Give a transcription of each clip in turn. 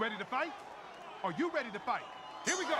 ready to fight? Are you ready to fight? Here we go.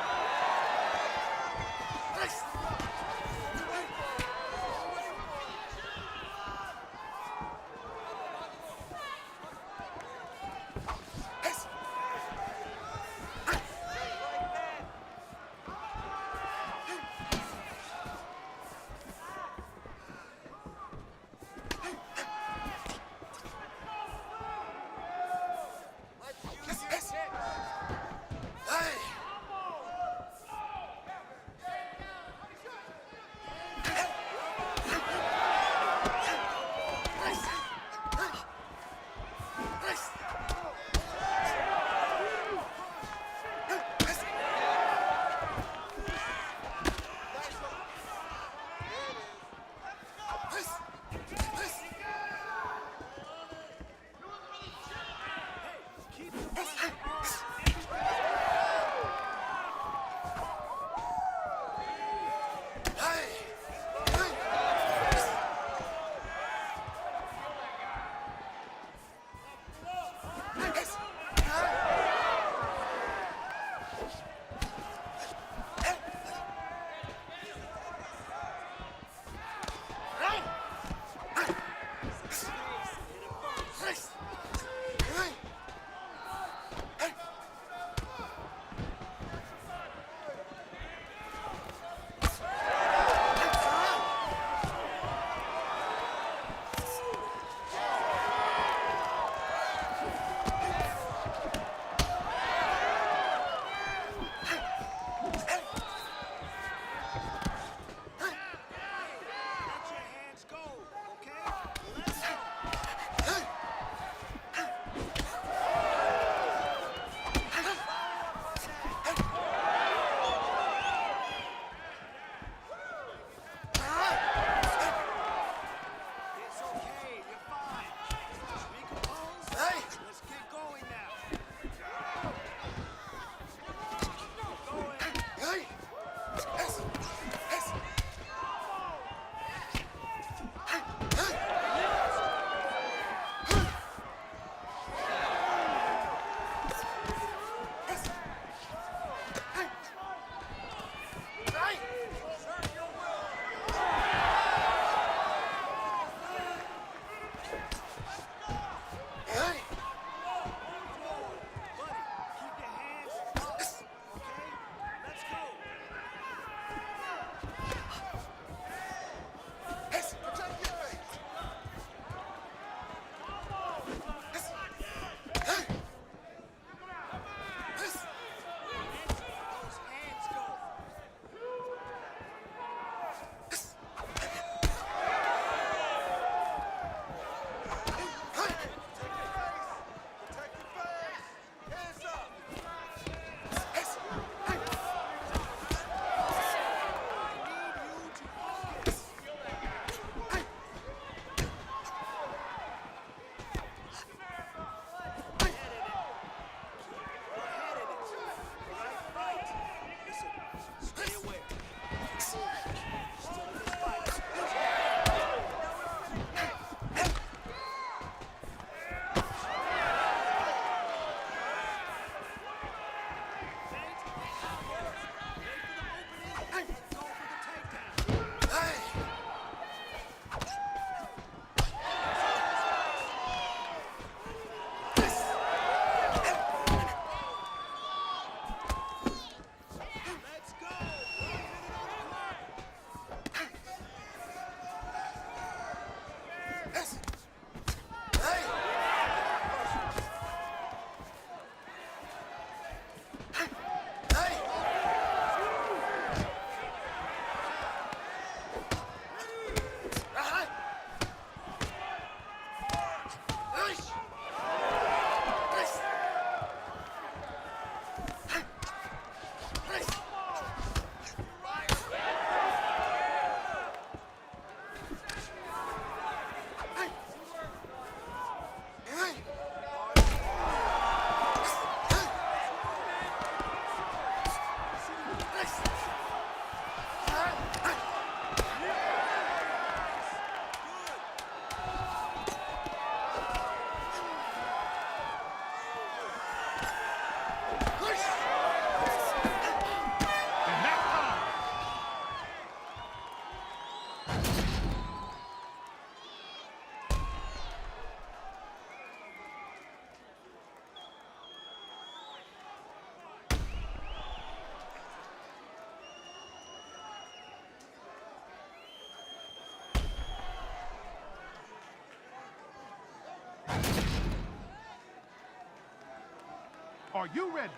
Are you ready?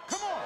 Come on!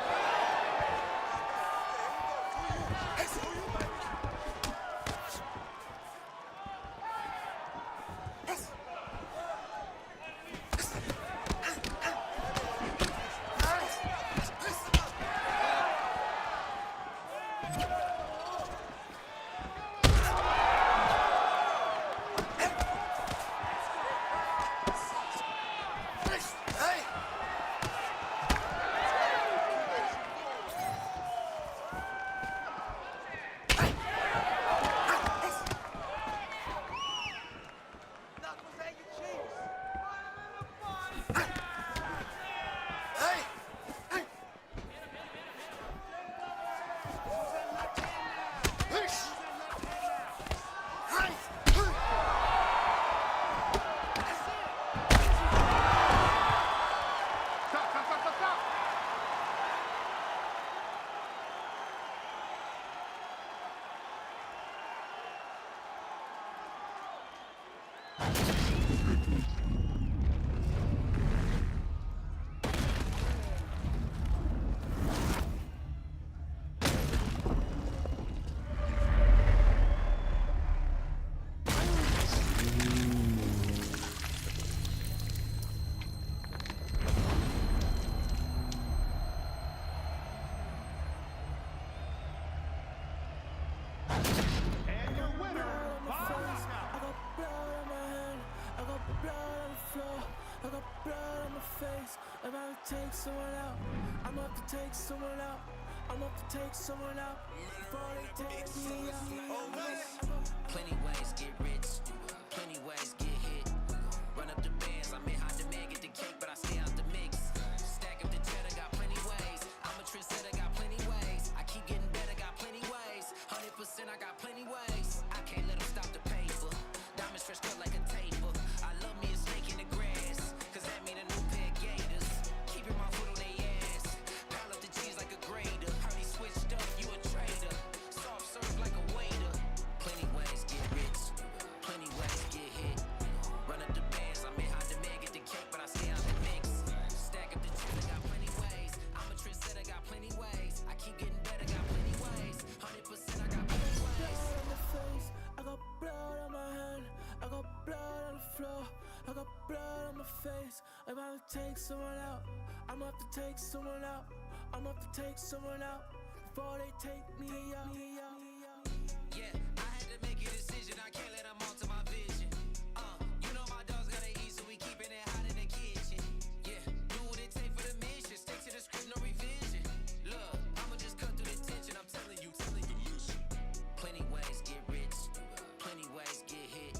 And your winner, by knockout. I got blood on my hand, I got blood on the floor, I got blood on my face. If I take someone out, I'm up to take someone out. I'm up to take someone out before they take me out. Plenty ways get rich, plenty ways get hit. Run up the bands, I'm in high demand, get the cake, but I stay out the mix. Stack up the cheddar, got plenty ways. I'm a trendsetter, got plenty ways. I keep getting better, got plenty ways. 100%, I got plenty ways. I can't let them stop the paper. Diamonds stretched cut like a taper. I love me a snake in the grass, cause that mean a new pair of gators. Keeping my foot on their ass. Pile up the cheese like a grater. Heard he switched up, you a traitor. Soft serve like a waiter. Plenty ways get rich, plenty ways get hit. Run up the bands, I'm in high demand, get the cake, but I stay out the mix. Stack up the cheddar, got plenty ways. I'm a trendsetter, got plenty ways. I keep getting better, got plenty ways. 100%, I got plenty ways. Blood on my face, I got blood on my hand, I got blood on the floor, I got blood on my face. I'm about to take someone out, I'm up to take someone out, I'm up to take someone out before they take me out. Yeah, I had to make a decision, I can't let them alter my vision. You know my dogs gotta eat, so we keeping it hot in the kitchen. Yeah, do what it take for the mission, stick to the script, no revision. Look, I'ma just cut through the tension, I'm telling you, listen. Plenty ways get rich, plenty ways get hit.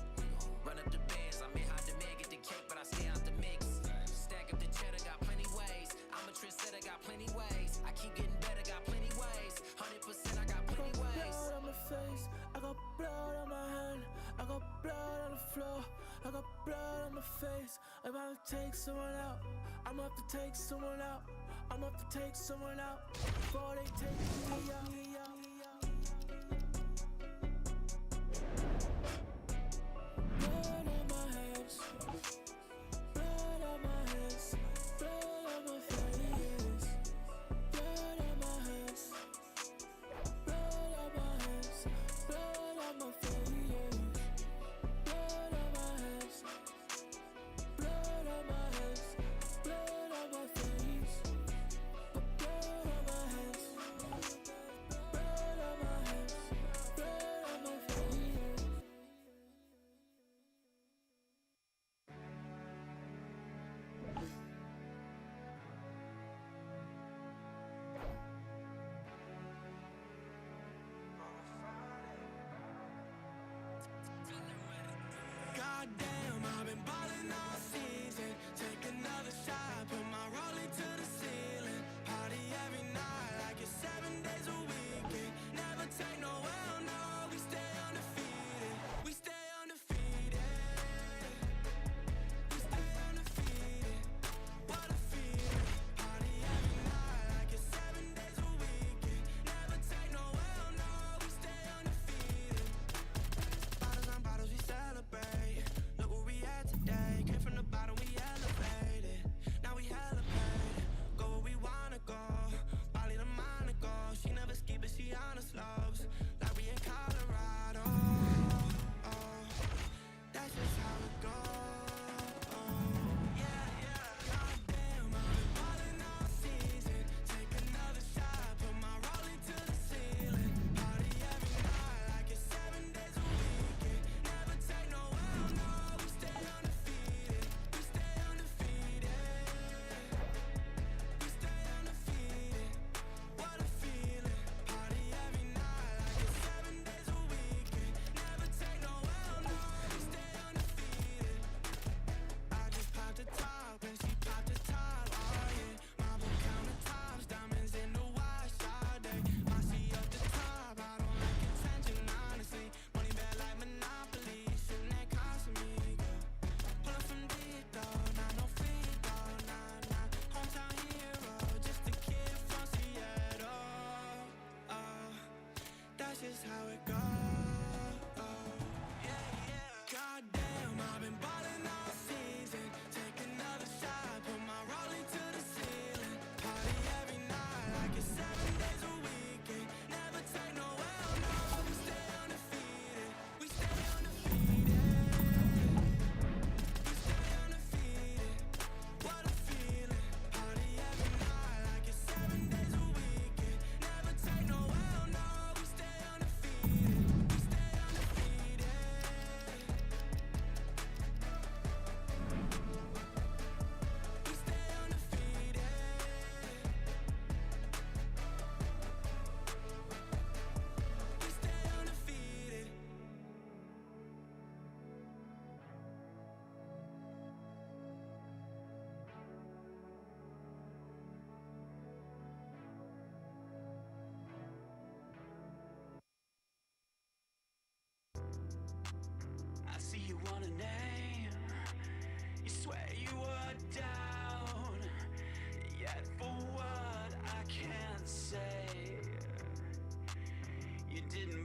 Run up the bands, I'm in high demand, get the cake, but I stay out the mix. Stack up the cheddar, got plenty ways. I'm a trendsetter, got plenty ways. I keep getting better, got plenty ways. 100%, I got plenty ways. Blood on my face, I got blood on my hand, I got blood on the floor, I got blood on my face. I'm about to take someone out, I'm up to take someone out, I'm up to take someone out before they take me out. Blood on my hands, blood on my hands, blood on my face, blood on my hands, blood on my hands, blood on my face, blood on my hands, blood on my hands, blood on my face, blood on my hands.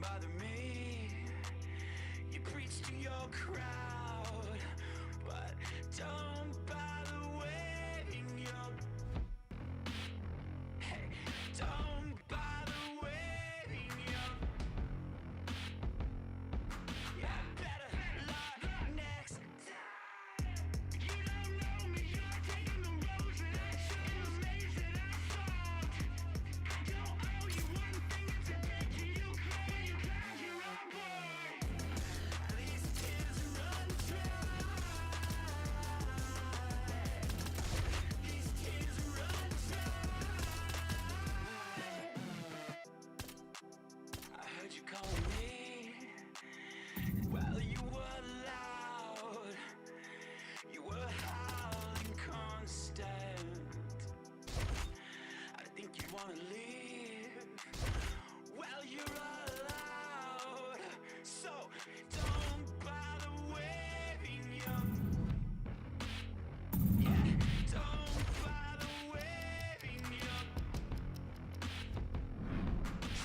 bother me. You preach to your crowd, but don't bother waving your. Hey, don't bother waving your. Yeah, better luck next time. You don't know me, you're taking the roads that I showed, the lanes that I sold. I don't owe you one thing, it's a debt to you, claim you got your own boy. These tears run dry. These tears run dry. I heard you calling me. Well, you were loud. You were howling constant. I think you wanna leave. Well, you're allowed. So don't bother waving your. Yeah, don't bother waving your.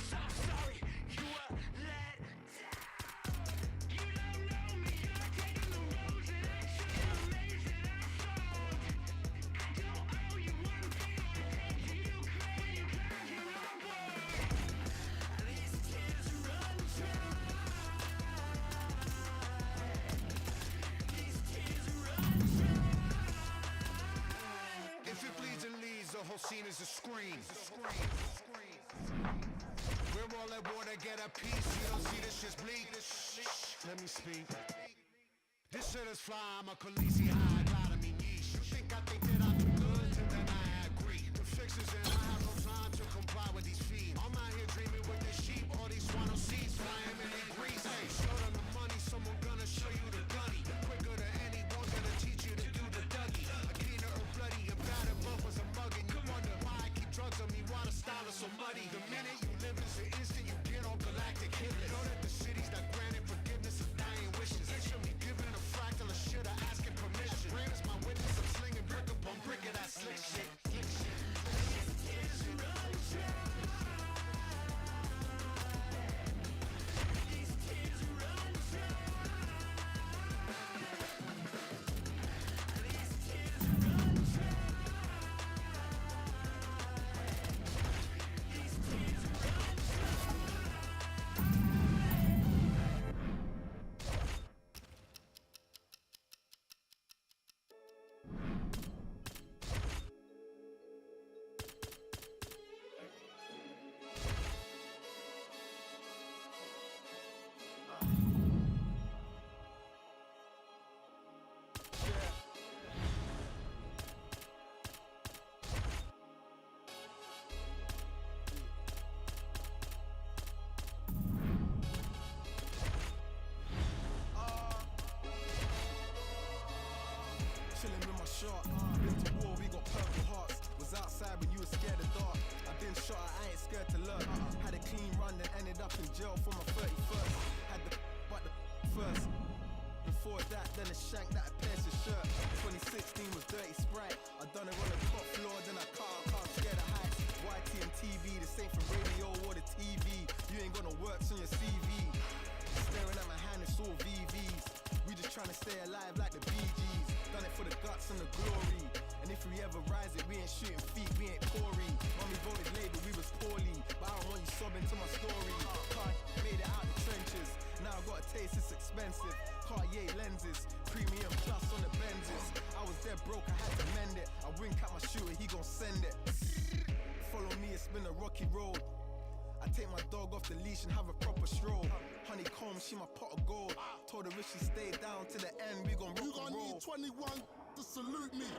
So sorry you were let down. You don't know me, you're taking the roads that I showed, the lanes that I sold. I don't owe you one thing, it's a debt to you, claim you got your own boy. These tears run dry. These tears run dry. If it bleeds and leads, the whole scene is a scream. We're all at war to get a piece. You don't see this shit's bleak. Let me speak. This shit is fly. I'm a Khaleesi high. Glad I mean yeesh. You think I think that I'm too good? And then I agree. The fixes and I have no time to comply with these feet. I'm out here dreaming with the sheep. All these swallow seeds flying in their grease. Hey, show them the money. Someone gonna show you the gunny. Quicker than anyone gonna teach you to do the Dougie. A keener or bloody and battered bumpers are mugging. You wonder why I keep drugs on me. Why the style is so muddy. The minute you live is the instant you get on galactic hit list. Know that the cities that granted forgiveness is dying wishes. They should be given a fractal of shit or asking permission. Rain is my witness. I'm slinging brick upon brick of that slick shit. Slick shit. These tears run dry. These tears run dry. These tears run dry. These tears run Chilling with my shark. Been to war, we got purple hearts. Was outside when you were scared of dark. I've been shot, I ain't scared to learn. Had a clean run, then ended up in jail for my 31st. Had the but the first. Before that, then a shank that I pierced his shirt. 2016 was Dirty Sprite. I done it on the top floor, then I can't scare the heights. YT and TV, this ain't for radio or the TV. You ain't got no works on your CV. Staring at my hand, it's all VVs. We just trying to stay alive like the Bee Gees. Done it for the guts and the glory. And if we ever rise it, we ain't shooting feet, we ain't Tory. Mommy voted Labour, we was poorly. But I don't want you sobbing to my story. Card made it out the trenches. Now I got a taste, it's expensive. Cartier lenses, premium plus on the Benzes. I was dead broke, I had to mend it. I wink at my shooter, he gon' send it. Follow me, it's been a rocky road. I take my dog off the leash and have a proper stroll. Honeycomb, she my pot of gold. Told her if she stay down to the end, we gon' rock You and gon' roll. need 21 to salute me.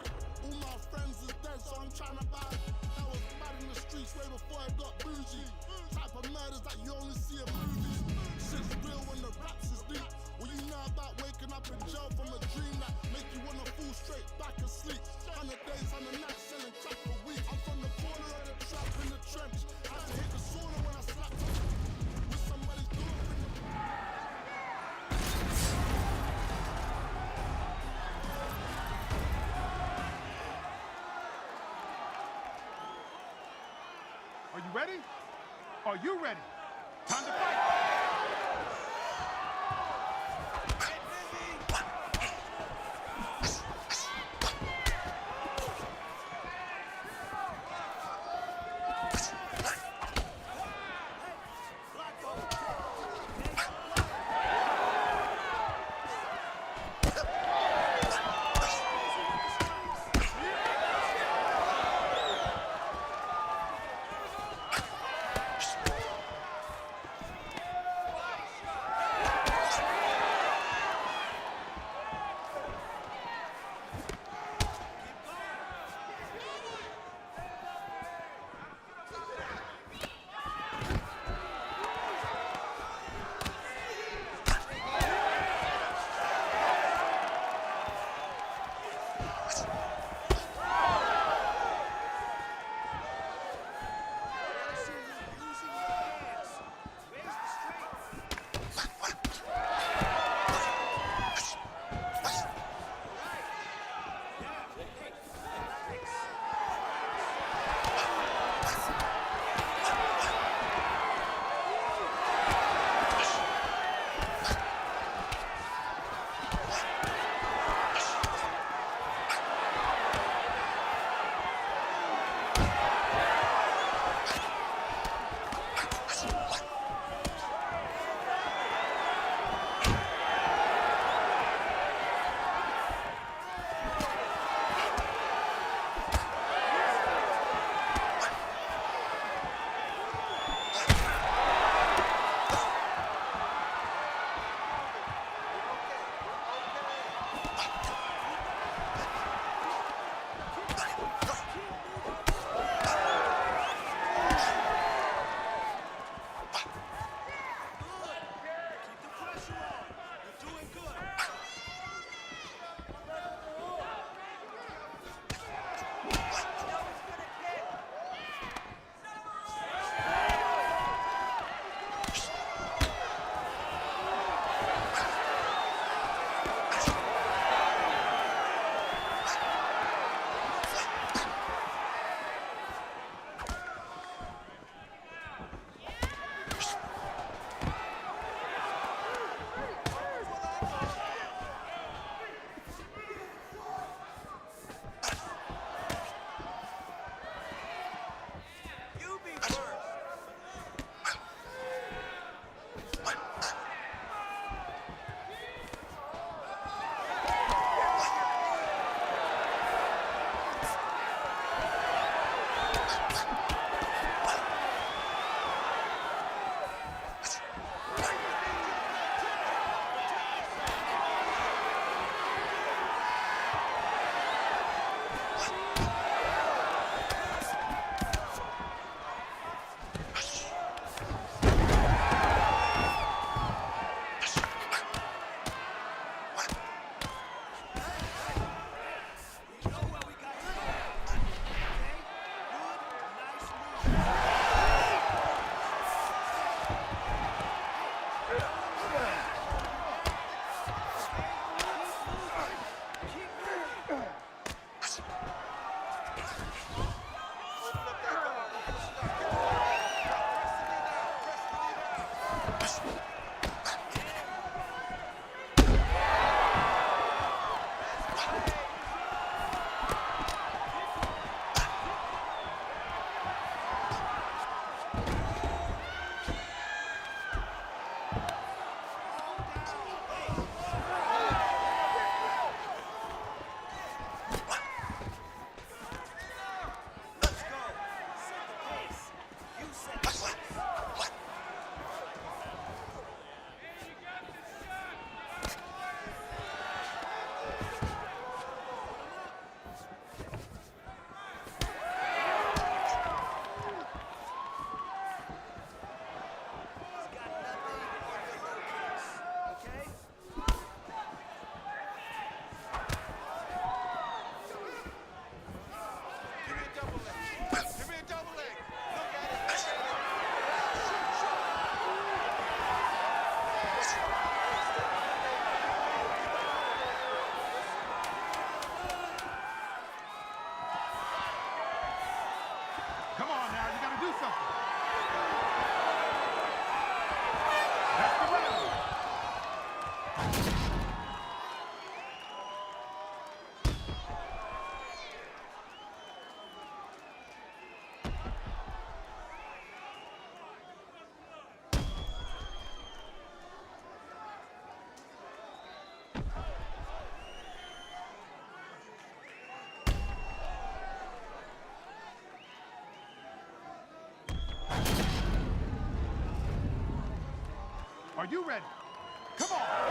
All my friends is dead, so I'm tryna buy. I was bad in the streets way before it got bougie. Type of murders that you only see in movies. Shit's real when the raps is deep. What you know about waking up in jail from a dream that make you wanna fall straight back asleep. 100 days, 100 nights, selling crack for weeks. I'm from the corner of the trap in the trench. Had to hit the sauna when I slapped up with somebody's daughter in the. Are you ready? Are you ready? Time to fight! Come on now, you gotta do something. That's the round. Are you ready? Come on!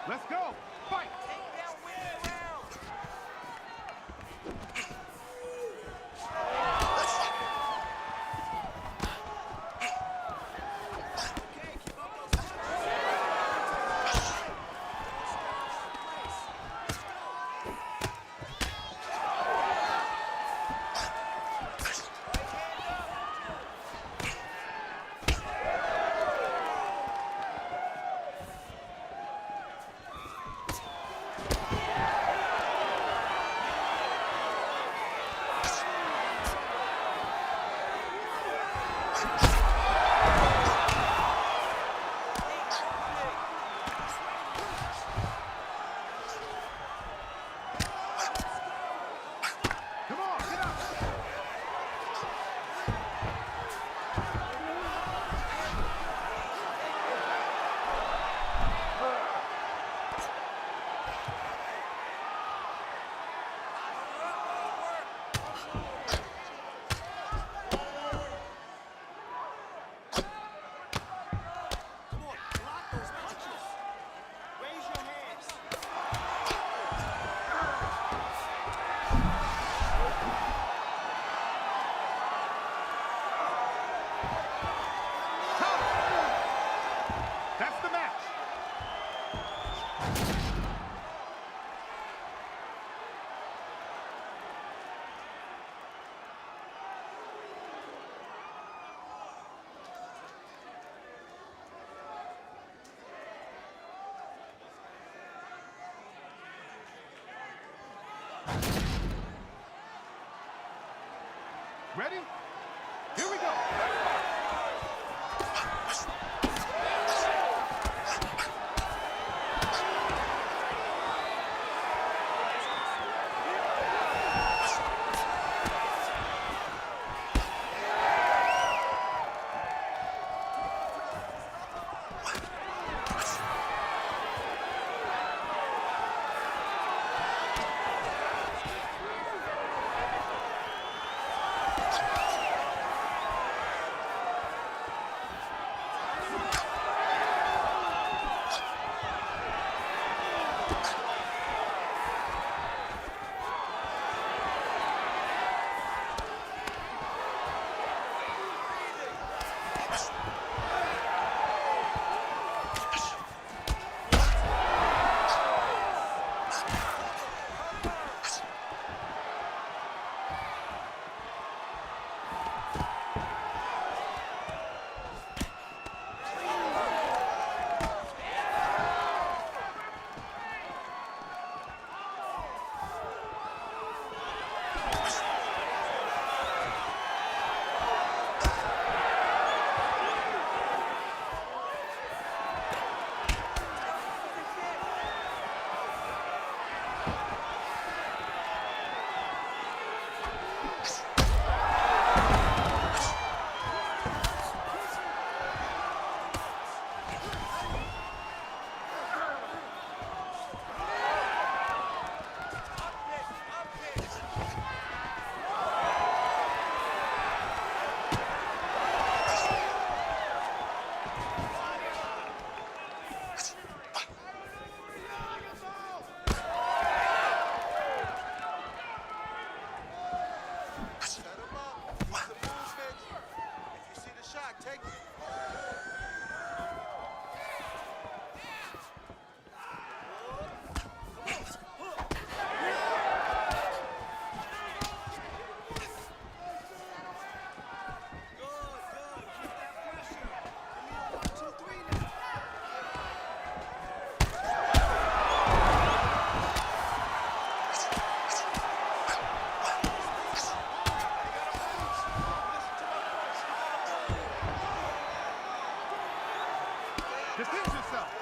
Let's go. Fight. Come on, get up. Come on, block those punches. Raise your hands. That's the match. Ready? Here we go. Defend yourself.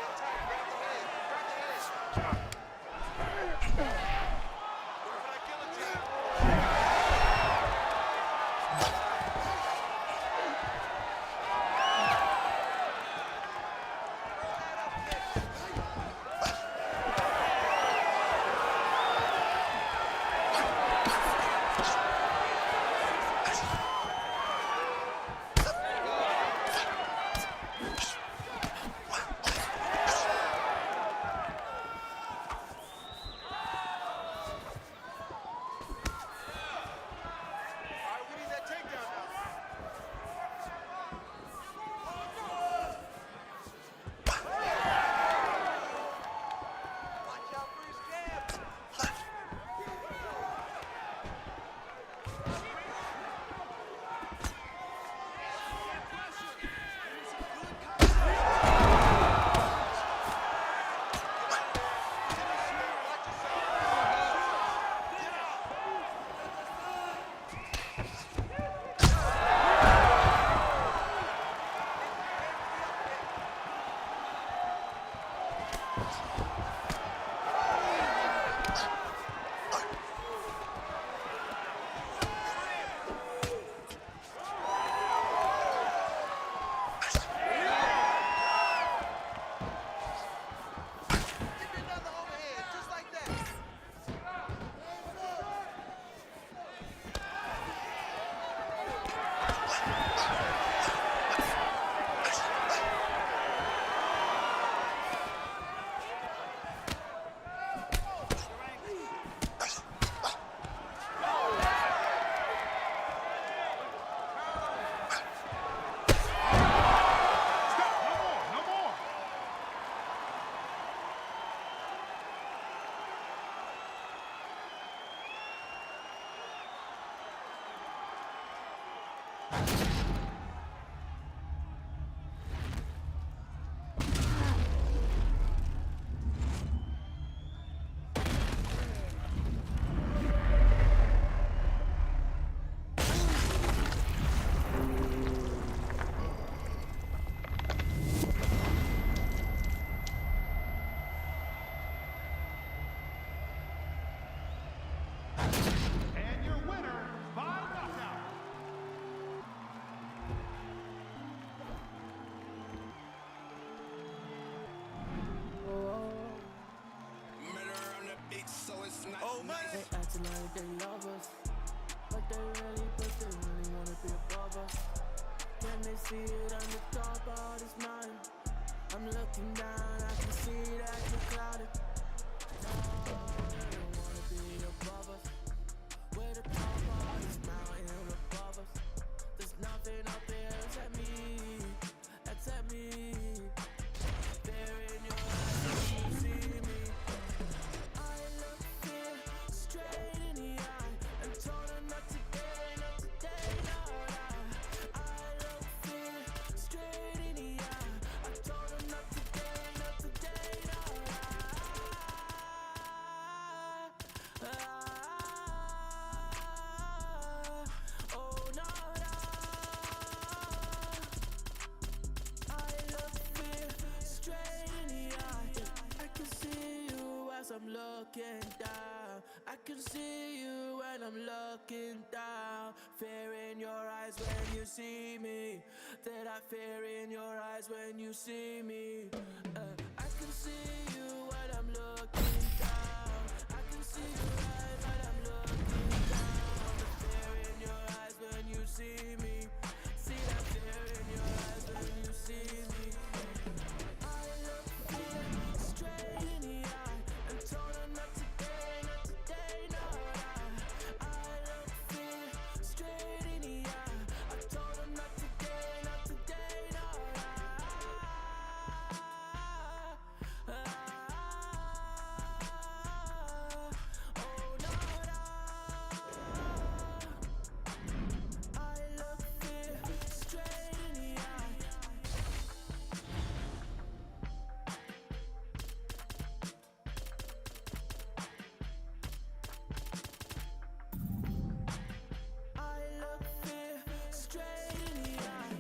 And your winner by knockout. They acting like they love us, but they really wanna be above us. Can they see it on the top of this mountain? I'm looking down, I can see that you're clouded. No, they don't wanna be above us. We're the top of this mountain above us. There's nothing up there except me, except me. There in your eyes, when you see me. I look fear straight in the eye and told her not today, not today, no, no. I look fear straight in the eye. I told her not today, not today, no, oh no, no. I look fear straight in the eye. I can see you as I'm looking down. I can see you when I'm looking down. Fear in your eyes when you see me. That I fear in your eyes when you see me. I can see you when I'm looking down. I can see you right when I'm looking down. The fear in your eyes when you see me. See that fear in your eyes when you see me. I look fear straight in the eye and told her not today, not today, no, no. I look fear straight in the eye. I told her not today, not today, no, no. Oh no, no. I look fear straight in the eye. I look fear straight in the eye.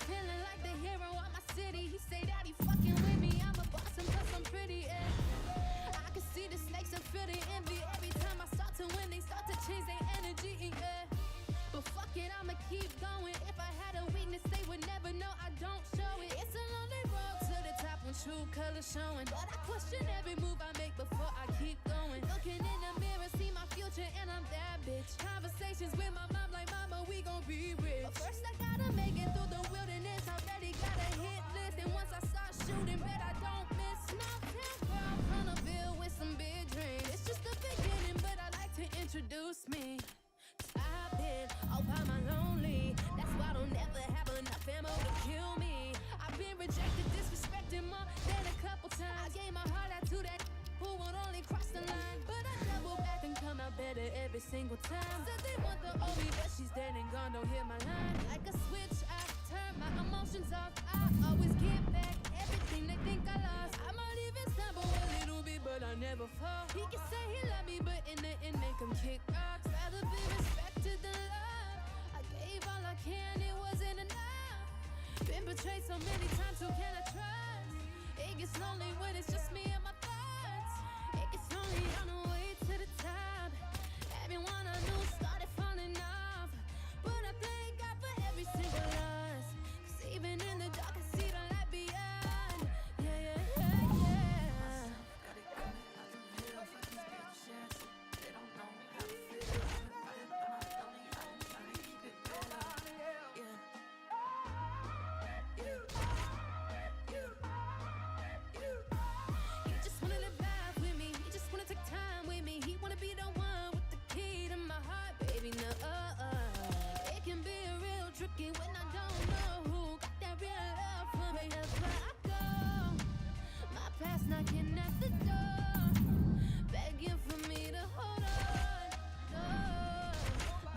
Feeling like the hero of my city. He say that he fucking with me. I'm a boss and plus I'm pretty. I can see the snakes and feel the envy every time I start to win. They start to change their energy. But fuck it, I'ma keep going. If I had a weakness, they would never know. I don't show it. It's a lonely road to the top when true colors showing. But I question every move I make before I keep going. Looking in the mirror, see my future, and I'm that bitch. Conversations with my mom, like mama, we gon' be rich. But first I gotta make it through the wilderness. Already got a hit list, and once I start shooting, bet I don't miss. Small town girl from the Ville with some big dreams. It's just the beginning, but I like to introduce me. I've been all by my lonely. That's why I don't never have enough ammo to kill me. I've been rejected this it every single time. Said they want the OB, but she's dead and gone, don't hear my line. Like a switch, I turn my emotions off. I always get back everything they think I lost. I might even stumble a little bit, but I never fall. He can say he love me, but in the end make him kick rocks. Rather be respected than love. I gave all I can, it wasn't enough. Been betrayed so many times, who can I trust? It gets lonely when it's just me and my thoughts. It gets lonely on the way to the top. Everyone I knew started falling off, but I thank God for every single loss. 'Cause even in the dark I see the light beyond. Yeah, yeah, yeah, yeah. Got it coming out the middle for these bitches. They don't know how to feel. I've been fighting by my lonely. I've been trying to keep it real. Yeah. He just wanna live life with me. He just wanna take time with me. He wanna be the one with the key to my heart, baby. No, it can be real tricky when I don't know who got that real love for me. That's where I go. My past knocking at the door, begging for me to hold on. No,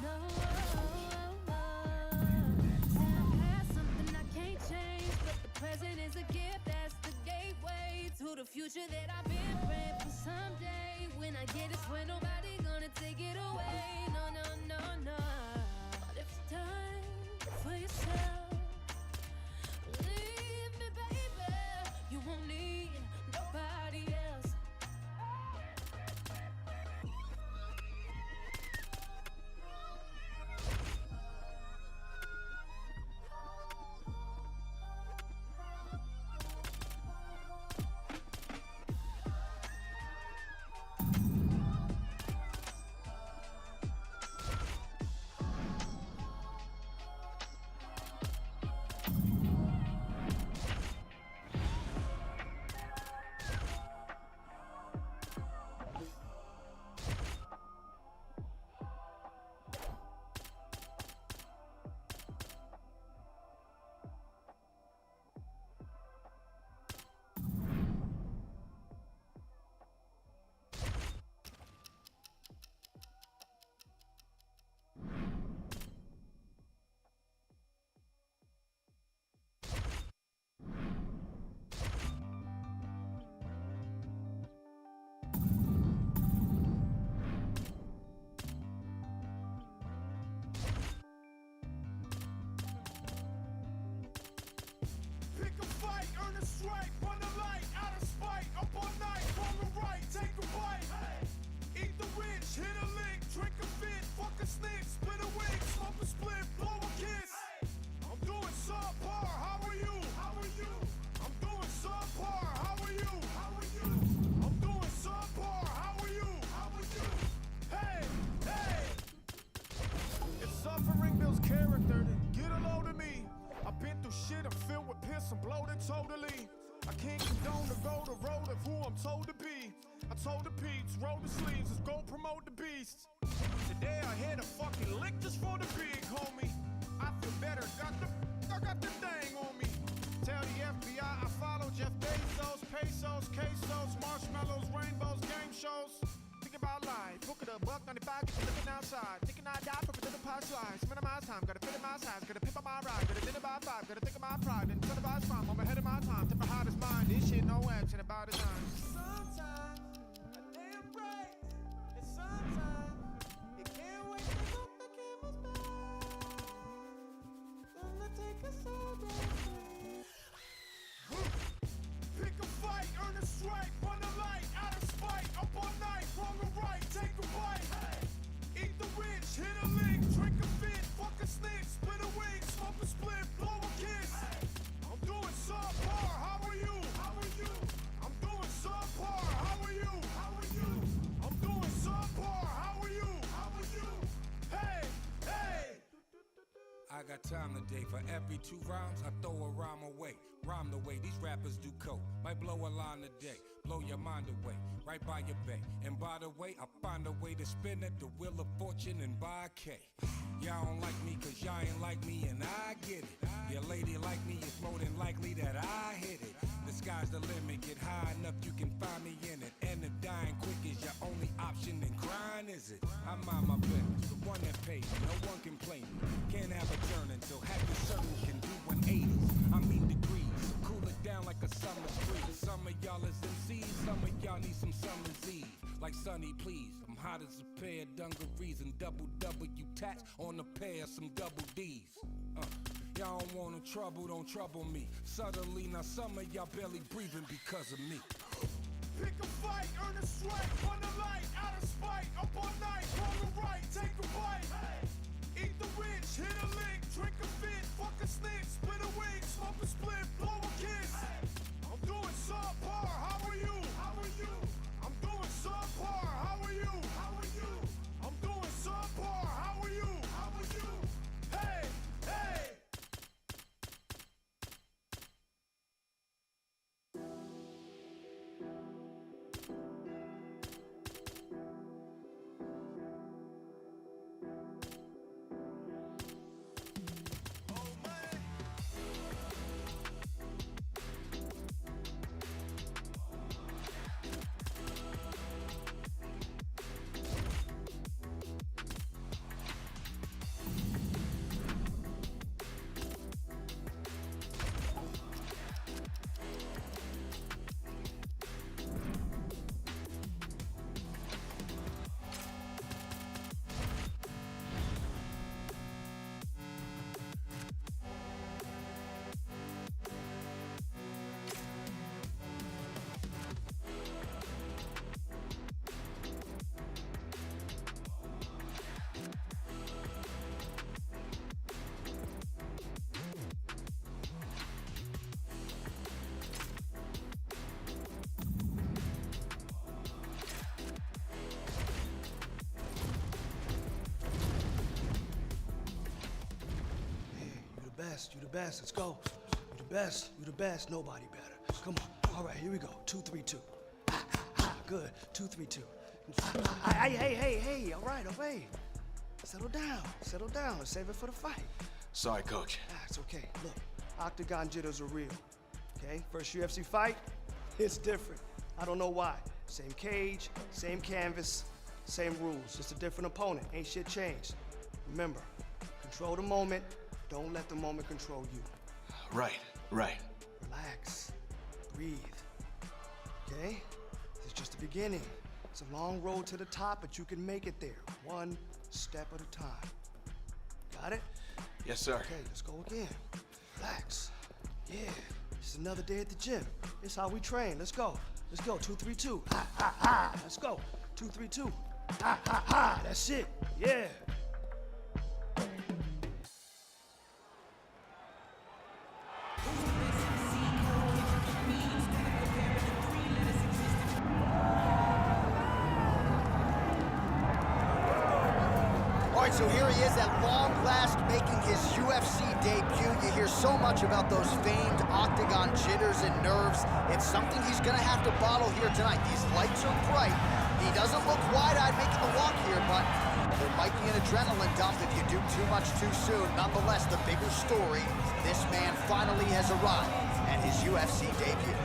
no. Say I had something I can't change, but the present is a gift. That's the gateway to the future that I've been praying for someday. When I get it, swear nobody gonna take it away. No, no, no, no. But if it's time for yourself, leave me, baby. You won't need nobody else. Pick a fight, earn a stripe, run the light, out of spite, up all night, wrong or right, take a bite. Eat the rich, hit a lick, drink a fit, fuck a snitch, split a wig, smoke a split, blow a kiss. I'm doing subpar, how are you? How are you? I'm doing subpar, how are you? How are you? I'm doing subpar, how are you? How are you? Hey, hey! If suffering builds character, then get a load of me. I've been through shit, I'm filled with piss, I'm bloated totally. I can't condone to go the road of who I'm told to be. I told the peeps, roll the sleeves, let's go promote the beast. Today I hit a fucking lick just for the big homie. I feel better, I got the thing on me. Tell the FBI I follow Jeff Bezos, pesos, quesos, marshmallows, rainbows, game shows. Think about life, hook it up, $1.95, get you looking outside. Thinking I die for a little pie slice. Minimize time, gotta fit in my size, gotta pimp on my ride, gotta dinner by 5, gotta think of my pride, and incentivize crime, I'm ahead of my time, tip of hottest mind. This shit no action about a time. Sometimes a damn right, and sometimes you can't wait to put the cameras back. Gonna take us all day. Pick a fight, earn a stripe, run the light, out of spite, up all night, wrong or right, take a bite. Eat the rich, hit a lick, drink a fit, fuck a snitch, split a wig, smoke a split, blow a kiss. I'm doing subpar, how are you? How are you? I'm doing subpar, how are you? How are you? I'm doing subpar, how are you? How are you? Hey, hey! I got time today. For every 2 rhymes, I throw a rhyme away. Rhyme the way these rappers do coke. Might blow a line today, blow your mind away, right by your bay. And by the way, I find a way to spin at the wheel of fortune and buy a K. Y'all don't like me cause y'all ain't like me and I get it. Your lady like me is more than likely that I hit it. The sky's the limit, get high enough you can find me in it. And the dying quick is your only option and crying is it? I mind my business, the one that pays me, no one can play me. Can't have a turn until half the circle can do 180s. I mean degrees, so cool it down like a summer's breeze. Some of y'all is MCs, some of y'all need some summer's eve. Like Sonny, please, I'm hot as a pair of dungarees and double W tats on a pair of some double D's. Y'all don't want no trouble, don't trouble me. Suddenly, now some of y'all barely breathing because of me. Pick a fight, earn a strike, run the light, out of spite, up all night, wrong or right, take a bite. Eat the rich, hit a lick, drink a fit, fuck a snitch, split a wig, smoke a split, blow a kiss. I'm doing subpar, how are you? How are you? I'm doing subpar, how are you? How are you? I'm doing subpar, how are you? How are you? Hey, hey! You the best, let's go. You the best, nobody better. Come on, all right, here we go, 2, 3, 2. Good, 2, 3, 2. Hey, all right, obey. Settle down, let's save it for the fight. Sorry, Coach. It's okay, look, octagon jitters are real, okay? First UFC fight, it's different. I don't know why. Same cage, same canvas, same rules, just a different opponent, ain't shit changed. Remember, control the moment, don't let the moment control you. Right. Relax, breathe, okay? This is just the beginning. It's a long road to the top, but you can make it there, one step at a time. Got it? Yes, sir. Okay, let's go again. Relax. Yeah, it's another day at the gym. It's how we train. Let's go. 2, 3, 2. Let's go. 2, 3, 2. That's it. Yeah. So here he is at long last making his UFC debut. You hear so much about those famed octagon jitters and nerves. It's something he's gonna have to bottle here tonight. These lights are bright. He doesn't look wide-eyed making the walk here, but there might be an adrenaline dump if you do too much too soon. Nonetheless, the bigger story, this man finally has arrived at his UFC debut.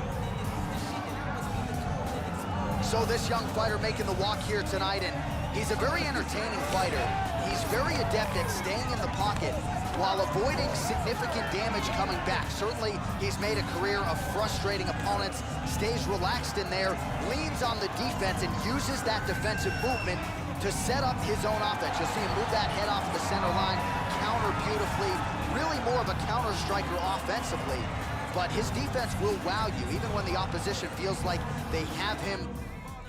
So this young fighter making the walk here tonight, and he's a very entertaining fighter. He's very adept at staying in the pocket while avoiding significant damage coming back. Certainly, he's made a career of frustrating opponents, stays relaxed in there, leans on the defense, and uses that defensive movement to set up his own offense. You'll see him move that head off the center line, counter beautifully, really more of a counter striker offensively. But his defense will wow you, even when the opposition feels like they have him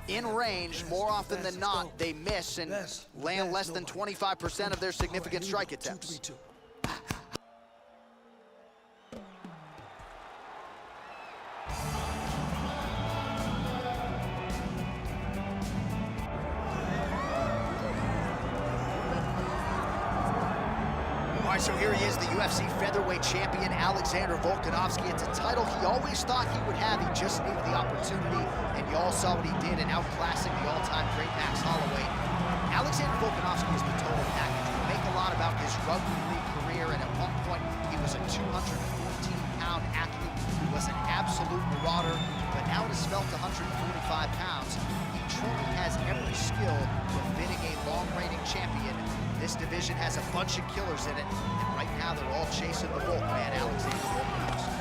in range. More often than not, they miss and land less than 25% of their significant strike attempts. 2, 3, 2. All right, so here he is, the UFC featherweight champion, Alexander Volkanovski. It's a title he always thought he would have. He just needed the opportunity, and you all saw what he did in outclassing the all-time great Max Holloway. Alexander Volkanovski is the total package. We make a lot about his rugby league career, and at one point, he was a 214-pound athlete who was an absolute marauder, but now at his svelte 145 pounds, he truly has every skill befitting a long-reigning champion. This division has a bunch of killers in it, and right now they're all chasing the Wolfman, Alexander Volkanovski.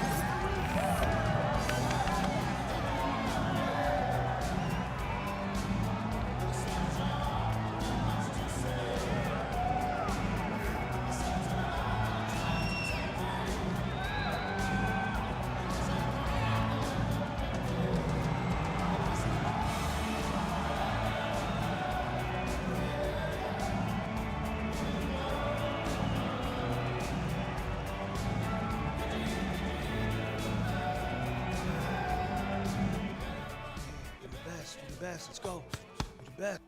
Do the best. Let's go. Do the best.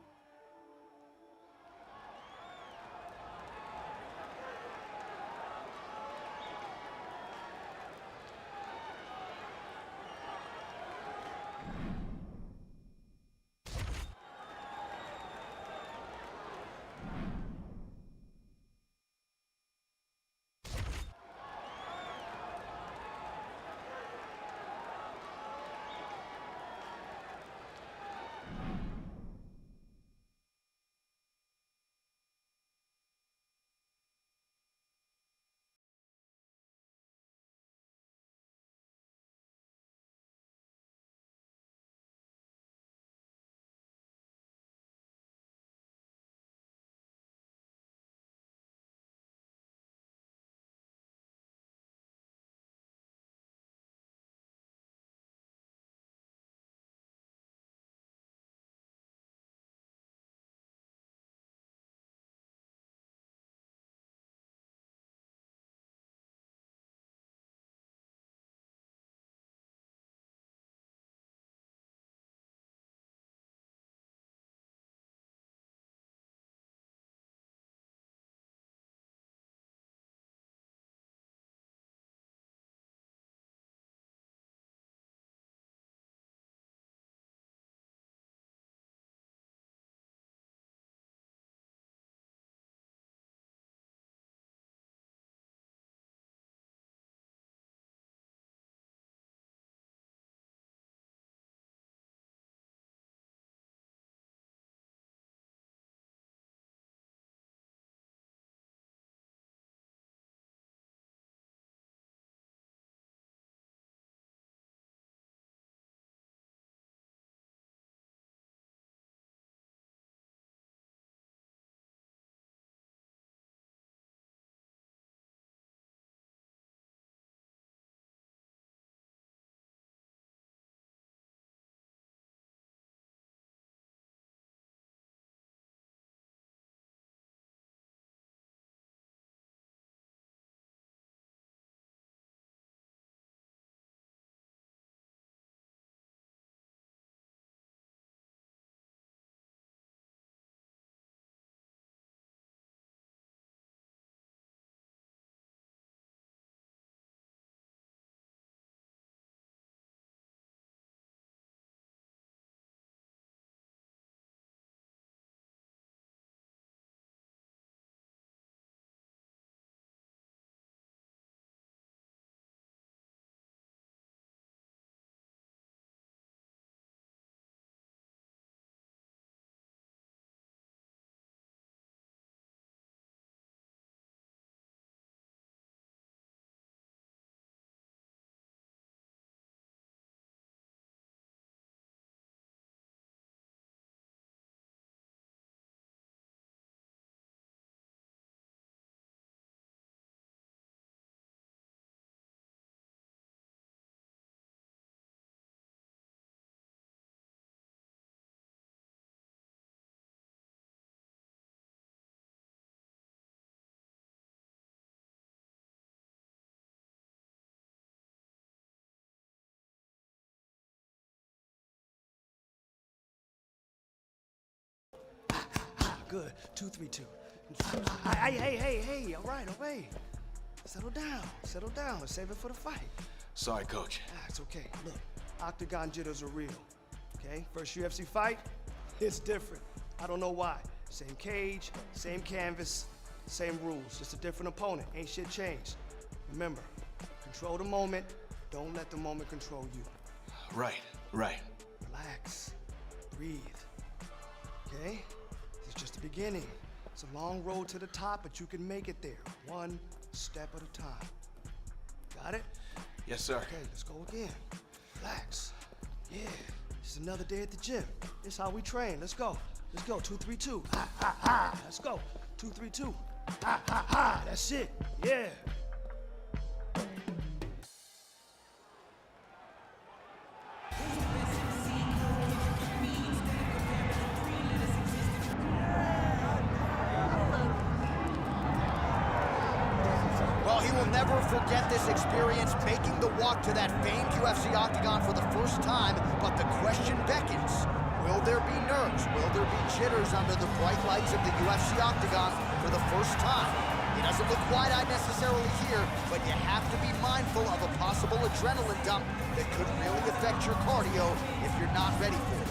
Good. 2-3-2. Hey. All right. Settle down. Let's save it for the fight. Sorry, Coach. It's okay. Look, Octagon jitters are real. Okay? First UFC fight, it's different. I don't know why. Same cage, same canvas, same rules. Just a different opponent. Ain't shit changed. Remember, control the moment. Don't let the moment control you. Right. Relax. Breathe. okay? It's just the beginning. It's a long road to the top, but you can make it there, one step at a time. Got it? Yes, sir. Okay, let's go again. Relax. Yeah, it's another day at the gym. It's how we train. Let's go. Let's go. 2, 3, 2. Ha, ha, ha. Let's go. 2, 3, 2. Ha, ha, ha. That's it. Yeah. Well, he will never forget this experience, making the walk to that famed UFC octagon for the first time, but the question beckons, will there be nerves? Will there be jitters under the bright lights of the UFC octagon for the first time? He doesn't look wide-eyed necessarily here, but you have to be mindful of a possible adrenaline dump that could really affect your cardio if you're not ready for it.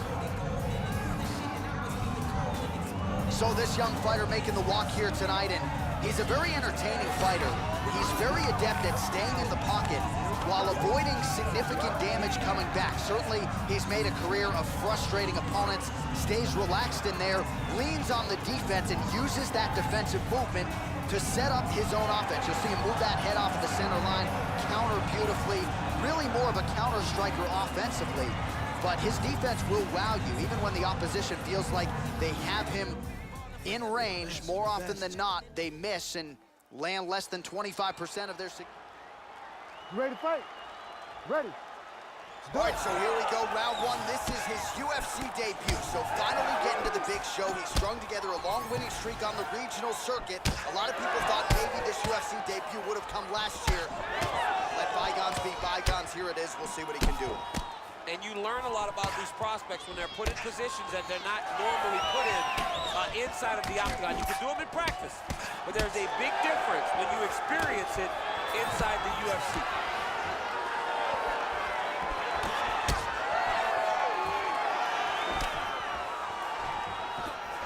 So this young fighter making the walk here tonight, and he's a very entertaining fighter. He's very adept at staying in the pocket while avoiding significant damage coming back. Certainly, he's made a career of frustrating opponents, stays relaxed in there, leans on the defense, and uses that defensive movement to set up his own offense. You'll see him move that head off of the center line, counter beautifully, really more of a counter striker offensively. But his defense will wow you, even when the opposition feels like they have him in range. More often than not, they miss and land less than 25% of their... You ready to fight? Ready. All right, so here we go, round one. This is his UFC debut, so finally getting to the big show. He strung together a long winning streak on the regional circuit. A lot of people thought maybe this UFC debut would have come last year. Let bygones be bygones. Here it is. We'll see what he can do. And you learn a lot about these prospects when they're put in positions that they're not normally put in inside of the octagon. You can do them in practice, but there's a big difference when you experience it inside the UFC.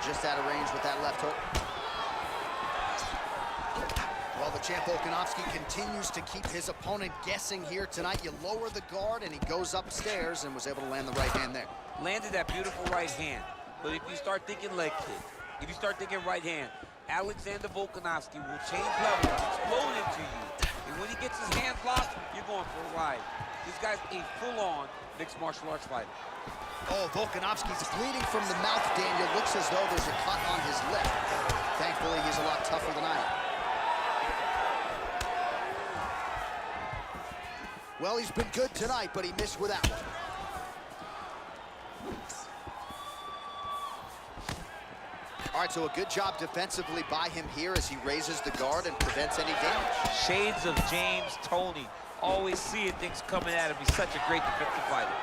Just out of range with that left hook. Well, the champ Volkanovski continues to keep his opponent guessing here tonight. You lower the guard, and he goes upstairs and was able to land the right hand there. Landed that beautiful right hand. But if you start thinking leg kick, if you start thinking right hand, Alexander Volkanovski will change levels, explode into you. And when he gets his hand blocked, you're going for a ride. This guy's a full-on mixed martial arts fighter. Oh, Volkanovski's bleeding from the mouth, Daniel. Looks as though there's a cut on his lip. Thankfully, he's a lot tougher than I am. Well, he's been good tonight, but he missed with that one. All right, so a good job defensively by him here as he raises the guard and prevents any damage. Shades of James Toney. Always seeing things coming at him. He's such a great defensive fighter.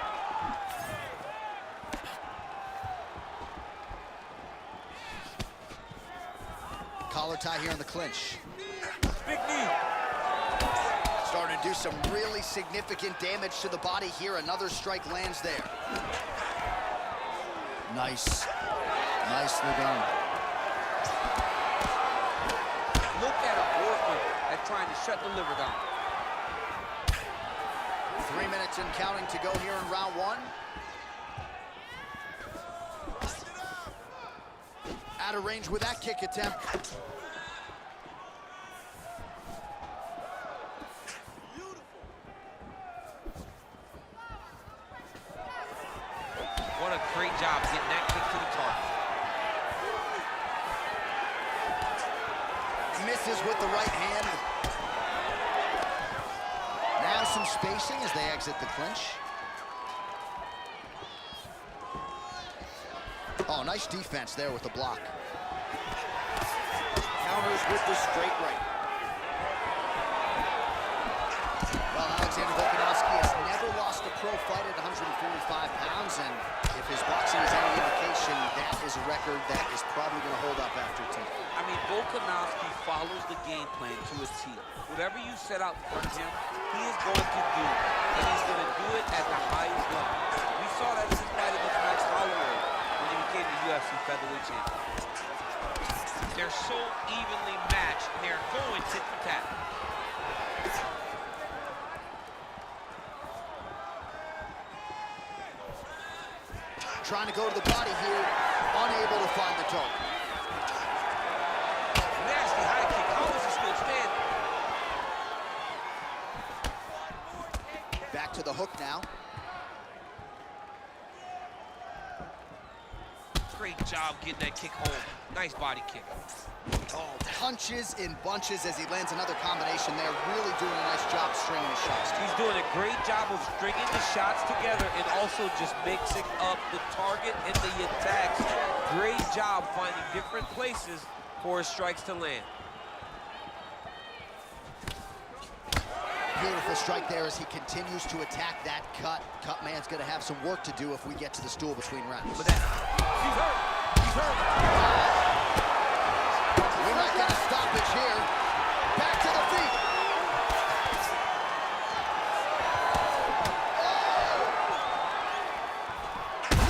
Collar tie here in the clinch. Big knee. Starting to do some really significant damage to the body here. Another strike lands there. Nice. Nicely done. Look at him working at trying to shut the liver down. 3 minutes and counting to go here in round one. Out of range with that kick attempt. What a great job getting that kick to the target. Misses with the right hand. Now some spacing as they exit the clinch. Oh, nice defense there with the block. Counters with the straight right. Well, Alexander Volkanovski has never lost a pro fight at 145 pounds, and if his boxing is any indication, that is a record that is probably going to hold up after tonight. I mean, Volkanovski follows the game plan to a T. Whatever you set out in front of him, he is going to do it, and he's going to do it at the highest level. We saw that in his fight against Max Holloway when he became the UFC featherweight champion. They're so evenly matched, they're going tit for tat. Trying to go to the body here. unable to find the target. Nasty high kick. How is he still standing? Back to the hook now. Great job getting that kick home. Nice body kick. Oh, punches in bunches as he lands another combination there. Really doing a nice job stringing his shots. He's doing a great job of stringing the shots together and also just mixing up the target and the attacks. Great job finding different places for his strikes to land. Beautiful strike there as he continues to attack that cut. Cutman's going to have some work to do if we get to the stool between rounds. But that, he's hurt. He's hurt. We're not going to stoppage here. Back to the feet. Oh!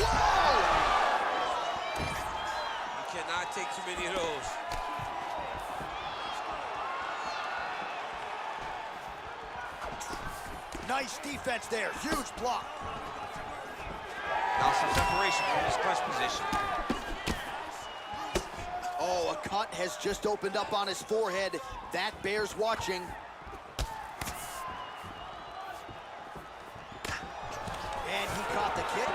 Whoa! You cannot take too many of those. Nice defense there. Huge block. Now some separation from his clinch position. Oh, a cut has just opened up on his forehead. That bears watching. And he caught the kick.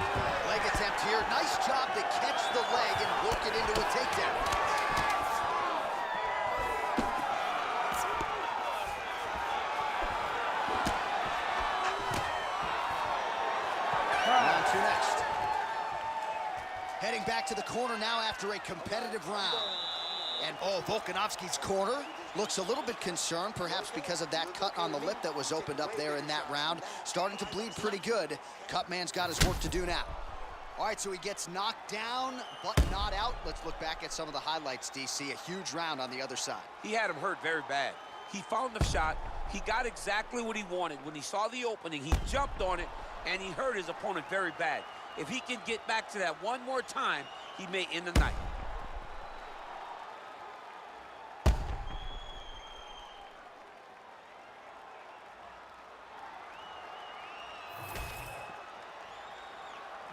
Leg attempt here. Nice job to catch the leg and work it into a takedown. Round two next. Heading back to the corner now after a competitive round. And oh, Volkanovski's corner looks a little bit concerned, perhaps because of that cut on the lip that was opened up there in that round. Starting to bleed pretty good. Cutman's got his work to do now. All right, so he gets knocked down, but not out. Let's look back at some of the highlights, DC. A huge round on the other side. He had him hurt very bad. He found the shot. He got exactly what he wanted. When he saw the opening, he jumped on it, and he hurt his opponent very bad. If he can get back to that one more time, he may end the night.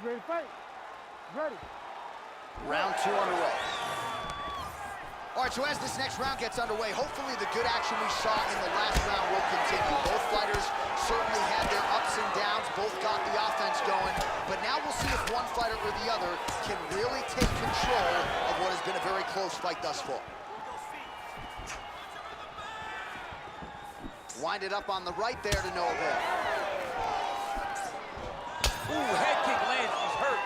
Ready to fight? Ready. Round two underway. All right, so as this next round gets underway, hopefully the good action we saw in the last round will continue. Both fighters certainly had their ups and downs, both got the offense going, but now we'll see if one fighter or the other can really take control of what has been a very close fight thus far. Wind it up on the right there to no avail. Ooh, head kick lands, he's hurt.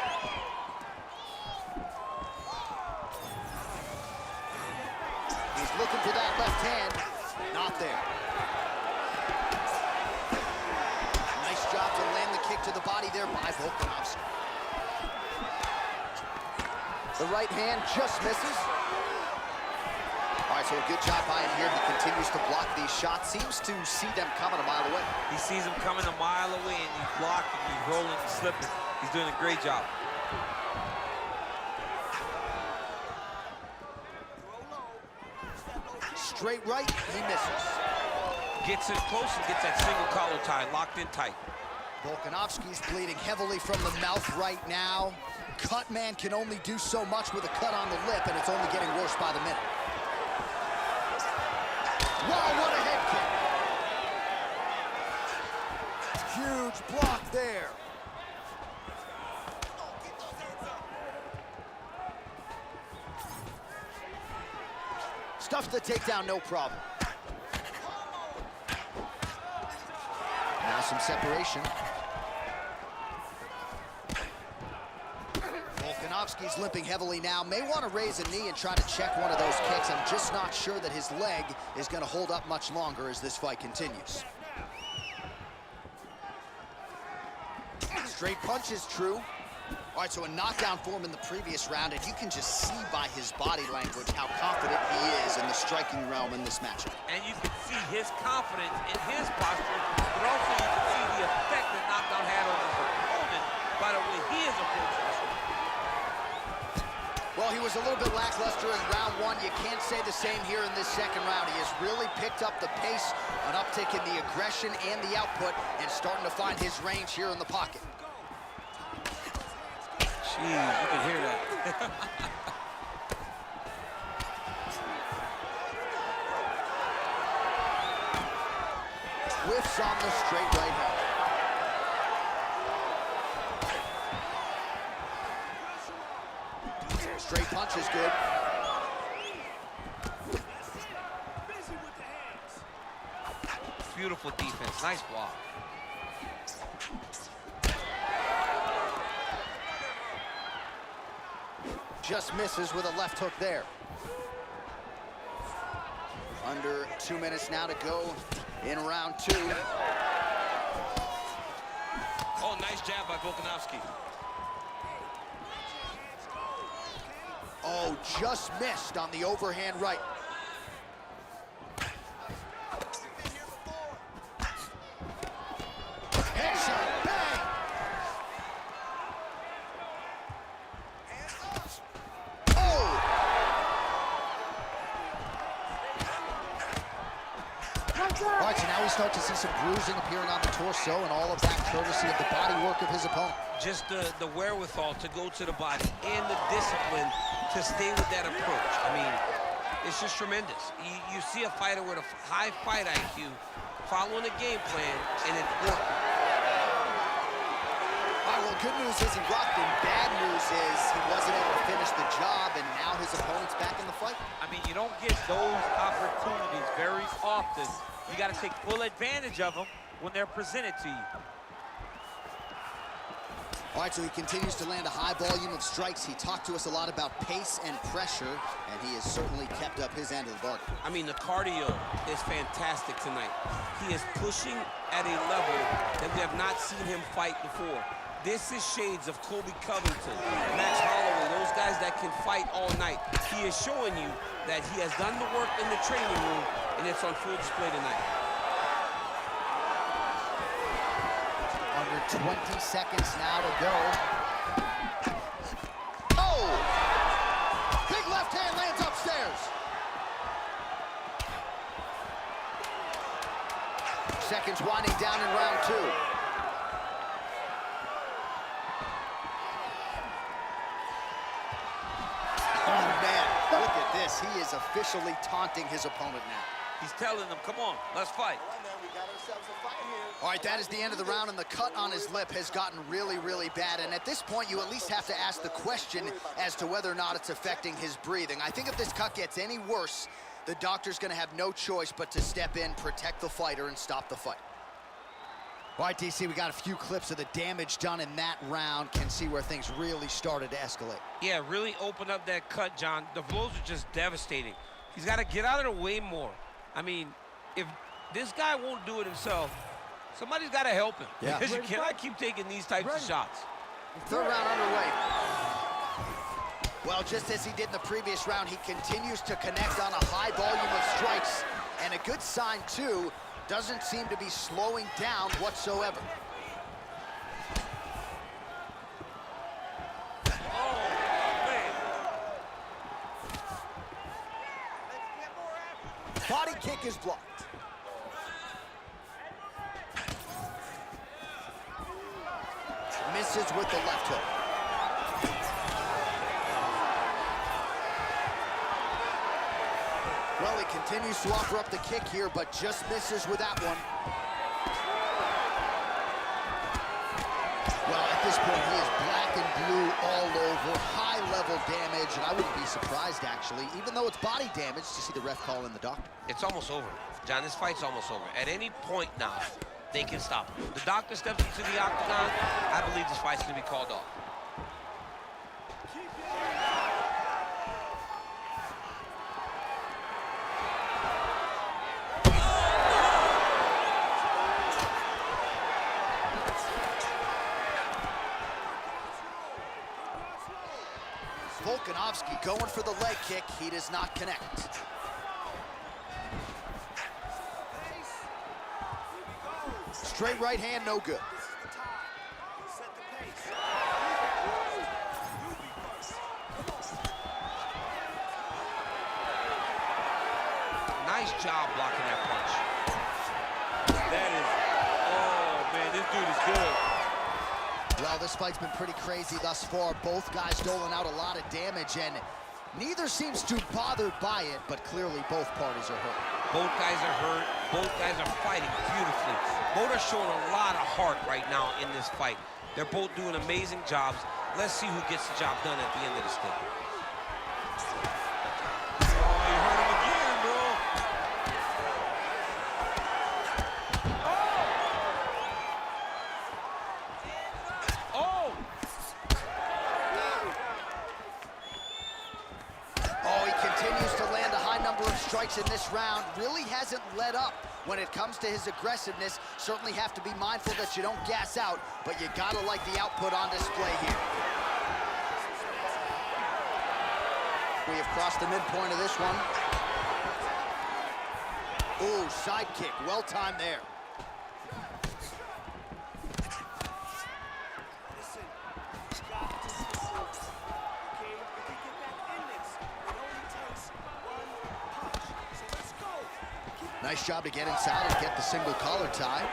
He's looking for that left hand, not there. Nice job to land the kick to the body there by Volkanovski. The right hand just misses. All right, so a good job by him here. He continues to block these shots. Seems to see them coming a mile away. He sees them coming a mile away, and he's blocking, he's rolling, he's slipping. He's doing a great job. Straight right, he misses. Gets in close and gets that single collar tie locked in tight. Volkanovski's bleeding heavily from the mouth right now. Cutman can only do so much with a cut on the lip, and it's only getting worse by the minute. Wow, what a head kick. Huge block there. Stuffs the takedown, no problem. Now some separation. Volkanovski's limping heavily now. May want to raise a knee and try to check one of those kicks. I'm just not sure that his leg is going to hold up much longer as this fight continues. Straight punch is true. All right, so a knockdown for him in the previous round, and you can just see by his body language how confident he is in the striking realm in this matchup. And you can see his confidence in his posture, but also you can see the effect that knockdown had on his opponent by the way he is approaching this one. Well, he was a little bit lackluster in round one. You can't say the same here in this second round. He has really picked up the pace, an uptick in the aggression and the output, and starting to find his range here in the pocket. Jeez, you can hear that. Whiffs on the straight right hand. Straight punch is good. Beautiful defense, nice block. Just misses with a left hook there. Under 2 minutes now to go in round 2. Oh, nice jab by Volkanovski. Oh, just missed on the overhand right. Headshot, bang! Oh! All right, so now we start to see some bruising appearing on the torso, and all of that courtesy of the body work of his opponent. Just the wherewithal to go to the body and the discipline to stay with that approach. I mean, it's just tremendous. You see a fighter with a high fight IQ following a game plan, and it worked. All right, well, good news isn't rocked, and bad news is he wasn't able to finish the job, and now his opponent's back in the fight. I mean, you don't get those opportunities very often. You got to take full advantage of them when they're presented to you. All right, so he continues to land a high volume of strikes. He talked to us a lot about pace and pressure, and he has certainly kept up his end of the bargain. I mean, the cardio is fantastic tonight. He is pushing at a level that we have not seen him fight before. This is shades of Colby Covington, Max Holloway, those guys that can fight all night. He is showing you that he has done the work in the training room, and it's on full display tonight. Under 20 seconds now to go. Oh! Big left hand lands upstairs. Seconds winding down in round 2. Oh, man, look at this. He is officially taunting his opponent now. He's telling them, come on, let's fight. All right, that is the end of the round, and the cut on his lip has gotten really, really bad. And at this point, you at least have to ask the question as to whether or not it's affecting his breathing. I think if this cut gets any worse, the doctor's going to have no choice but to step in, protect the fighter, and stop the fight. All right, DC, we got a few clips of the damage done in that round. Can see where things really started to escalate. Yeah, really opened up that cut, John. The blows are just devastating. He's got to get out of the way more. I mean, if this guy won't do it himself, somebody's got to help him. Yeah. Because you cannot keep taking these types of shots. Third round underway. Well, just as he did in the previous round, he continues to connect on a high volume of strikes. And a good sign, too, doesn't seem to be slowing down whatsoever. Body kick is blocked. Misses with the left hook. Well, he continues to offer up the kick here, but just misses with that one. Well, at this point, he is black and blue all over, high-level damage, and I wouldn't be surprised, actually, even though it's body damage, to see the ref call in the doctor. It's almost over. John, this fight's almost over. At any point now, they can stop him. The doctor steps into the octagon, I believe this fight's going to be called off. Volkanovski going for the leg kick. He does not connect. Straight right hand, no good. Nice job blocking that punch. That is, oh man, this dude is good. Well, this fight's been pretty crazy thus far. Both guys doling out a lot of damage, and neither seems too bothered by it, but clearly both parties are hurt. Both guys are hurt. Both guys are fighting beautifully. Both are showing a lot of heart right now in this fight. They're both doing amazing jobs. Let's see who gets the job done at the end of this thing. Oh, you hurt him again, bro. Oh! Oh, he continues to land a high number of strikes in this round. Really hasn't let up when it comes to his aggressiveness. Certainly have to be mindful that you don't gas out, but you gotta like the output on display here. We have crossed the midpoint of this one. Ooh, side kick, well timed there. Nice job to get inside and get the single collar tie.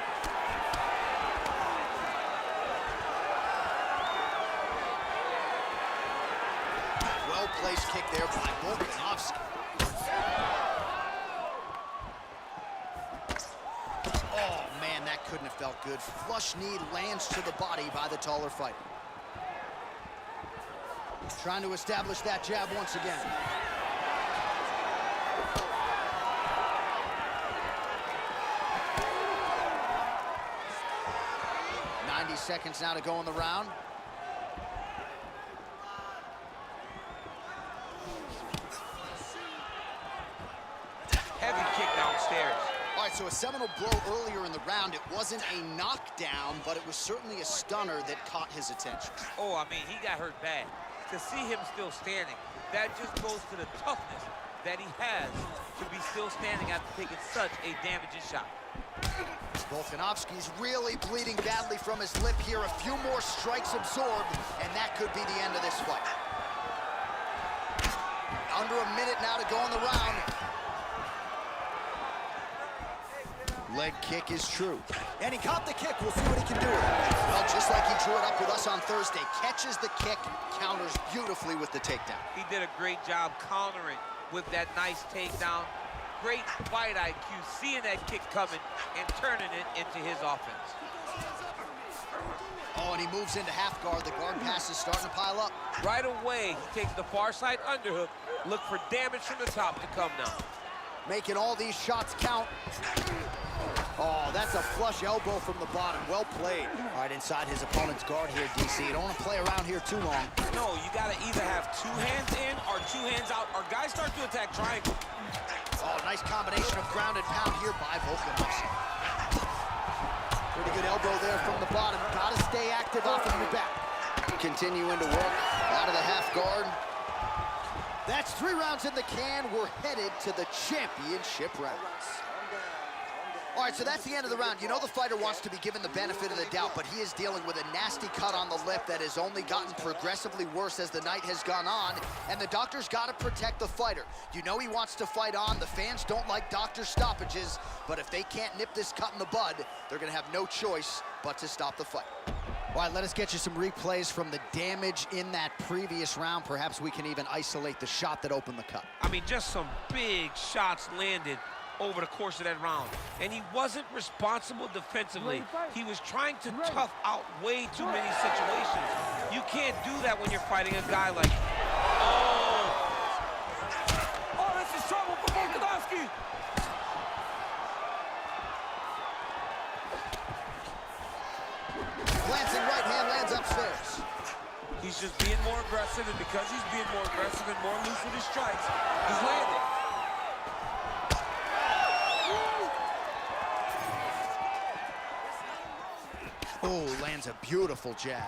Well-placed kick there by Volkanovski. Oh, man, that couldn't have felt good. Flush knee lands to the body by the taller fighter. Trying to establish that jab once again. 90 seconds now to go in the round. Heavy kick downstairs. All right, so a seminal blow earlier in the round. It wasn't a knockdown, but it was certainly a stunner that caught his attention. Oh, I mean, he got hurt bad. To see him still standing, that just goes to the toughness that he has to be still standing after taking such a damaging shot. Volkanovski's really bleeding badly from his lip here. A few more strikes absorbed, and that could be the end of this fight. Under a minute now to go in the round. Leg kick is true. And he caught the kick. We'll see what he can do with it. Well, just like he drew it up with us on Thursday, catches the kick, counters beautifully with the takedown. He did a great job countering with that nice takedown. Great fight IQ, seeing that kick coming and turning it into his offense. Oh, and he moves into half guard. The guard pass is starting to pile up. Right away, he takes the far side underhook. Look for damage from the top to come now. Making all these shots count. Oh, that's a flush elbow from the bottom. Well played. All right, inside his opponent's guard here, DC. You don't want to play around here too long. No, you got to either have two hands in or two hands out, or guys start to attack triangle. Oh, nice combination of ground and pound here by Volkanovski. Pretty good elbow there from the bottom. Got to stay active off of your back. Continuing to work out of the half guard. That's 3 rounds in the can. We're headed to the championship rounds. All right, so that's the end of the round. You know the fighter wants to be given the benefit of the doubt, but he is dealing with a nasty cut on the lip that has only gotten progressively worse as the night has gone on, and the doctor's got to protect the fighter. You know he wants to fight on. The fans don't like doctor stoppages, but if they can't nip this cut in the bud, they're going to have no choice but to stop the fight. All right, let us get you some replays from the damage in that previous round. Perhaps we can even isolate the shot that opened the cut. I mean, just some big shots landed over the course of that round. And he wasn't responsible defensively. He was trying to tough out way too many situations. You can't do that when you're fighting a guy like, oh, this is trouble for Volkanovski. Glancing right hand lands upstairs. He's just being more aggressive, and because he's being more aggressive and more loose with his strikes, he's landing. Oh, lands a beautiful jab.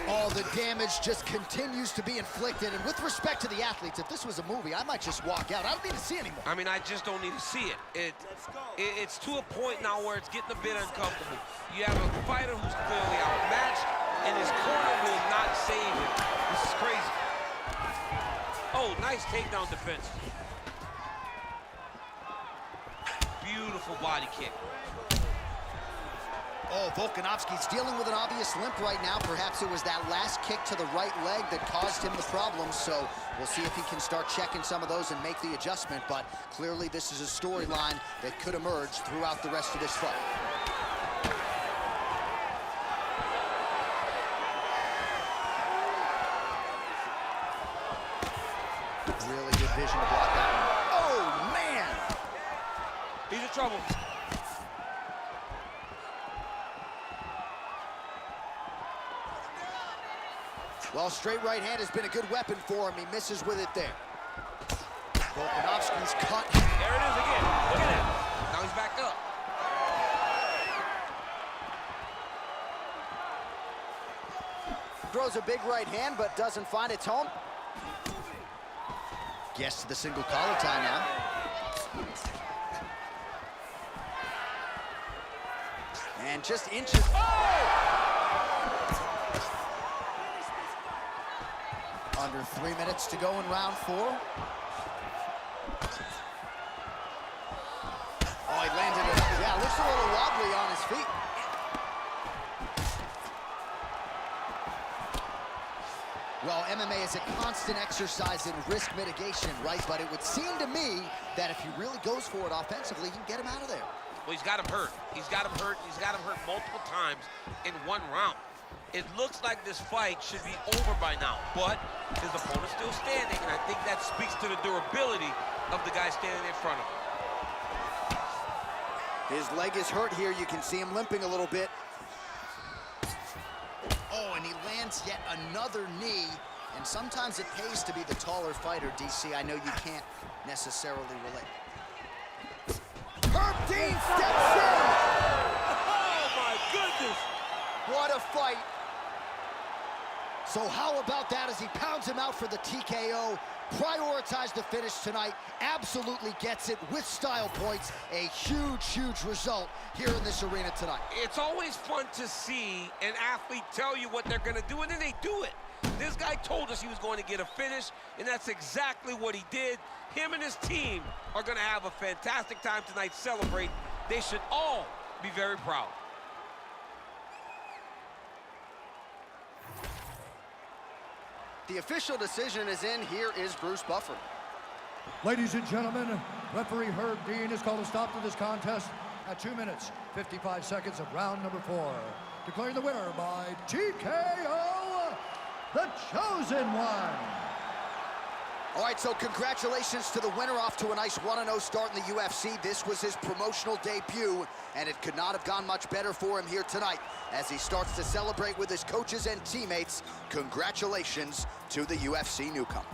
Oh, the damage just continues to be inflicted. And with respect to the athletes, if this was a movie, I might just walk out. I don't need to see anymore. I mean, I just don't need to see it. It's to a point now where it's getting a bit uncomfortable. You have a fighter who's clearly outmatched, and his corner will not save him. This is crazy. Oh, nice takedown defense. Beautiful body kick. Oh, Volkanovski's dealing with an obvious limp right now. Perhaps it was that last kick to the right leg that caused him the problem. So we'll see if he can start checking some of those and make the adjustment. But clearly this is a storyline that could emerge throughout the rest of this fight. Really good vision to block that one. Oh, man! He's in trouble. Well, straight right hand has been a good weapon for him. He misses with it there. Volkanovski's cut. There it is again. Look at that. Now he's back up. Throws a big right hand, but doesn't find its home. Gets to the single collar tie now. And just inches. Under 3 minutes to go in round 4. Oh, he landed it. Yeah, looks a little wobbly on his feet. Well, MMA is a constant exercise in risk mitigation, right? But it would seem to me that if he really goes for it offensively, he can get him out of there. Well, he's got him hurt. He's got him hurt. He's got him hurt multiple times in one round. It looks like this fight should be over by now, but his opponent's still standing, and I think that speaks to the durability of the guy standing in front of him. His leg is hurt here. You can see him limping a little bit. Oh, and he lands yet another knee, and sometimes it pays to be the taller fighter, DC. I know you can't necessarily relate. Herb Dean steps in! Oh, my goodness! What a fight! So how about that as he pounds him out for the TKO? Prioritized the finish tonight, absolutely gets it with style points. A huge, huge result here in this arena tonight. It's always fun to see an athlete tell you what they're gonna do, and then they do it. This guy told us he was going to get a finish, and that's exactly what he did. Him and his team are gonna have a fantastic time tonight, celebrate. They should all be very proud. The official decision is in. Here is Bruce Buffer. Ladies and gentlemen, referee Herb Dean has called a stop to this contest at 2 minutes, 55 seconds of round number 4. Declaring the winner by TKO, the Chosen One. All right, so congratulations to the winner, off to a nice 1-0 start in the UFC. This was his promotional debut, and it could not have gone much better for him here tonight as he starts to celebrate with his coaches and teammates. Congratulations to the UFC newcomer.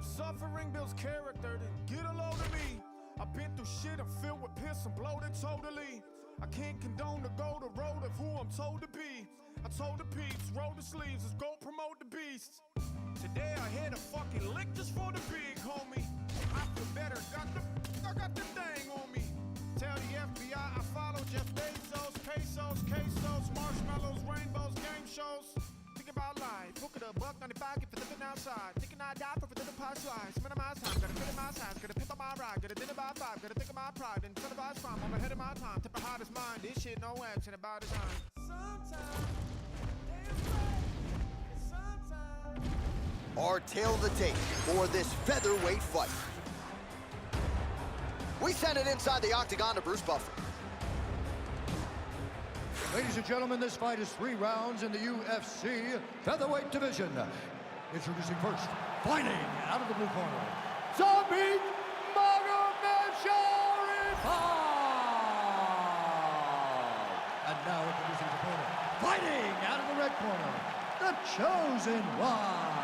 If suffering builds character, then get a load of me. I've been through shit, I'm filled with piss, I'm bloated totally. I can't condone to go the road of who I'm told to be. I told the peeps, roll the sleeves, let's go promote the beasts. Today I hit a fucking lick just for the big homie. I feel better, I got the thing on me. Tell the FBI I follow Jeff Bezos, pesos, quesos, marshmallows, rainbows, game shows. Think about life, book it a $1.95 for living outside. Thinking I die for dinner pie slice. Minimize time, gotta fit in my size, gotta pimp on my ride, gotta dinner by 5, gotta think of my pride, incentivize crime, I'm ahead of my time. Tip of hottest mind, this shit no action about design. Sometimes, Our tale of the tape for this featherweight fight. We send it inside the octagon to Bruce Buffer. Ladies and gentlemen, this fight is 3 rounds in the UFC featherweight division. Introducing first, fighting out of the blue corner, Zombie Magomedov. And now introducing his opponent, fighting out of the red corner, the Chosen One.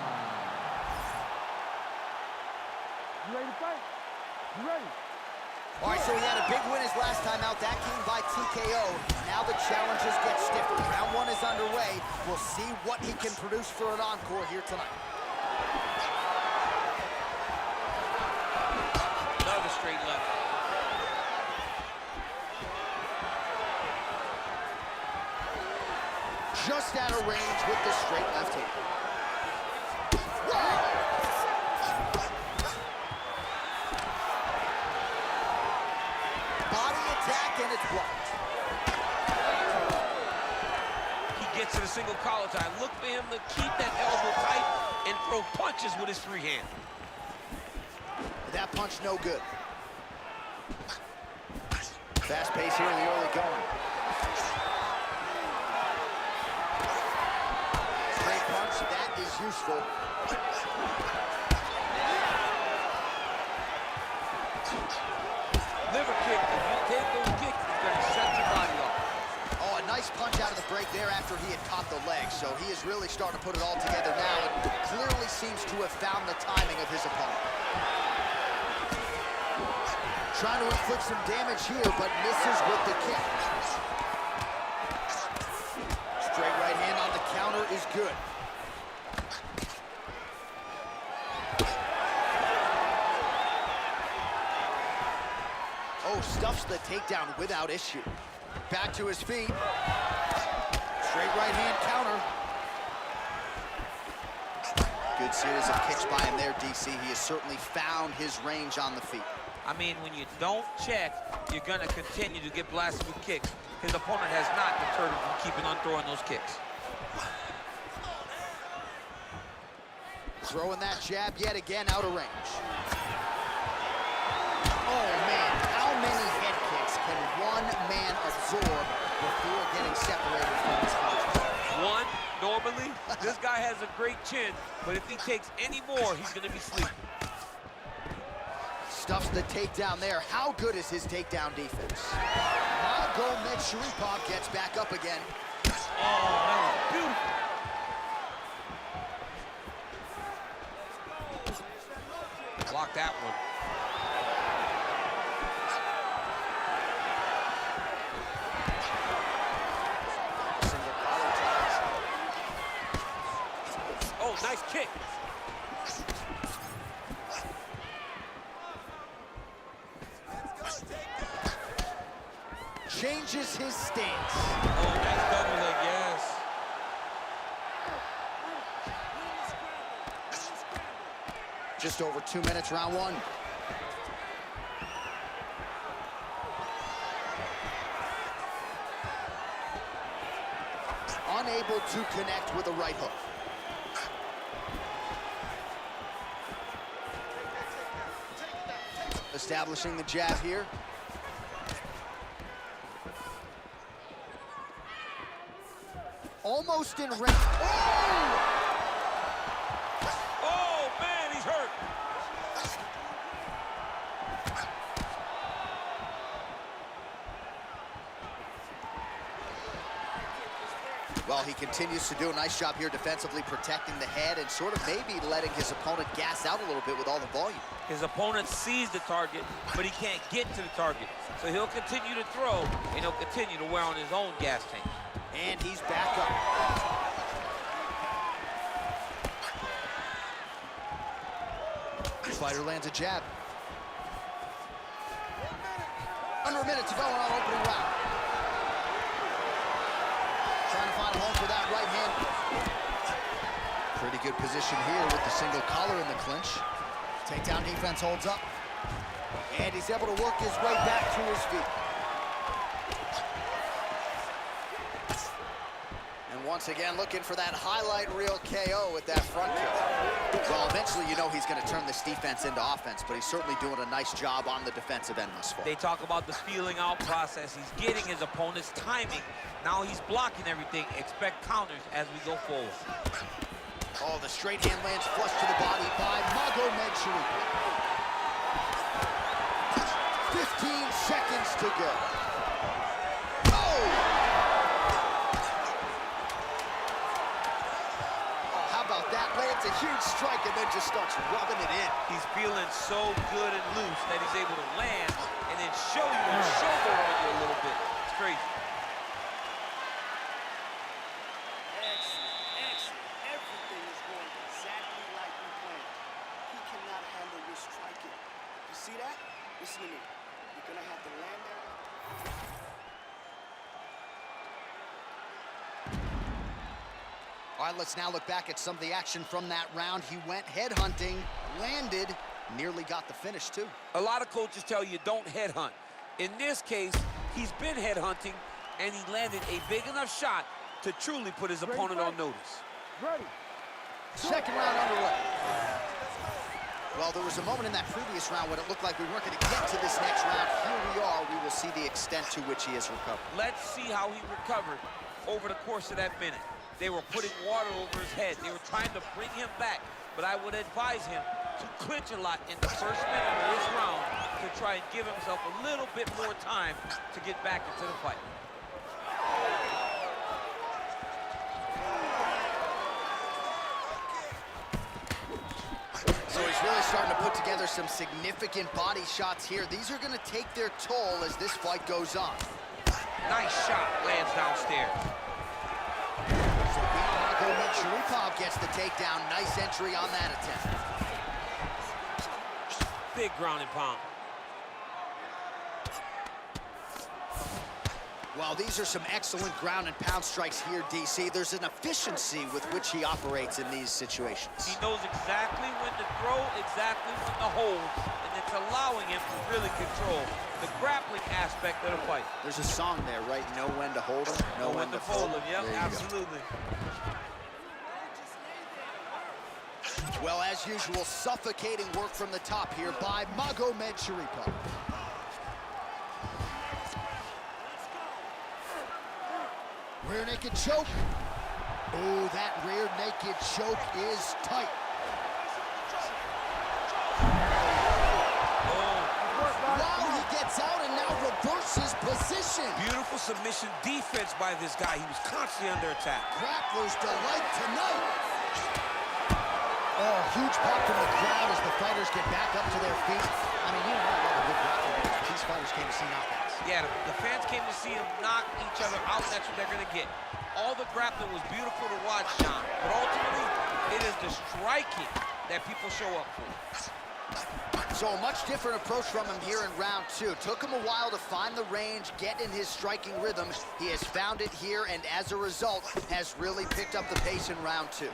You ready to fight? You ready? All right, so he had a big win his last time out. That came by TKO. Now the challenges get stiffer. Round 1 is underway. We'll see what he can produce for an encore here tonight. Another straight left. Just out of range with the straight left hook. Whoa! And it's blocked. He gets to the single collar tie. Look for him to keep that elbow tight and throw punches with his free hand. That punch no good. Fast pace here in the early going. Straight punch, that is useful. Liver kick. If you take those kicks, it's going to shut your body off. Oh, a nice punch out of the break there after he had caught the leg. So he is really starting to put it all together now and clearly seems to have found the timing of his opponent. Trying to inflict some damage here, but misses with the kick. Straight right hand on the counter is good. Oh, stuffs the takedown without issue. Back to his feet. Straight right hand counter. Good series of kicks by him there, DC. He has certainly found his range on the feet. I mean, when you don't check, you're going to continue to get blasted with kicks. His opponent has not deterred him from keeping on throwing those kicks. Throwing that jab yet again out of range. Oh, man, how many head kicks can one man absorb before getting separated from his punches? One, normally, this guy has a great chin, but if he takes any more, he's going to be sleeping. Stuffs the takedown there. How good is his takedown defense? Magomedov gets back up again. Oh, that was beautiful. Block that one. Oh, nice kick. Changes his stance. Oh, nice double leg, yes. Just over 2 minutes, round 1. Unable to connect with a right hook. Establishing the jab here. Almost in range. Oh! Oh, man, he's hurt. Well, he continues to do a nice job here defensively, protecting the head and sort of maybe letting his opponent gas out a little bit with all the volume. His opponent sees the target, but he can't get to the target. So he'll continue to throw, and he'll continue to wear on his own gas tank. And he's back up. This fighter lands a jab. Under a minute to go in our opening round. Trying to find a home for that right hand. Pretty good position here with the single collar in the clinch. Takedown defense holds up. And he's able to work his way back to his feet. And once again, looking for that highlight reel KO with that front kick. Well, eventually you know he's going to turn this defense into offense, but he's certainly doing a nice job on the defensive end thus far. They talk about the feeling out process. He's getting his opponent's timing. Now he's blocking everything. Expect counters as we go forward. Oh, the straight hand lands flush to the body by Magomed Sharif. 15 seconds to go. Oh! Oh, how about that? Lands a huge strike and then just starts rubbing it in. He's feeling so good and loose that he's able to land and then show you and showboat on you a little bit. It's crazy. See that? Listen to me. You're gonna have to land there. All right, let's now look back at some of the action from that round. He went headhunting, landed, nearly got the finish too. A lot of coaches tell you don't headhunt. In this case, he's been headhunting and he landed a big enough shot to truly put his opponent on notice. Ready. Second round underway. Well, there was a moment in that previous round when it looked like we weren't going to get to this next round. Here we are. We will see the extent to which he has recovered. Let's see how he recovered over the course of that minute. They were putting water over his head. They were trying to bring him back. But I would advise him to clinch a lot in the first minute of this round to try and give himself a little bit more time to get back into the fight. So he's really starting to put together some significant body shots here. These are going to take their toll as this fight goes on. Nice shot, lands downstairs. So Magomed Sharipov gets the takedown. Nice entry on that attempt. Big ground and pound. Well, these are some excellent ground and pound strikes here, DC. There's an efficiency with which he operates in these situations. He knows exactly when to throw, exactly when to hold, and it's allowing him to really control the grappling aspect of the fight. There's a song there, right? Know when to hold him, know when to fold him. Yep, absolutely. Well, as usual, suffocating work from the top here by Magomed Sharipov. Rear naked choke. Oh, that rear naked choke is tight. Wow, he gets out and now reverses position. Beautiful submission defense by this guy. He was constantly under attack. Grappler's delight tonight. Oh, huge pop from the crowd as the fighters get back up to their feet. I mean, you know, I love a good grappling match. These fighters came to see knockouts. Yeah, the fans came to see him knock each other out. That's what they're going to get. All the grappling was beautiful to watch, Sean. But ultimately, it is the striking that people show up for. So a much different approach from him here in round two. Took him a while to find the range, get in his striking rhythm. He has found it here, and as a result, has really picked up the pace in round two.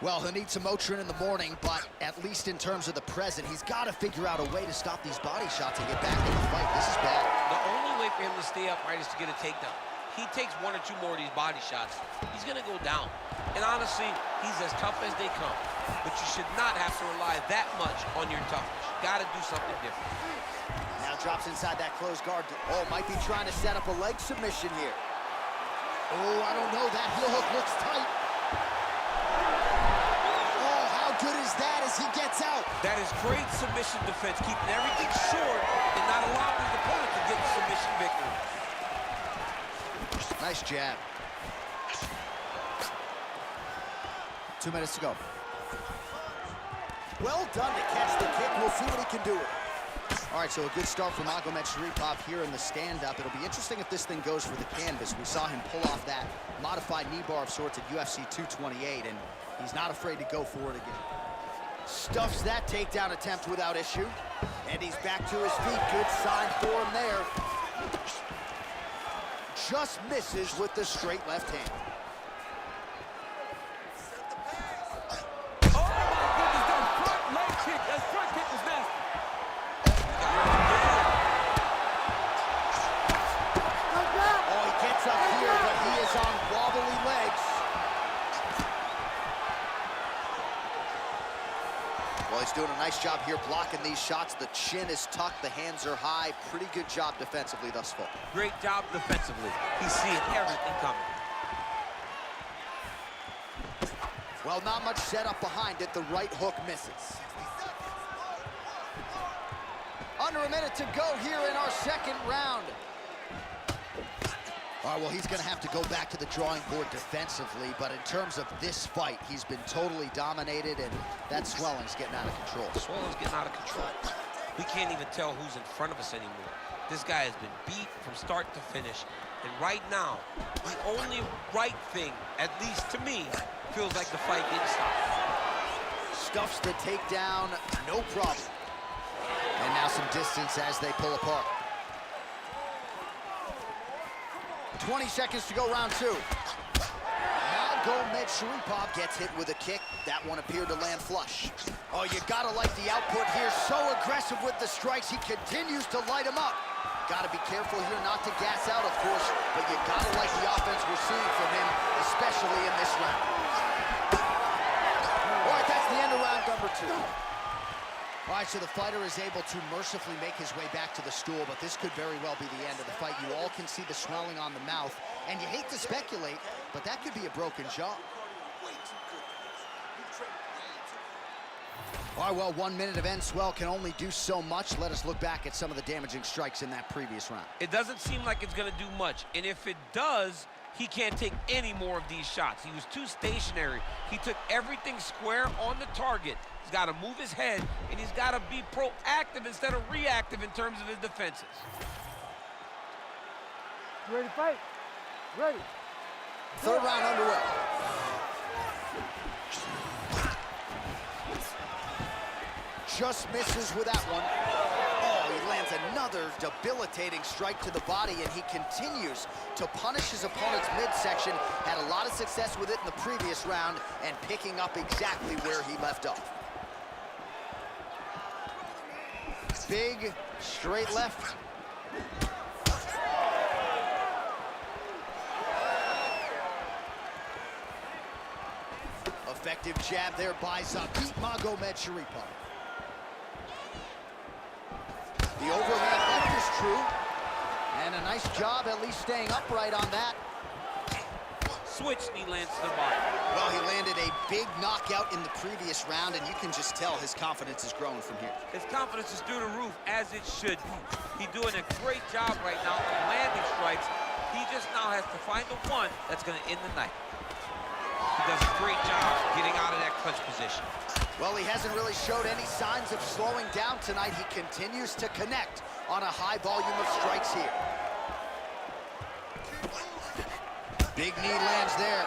Well, he'll need some Motrin in the morning, but at least in terms of the present, he's got to figure out a way to stop these body shots and get back in the fight. This is bad. The only way for him to stay upright is to get a takedown. He takes one or two more of these body shots, he's going to go down. And honestly, he's as tough as they come. But you should not have to rely that much on your toughness. You got to do something different. Now drops inside that closed guard. Oh, might be trying to set up a leg submission here. Oh, I don't know. That heel hook looks tight. Oh, how good is that as he gets out? That is great submission defense, keeping everything short and not allowing his opponent to get the submission victory. Nice jab. 2 minutes to go. Well done to catch the kick. We'll see what he can do with it. All right, so a good start for Magomed Sharipov here in the stand-up. It'll be interesting if this thing goes for the canvas. We saw him pull off that modified knee bar of sorts at UFC 228, and he's not afraid to go for it again. Stuffs that takedown attempt without issue. And he's back to his feet. Good sign for him there. Just misses with the straight left hand. Doing a nice job here blocking these shots. The chin is tucked, the hands are high. Pretty good job defensively thus far. Great job defensively. He's seeing everything coming. Well, not much setup behind it. The right hook misses. Under a minute to go here in our second round. All right, well, he's gonna have to go back to the drawing board defensively, but in terms of this fight, he's been totally dominated, and that swelling's getting out of control. Swelling's getting out of control. We can't even tell who's in front of us anymore. This guy has been beat from start to finish, and right now, the only right thing, at least to me, feels like the fight didn't stop. Stuffs the takedown, no problem. And now some distance as they pull apart. 20 seconds to go, round two. Magomed Sharipov gets hit with a kick. That one appeared to land flush. Oh, you gotta like the output here. So aggressive with the strikes. He continues to light him up. Gotta be careful here not to gas out, of course, but you gotta like the offense we're seeing from him, especially in this round. All right, that's the end of round number two. All right, so the fighter is able to mercifully make his way back to the stool, but this could very well be the end of the fight. You all can see the swelling on the mouth, and you hate to speculate, but that could be a broken jaw. All right, well, 1 minute of end swell can only do so much. Let us look back at some of the damaging strikes in that previous round. It doesn't seem like it's gonna do much, and if it does, he can't take any more of these shots. He was too stationary. He took everything square on the target. He's got to move his head, and he's got to be proactive instead of reactive in terms of his defenses. You ready to fight? Ready. Third round underway. Just misses with that one. Oh, he lands another debilitating strike to the body, and he continues to punish his opponent's midsection. Had a lot of success with it in the previous round and picking up exactly where he left off. Big, straight left. Effective jab there by Zabit Magomed Sharipov. The overhand left is true. And a nice job at least staying upright on that. Switch knee lands to the body. Well, he landed a big knockout in the previous round, and you can just tell his confidence is growing from here. His confidence is through the roof, as it should be. He's doing a great job right now of landing strikes. He just now has to find the one that's going to end the night. He does a great job getting out of that clinch position. Well, he hasn't really showed any signs of slowing down tonight. He continues to connect on a high volume of strikes here. Big knee lands there.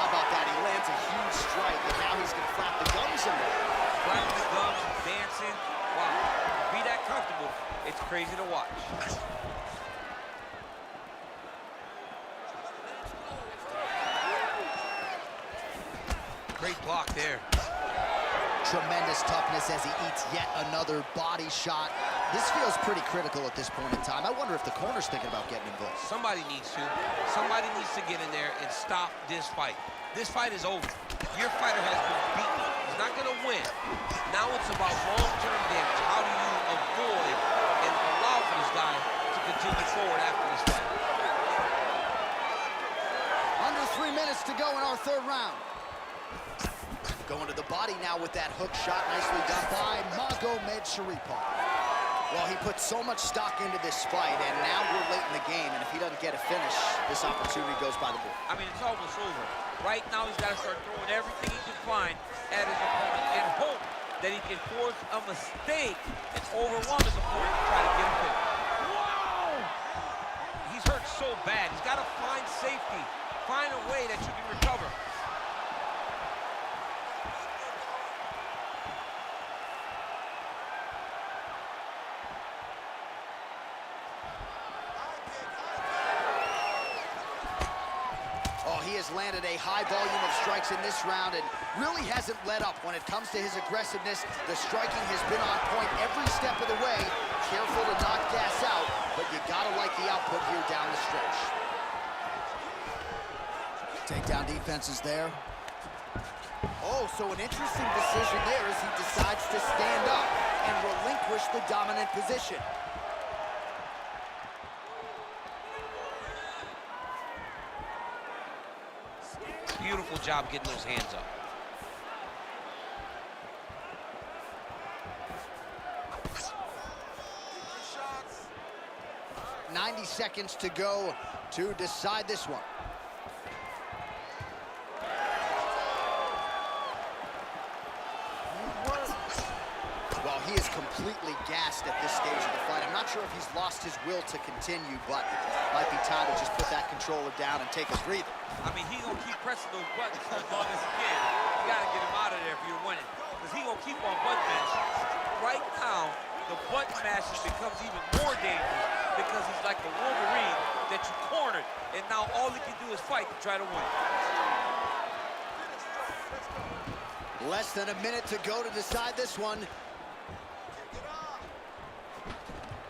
How about that? He lands a huge strike, and now he's gonna flap the gums in there. Flapping the gums, dancing. Wow, to be that comfortable, it's crazy to watch. Great block there. Tremendous toughness as he eats yet another body shot. This feels pretty critical at this point in time. I wonder if the corner's thinking about getting involved. Somebody needs to. Somebody needs to get in there and stop this fight. This fight is over. Your fighter has been beaten. He's not going to win. Now it's about long-term damage. How do you avoid and allow for this guy to continue forward after this fight? Under 3 minutes to go in our third round. Going to the body now with that hook shot, nicely done by Magomed Sharipov. Well, he put so much stock into this fight, and now we're late in the game, and if he doesn't get a finish, this opportunity goes by the board. I mean, it's almost over. Right now, he's got to start throwing everything he can find at his opponent and hope that he can force a mistake and overwhelm his opponent to try to get a pin. Wow! He's hurt so bad. He's got to find safety, find a way that you can recover. He has landed a high volume of strikes in this round and really hasn't let up when it comes to his aggressiveness. The striking has been on point every step of the way. Careful to not gas out, but you gotta like the output here down the stretch. Takedown defense is there. Oh, so an interesting decision there as he decides to stand up and relinquish the dominant position. Beautiful job getting those hands up. .90 seconds to go to decide this one. Well, he is completely gassed at this stage of the fight. I'm not sure if he's lost his will to continue, but might be time to just put that controller down and take a breather. I mean, he gonna keep pressing those buttons as long as he can. You gotta get him out of there if you're winning, because he gonna keep on button mashing. Right now, the button mashing becomes even more dangerous because he's like the Wolverine that you cornered, and now all he can do is fight to try to win. Less than a minute to go to decide this one.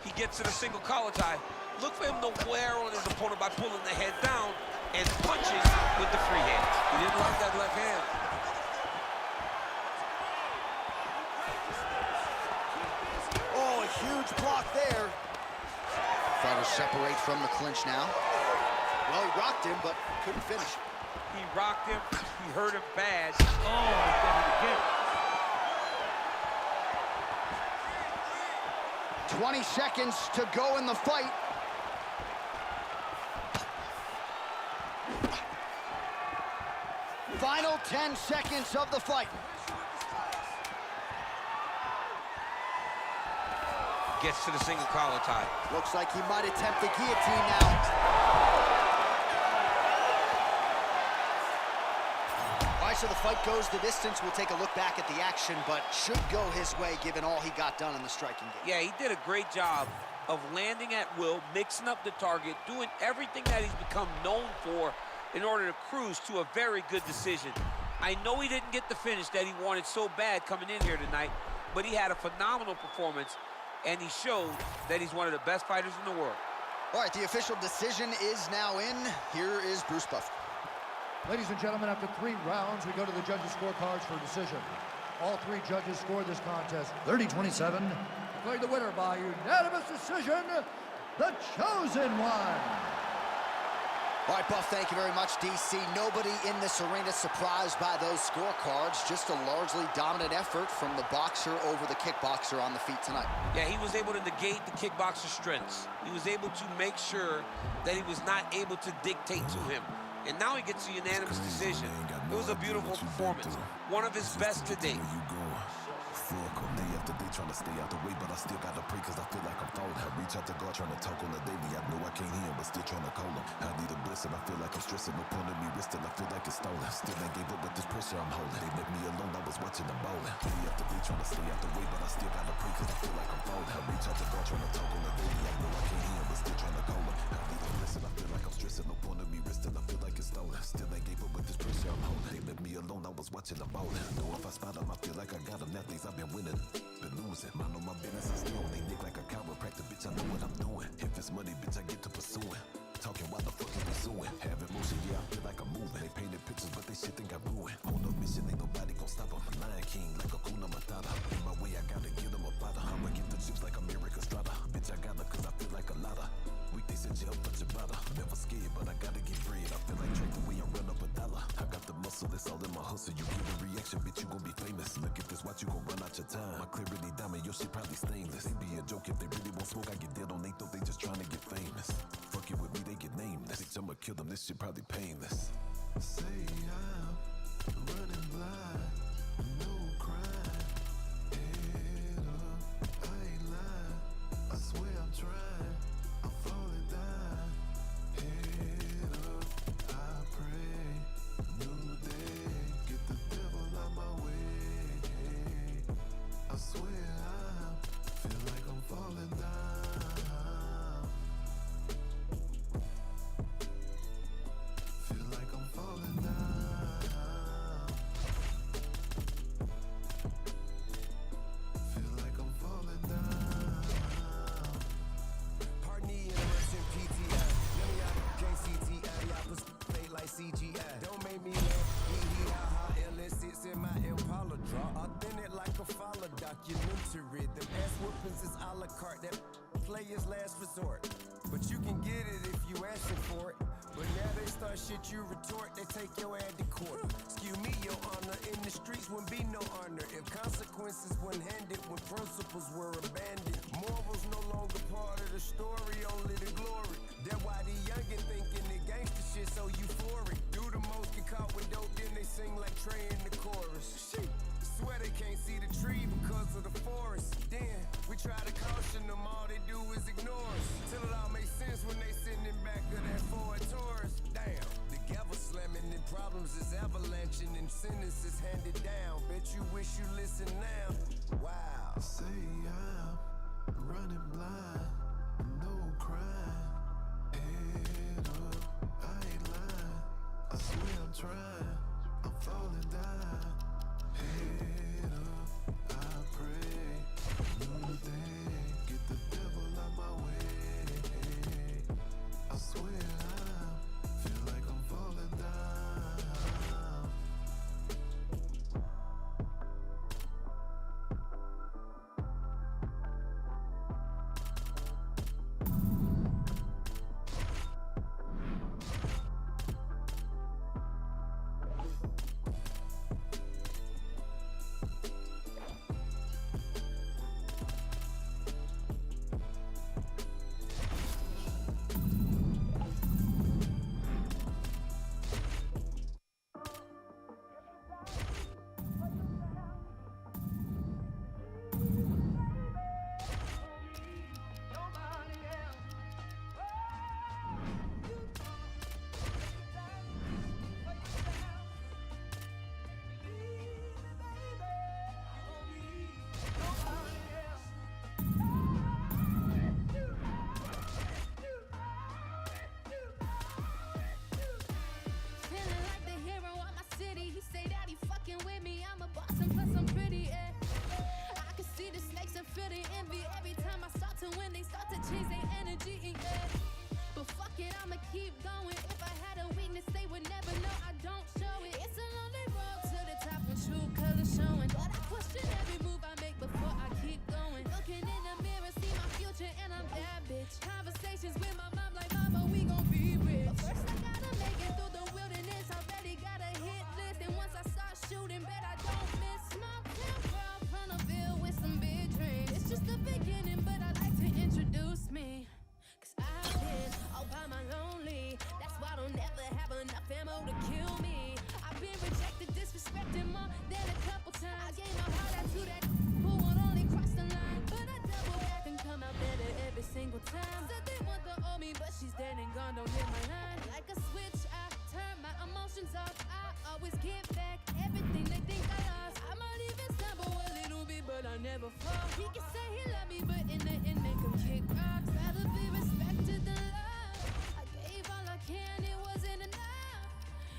He gets to the single collar tie. Look for him to wear on his opponent by pulling the head down and punches with the free hand. He didn't like that left hand. Oh, a huge block there. Fighters separate from the clinch now. Well, he rocked him, but couldn't finish. He rocked him. He hurt him bad. Oh, he's got it again. 20 seconds to go in the fight. Final 10 seconds of the fight. Gets to the single collar tie. Looks like he might attempt the guillotine now. All right, so the fight goes the distance. We'll take a look back at the action, but should go his way given all he got done in the striking game. Yeah, he did a great job of landing at will, mixing up the target, doing everything that he's become known for in order to cruise to a very good decision. I know he didn't get the finish that he wanted so bad coming in here tonight, but he had a phenomenal performance, and he showed that he's one of the best fighters in the world. All right, the official decision is now in. Here is Bruce Buffer. Ladies and gentlemen, after 3 rounds, we go to the judges' scorecards for decision. All 3 judges scored this contest 30-27. Declared the winner by unanimous decision, the Chosen One. All right, Buff, thank you very much, DC. Nobody in this arena surprised by those scorecards. Just a largely dominant effort from the boxer over the kickboxer on the feet tonight. Yeah, he was able to negate the kickboxer's strengths. He was able to make sure that he was not able to dictate to him. And now he gets a unanimous decision. It was a beautiful performance. One of his best to date. Day after day trying to stay out the way, but I still gotta pray cause I feel like I'm falling. I reach out to God trying to talk on the daily. I know I can't hear him, but still trying to call him. I need a blessing, I feel like I'm stressing. No point in me resting, I feel like it's stolen. Still ain't gave up with this pressure I'm holding. They left me alone, I was watching them bowling. Day after day trying to stay out the way, but I still gotta pray cause I feel like I'm falling. I reach out to God trying to talk on the daily. I know I can't hear him, but still trying to call him. I need a blessing, I feel like I'm stressing. No point in me resting, I feel like it's stolen. Still ain't gave up with this pressure I'm holding. They left me alone, I was watching them bowling. Know if I spot them, I feel like I got them. That days I've been winning. Been losing, mind on my business, I stay on they neck like a chiropractor, bitch, I know what I'm doing. If it's money, bitch, I get to pursuing. Talking while the fuck is pursuing. Have emotion, yeah, I feel like I'm moving. They painted pictures, but they shit think I ruined. On a mission, ain't nobody gon' stop them. Lion King, like a Kuna Matata. In my way, I gotta get them a bada. I'ma get the chips like America Strata. Bitch, I gotta, cause I feel like a lotta. Weekdays in jail, but you better. Never scared, but I gotta get bread. I feel like Drake the way I run up a dollar. I got the muscle, that's all in my hustle. You get a reaction, bitch, you gon' be famous. Look at this, watch you gon' run out your time. My clarity diamond, your shit probably stainless. They be a joke if they really want smoke. I get dead on they thought they just trying to get famous. Fuck it with me, they get nameless. Bitch, I'm a kill them, this shit probably painless. Say I'm running blind, no crime. Head up, I ain't lying. I swear I'm trying, I'm falling down. Head up, I pray. New day, get the devil out my way. I swear I feel like I'm falling down. Feel like I'm falling down. Feel like I'm falling down. Pardon the interesting PTI. None of y'all can't CTI. Y'all pussy fake like CGI. Don't make me laugh. Hee ha ha. LS sits in my Impala draw. Authentic like a follow documentary. Them ass whoopings is a la carte. That player's last resort. But you can get it if you asking for it. But now they start shit you retort, they take your ad to court. Excuse me, your honor, in the streets wouldn't be no honor if consequences weren't handed, when principles were abandoned. Morals no longer part of the story, only the glory. That's why the youngin' thinking the gangster shit so euphoric. Do the most, get caught with dope, then they sing like Trey in the chorus. Shit. Swear they can't see the tree because of the forest. Then we try to caution them, all they do is ignore us. Till it all makes sense when they sitting in back of that Ford Taurus. Damn, the gavel slamming and problems is avalanching and sentences handed down. Bet you wish you listen now. Wow. Say I'm running blind, no crime. Head up, I ain't lying. I swear I'm trying, I'm falling down. Head up, I pray. New day, get the devil out my way. I swear I feel like I'm falling down. Feeling like the hero of my city. He say that he fucking with me. I'm a boss and plus I'm pretty, yeah. I can see the snakes and feel the envy every time I start to win. They start to change their energy, yeah. But fuck it, I'ma keep going. If I had a weakness, they would never know. I don't show it. It's a lonely road to the top when true colors showing. But I question every move I make before I keep going. Looking in the mirror, see my future, and I'm that bitch. Conversations with my mom, like, mama, we gon' be rich. But first I gotta make it through the wilderness. Already got a hit list, and once I start shooting, bet I don't miss. Small town girl from the Ville with some big dreams. It's just the beginning, but I like to introduce me. Cause I've been all by my lonely. That's why I don't never have enough ammo to kill me. I've been rejected, disrespected more than a couple times. I gave my heart out to that who would only cross the line. But I double back and come out better every single time. Said they want the old me, but she's dead and gone, don't hit my line. Like a switch, I turn my emotions off. I always give back everything they think I lost. I might even stumble a little bit, but I never fall. He can say he love me, but in the end make him kick rocks. Rather be respected than loved. I gave all I can, it wasn't enough.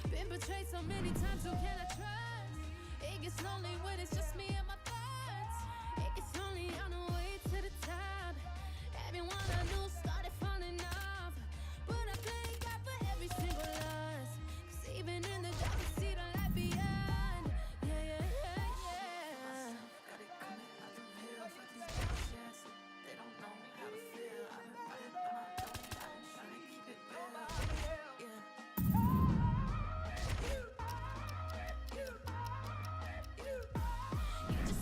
Been betrayed so many times, who can I trust? It gets lonely when it's just me and my thoughts. It gets lonely on the way to the top. Everyone I knew started falling off. But I thank God for every single loss. Cause even in the dark, I see the light beyond. Yeah, yeah, yeah, yeah. Got it coming out the hills like these bitches. They don't know how to feel. I've been fighting, but I don't. I've been trying to keep it real. Yeah. You just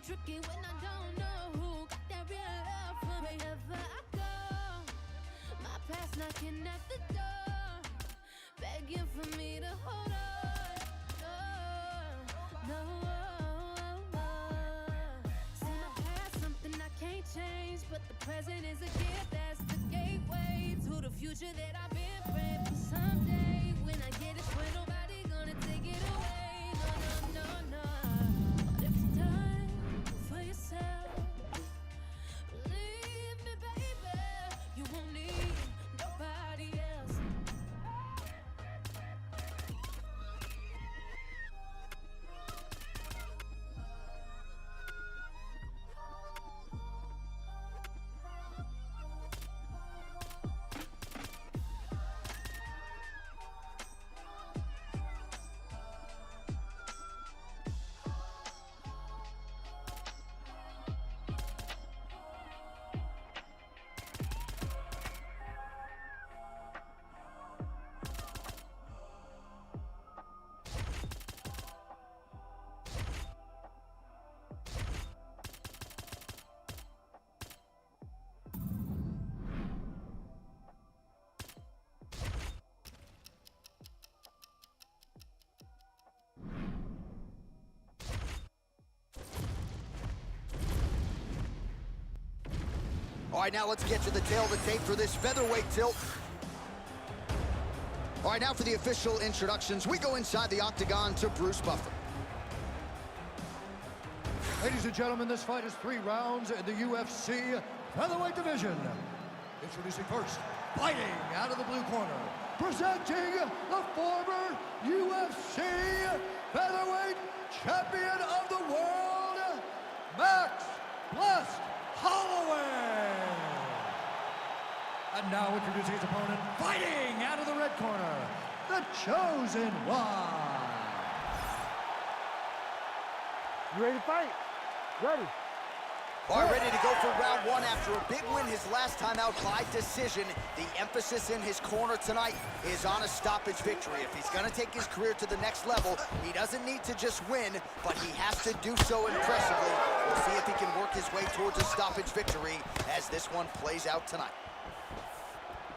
tricky when I don't know who got that real love for me. Wherever I go, my past knocking at the door, begging for me to hold on. Oh, no. See, my past something I can't change, but the present is a gift that's the gateway to the future that I've been praying for someday. When I get it, swear nobody gonna take it away. No, no, no, no. But if it's time for yourself, believe me, baby, you won't need nobody else. All right, now let's get to the tail of the tape for this featherweight tilt. All right, now for the official introductions, we go inside the octagon to Bruce Buffer. Ladies and gentlemen, this fight is 3 rounds in the UFC featherweight division. Introducing first, fighting out of the blue corner, presenting the former UFC featherweight champion of the world, Max Blessed Holloway. And now introducing his opponent, fighting out of the red corner, the Chosen One. You ready to fight? Ready. All right, ready to go for round 1 after a big win his last time out by decision. The emphasis in his corner tonight is on a stoppage victory. If he's gonna take his career to the next level, he doesn't need to just win, but he has to do so impressively. We'll see if he can work his way towards a stoppage victory as this one plays out tonight.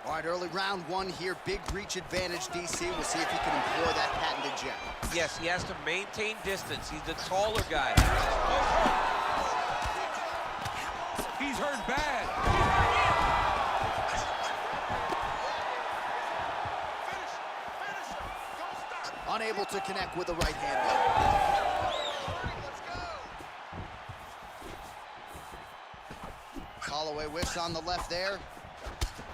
All right, early round 1 here, big reach advantage, DC. We'll see if he can employ that patented gem. Yes, he has to maintain distance. He's the taller guy. He's hurt bad. Unable to connect with the right hand. Holloway whiffs on the left there.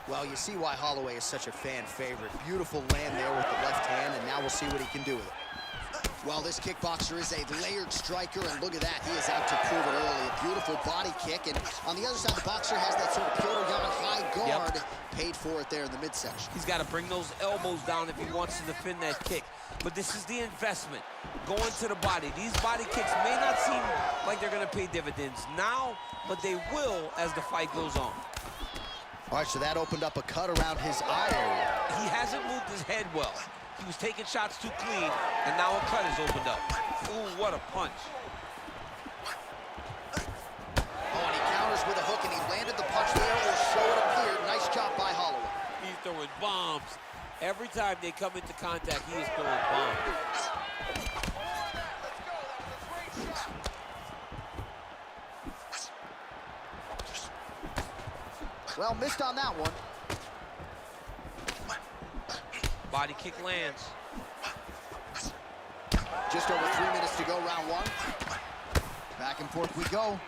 Well, you see why Holloway is such a fan favorite. Beautiful land there with the left hand, and now we'll see what he can do with it. Well, this kickboxer is a layered striker, and look at that. He is out to prove it early. A beautiful body kick, and on the other side, the boxer has that sort of Piotr Jan high guard. Yep. Paid for it there in the midsection. He's got to bring those elbows down if he wants to defend that kick. But this is the investment, going to the body. These body kicks may not seem like they're going to pay dividends now, but they will as the fight goes on. All right, so that opened up a cut around his eye area. He hasn't moved his head well. He was taking shots too clean, and now a cut has opened up. Ooh, what a punch. Oh, and he counters with a hook, and he landed the punch there, or so it appeared. Nice job by Holloway. He's throwing bombs. Every time they come into contact, he is throwing bombs. Well, missed on that one. Body kick lands. Just over 3 minutes to go, round 1. Back and forth we go.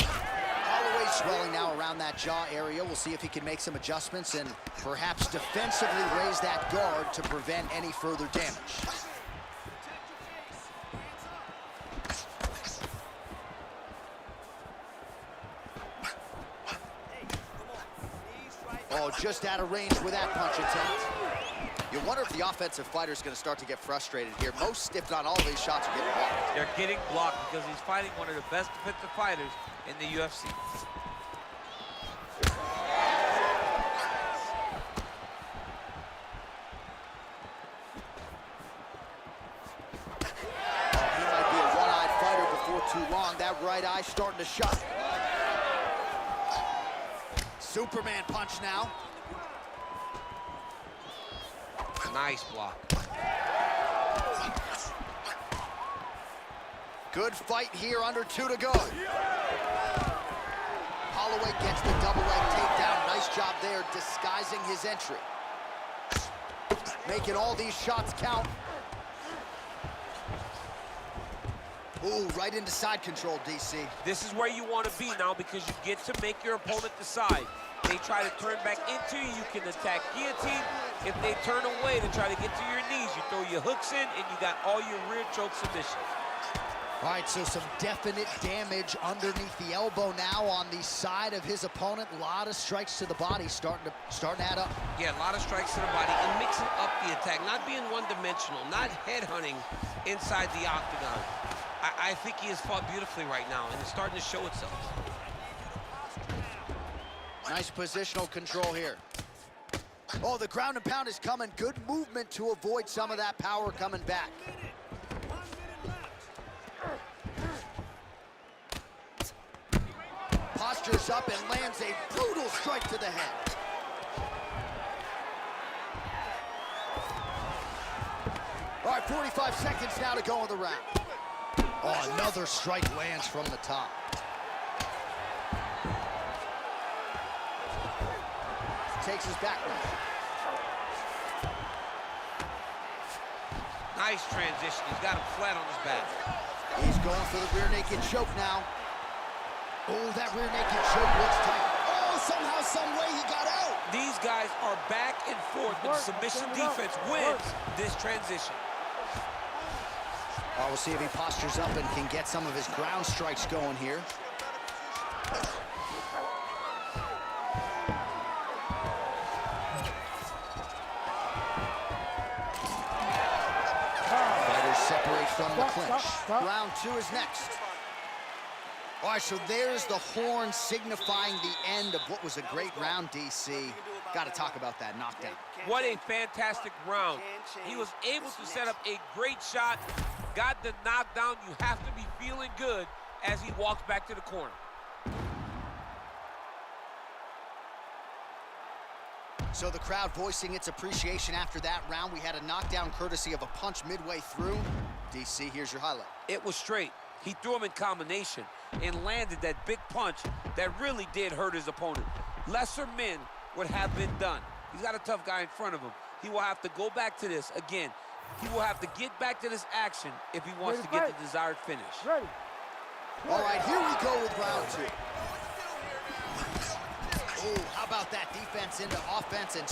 Holloway swelling now around that jaw area. We'll see if he can make some adjustments and perhaps defensively raise that guard to prevent any further damage. Oh, just out of range with that punch attempt. You wonder if the offensive fighter is going to start to get frustrated here. Most, if not all, of these shots are getting blocked. They're getting blocked because he's fighting one of the best defensive fighters in the UFC. that right eye starting to shut. Superman punch now. Nice block. Good fight here, under 2 to go. Holloway gets the double leg takedown. Nice job there disguising his entry. Making all these shots count. Ooh, right into side control, DC. This is where you want to be now because you get to make your opponent decide. They try to turn back into you, you can attack guillotine. If they turn away to try to get to your knees, you throw your hooks in and you got all your rear choke submissions. All right, so some definite damage underneath the elbow now on the side of his opponent. A lot of strikes to the body starting to add up. Yeah, a lot of strikes to the body and mixing up the attack, not being one-dimensional, not headhunting inside the octagon. I think he has fought beautifully right now, and it's starting to show itself. Nice positional control here. Oh, the ground and pound is coming. Good movement to avoid some of that power coming back. Postures up and lands a brutal strike to the head. All right, 45 seconds now to go in the round. Oh, another strike lands from the top. Takes his back now. Nice transition. He's got him flat on his back. He's going for the rear naked choke now. Oh, that rear naked choke looks tight. Oh, somehow, some way he got out. These guys are back and forth, but the submission defense wins this transition. Oh, we'll see if he postures up and can get some of his ground strikes going here. Fighters separate from the clinch. Round 2 is next. All right, so there's the horn signifying the end of what was a great round, DC. Got to talk about that knockdown. What a fantastic round. He was able to set up a great shot, got the knockdown. You have to be feeling good as he walks back to the corner. So the crowd voicing its appreciation after that round. We had a knockdown courtesy of a punch midway through. DC, here's your highlight. It was straight. He threw him in combination and landed that big punch that really did hurt his opponent. Lesser men would have been done. He's got a tough guy in front of him. He will have to go back to this. Again, he will have to get back to this action if he wants to get the desired finish. Ready. All right, here we go with round 2. Oh, how about that defense into offense and...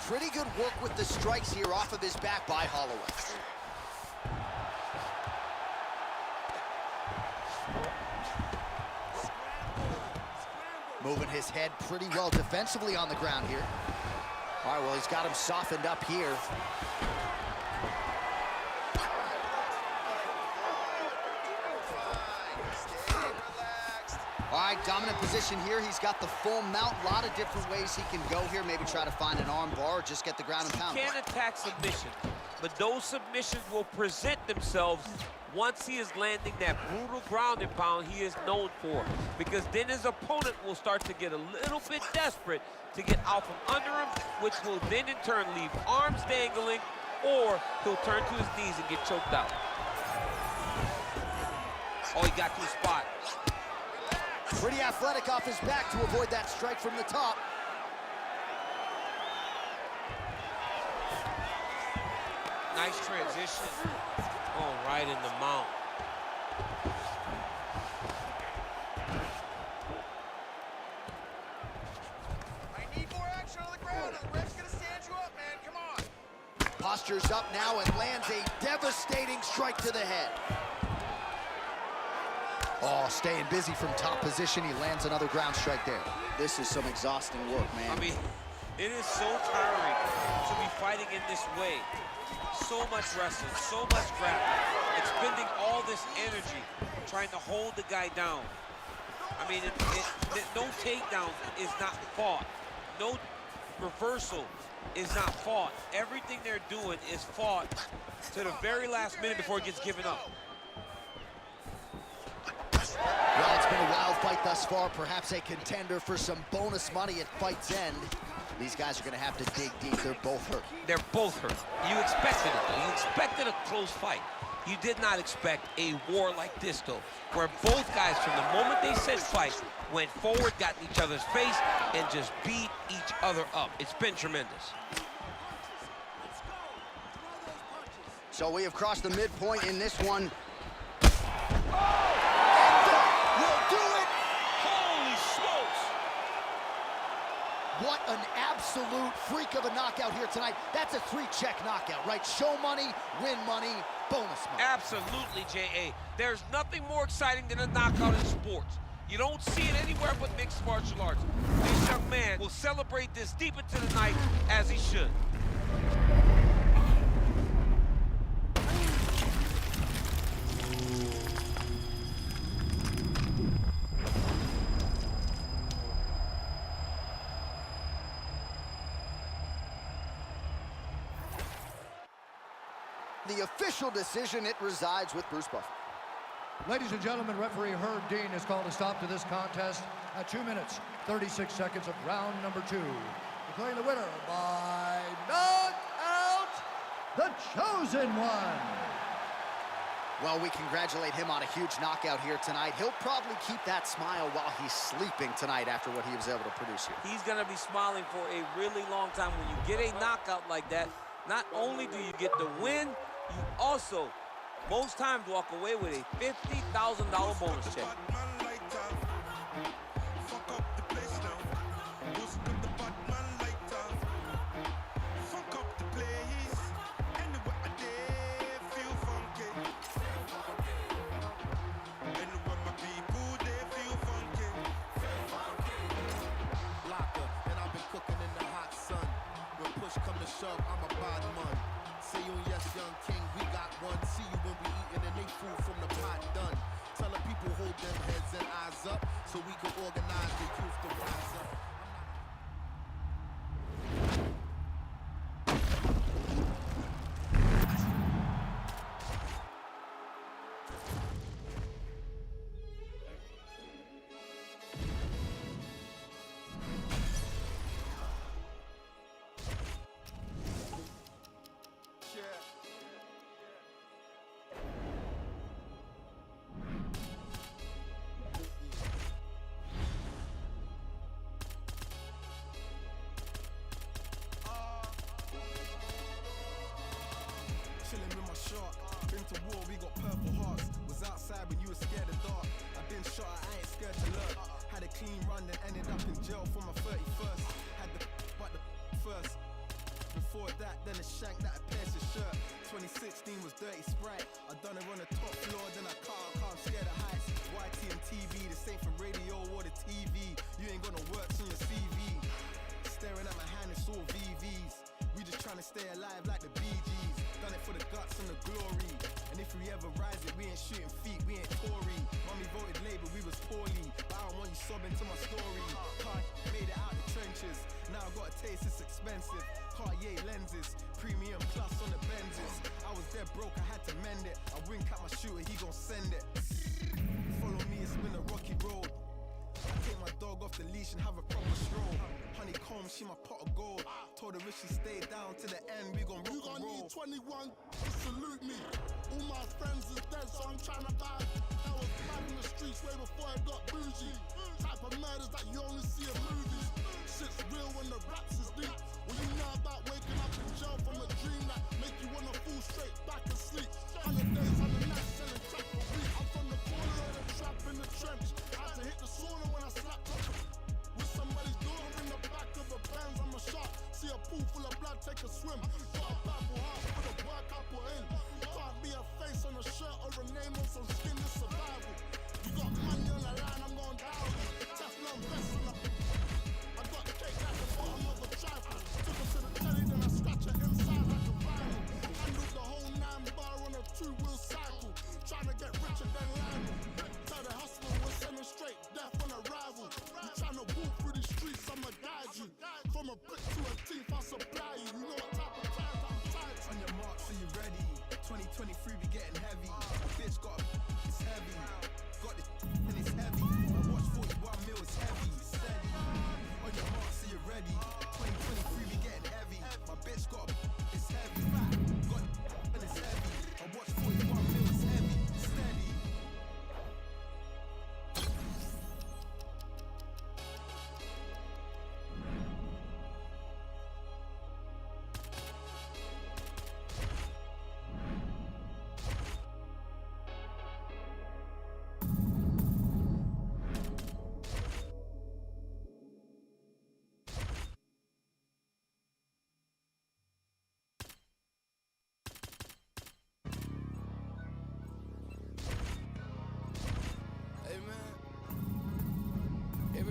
Pretty good work with the strikes here off of his back by Holloway. Moving his head pretty well defensively on the ground here. All right, well, he's got him softened up here. All right, dominant position here. He's got the full mount. A lot of different ways he can go here. Maybe try to find an arm bar or just get the ground and pound. He can attack submission, but those submissions will present themselves once he is landing that brutal ground and pound he is known for. Because then his opponent will start to get a little bit desperate to get out from under him, which will then in turn leave arms dangling, or he'll turn to his knees and get choked out. Oh, he got to his spot. Pretty athletic off his back to avoid that strike from the top. Nice transition. Oh, right in the mount. I need more action on the ground. The ref's gonna stand you up, man. Come on. Postures up now and lands a devastating strike to the head. Oh, staying busy from top position. He lands another ground strike there. This is some exhausting work, man. I mean, it is so tiring to be fighting in this way. So much wrestling, so much grappling, expending all this energy trying to hold the guy down. I mean, no takedown is not fought. No reversal is not fought. Everything they're doing is fought to the very last minute before it gets given up. Well, it's been a wild fight thus far, perhaps a contender for some bonus money at fight's end. These guys are gonna have to dig deep. They're both hurt. They're both hurt. You expected it, though. You expected a close fight. You did not expect a war like this, though, where both guys, from the moment they said fight, went forward, got in each other's face, and just beat each other up. It's been tremendous. So we have crossed the midpoint in this one. What an absolute freak of a knockout here tonight. That's a 3-check knockout, right? Show money, win money, bonus money. Absolutely, J.A. There's nothing more exciting than a knockout in sports. You don't see it anywhere but mixed martial arts. This young man will celebrate this deep into the night as he should. The official decision, it resides with Bruce Buffer. Ladies and gentlemen, referee Herb Dean has called a stop to this contest at 2 minutes, 36 seconds of round number 2. Declaring the winner by knockout, the Chosen One. Well, we congratulate him on a huge knockout here tonight. He'll probably keep that smile while he's sleeping tonight after what he was able to produce here. He's gonna be smiling for a really long time. When you get a knockout like that, not only do you get the win, you also, most times, walk away with a $50,000 bonus check. Shove, I'm a bad man. Say you yes, young king, we got one. See you when we eating and they food from the pot done. Tell the people hold them heads and eyes up so we can organize the youth to rise up. Chilling with my shark. Been to war, we got purple hearts. Was outside when you were scared of dark. I've been shot, I ain't scared to lurk. Had a clean run, then ended up in jail for my 31st. Had the but the first. Before that, then a shank that I pierced his shirt. 2016 was Dirty Sprite. I done it on the top floor, then I can't scare the heights. YT and TV, the same for radio or the TV. You ain't got no works on your CV. Staring at my hand, it's all VVs. We just trying to stay alive like the Bee Gees. Done it for the guts and the glory. And if we ever rise it, we ain't shooting feet, we ain't Tory. Mommy voted Labour, we was poorly. But I don't want you sobbing to my story. Card made it out the trenches. Now I got a taste, it's expensive. Cartier lenses, premium plus on the Benzes. I was dead broke, I had to mend it. I wink at my shooter, he gon' send it. Follow me, it's been a rocky road. I take my dog off the leash and have a proper stroll. Honeycomb, she my pot of gold. Told her if she stayed down to the end, we gon' rock and roll. You gon' need 21 to salute me. All my friends is dead, so I'm tryna buy. I was bad in the streets way before I got bougie. Type of murders that you only see in movies. Shit's real when the raps is deep. When you know about waking up in jail from a dream that make you wanna fall straight back and sleep. 100 days on the night selling crack for week. I'm from the corner of the trap in the trench. Had to hit the sauna when I slapped up with somebody's daughter in the back of the Benz. I'm a shark. See a pool full of blood, take a swim. Got a Bible heart for the work I put in. Can't be a face on a shirt or a name on some skin, it's survival. You got money on the line, I'm going down. Teflon vest on the I got cake at the bottom of a trifle. Took her to the telly, then I scratch her inside like a vinyl. Handled the whole 9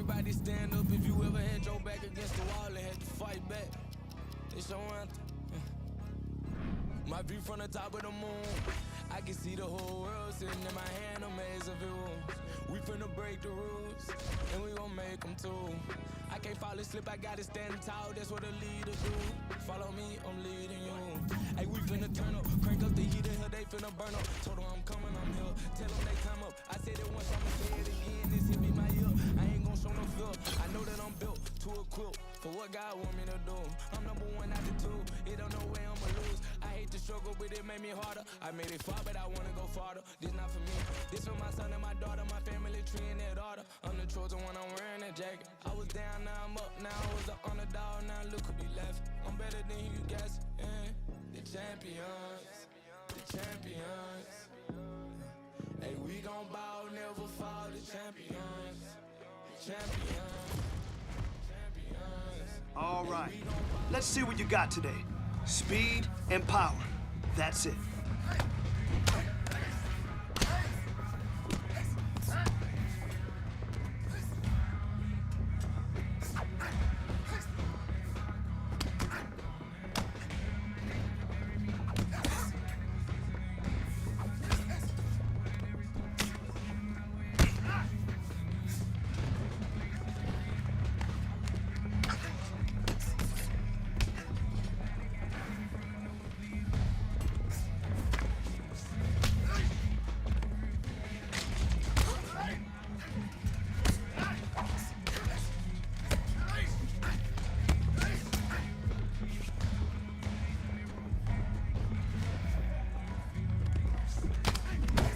Everybody stand up if you ever had your back against the wall and had to fight back. It's your anthem. My view from the top of the moon. I can see the whole world sitting in my hand, a maze of rooms. We finna break the rules, and we gon' make them too. I can't fall asleep, I gotta stand tall, that's what a leader do. Follow me, I'm leading you. Hey, we finna turn up, crank up the heater here, they finna burn up. Told them I'm coming, I'm here, tell them they come up. I said it once, I'ma say it again, this hit me my ear. I ain't gon' show no fear, I know that I'm built to equip for what God want me to do. I'm number one out the two, it don't know where I'ma lose. I hate the struggle, but it made me harder. I made it far, but I wanna go farther. This not for me, this for my son and my daughter, my family tree and that order. I'm the chosen one, I'm wearing that jacket. I was down, now I'm up, now I was the underdog, now look who be left. I'm better than you guys, the champions, the champions. Hey, we gon' ball, never fall, the champions, the champions, champions. All right, let's see what you got today. Speed and power, that's it.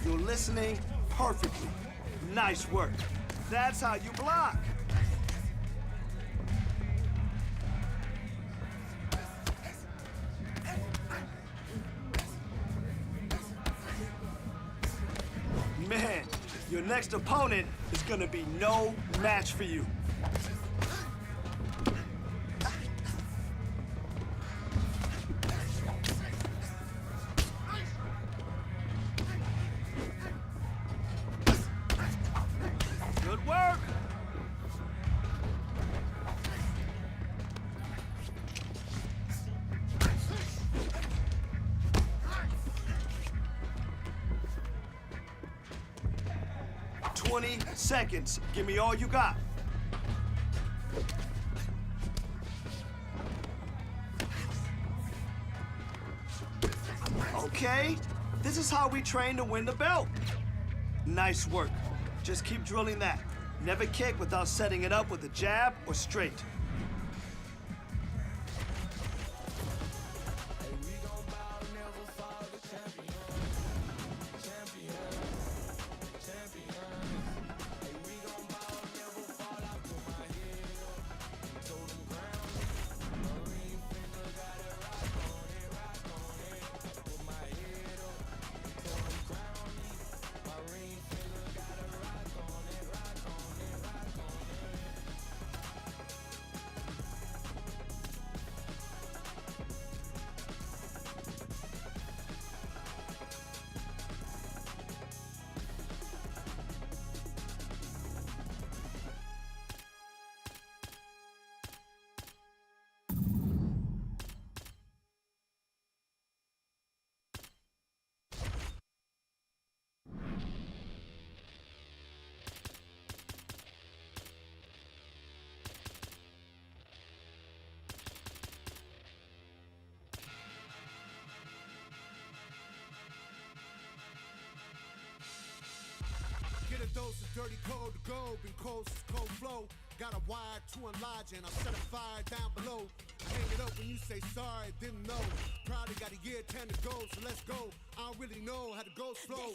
You're listening perfectly. Nice work. That's how you block. Man, your next opponent is gonna be no match for you. Good work. "20 seconds. Give me all you got." Okay, this is how we train to win the belt. Nice work. Just keep drilling that. Never kick without setting it up with a jab or straight. Get a dose of dirty cold to go, been cold since cold flow. Got a wire to enlarge and I'll set a fire down below. I hang it up when you say sorry, didn't know. Probably got a year 10 to go, so let's go. I don't really know how to go slow.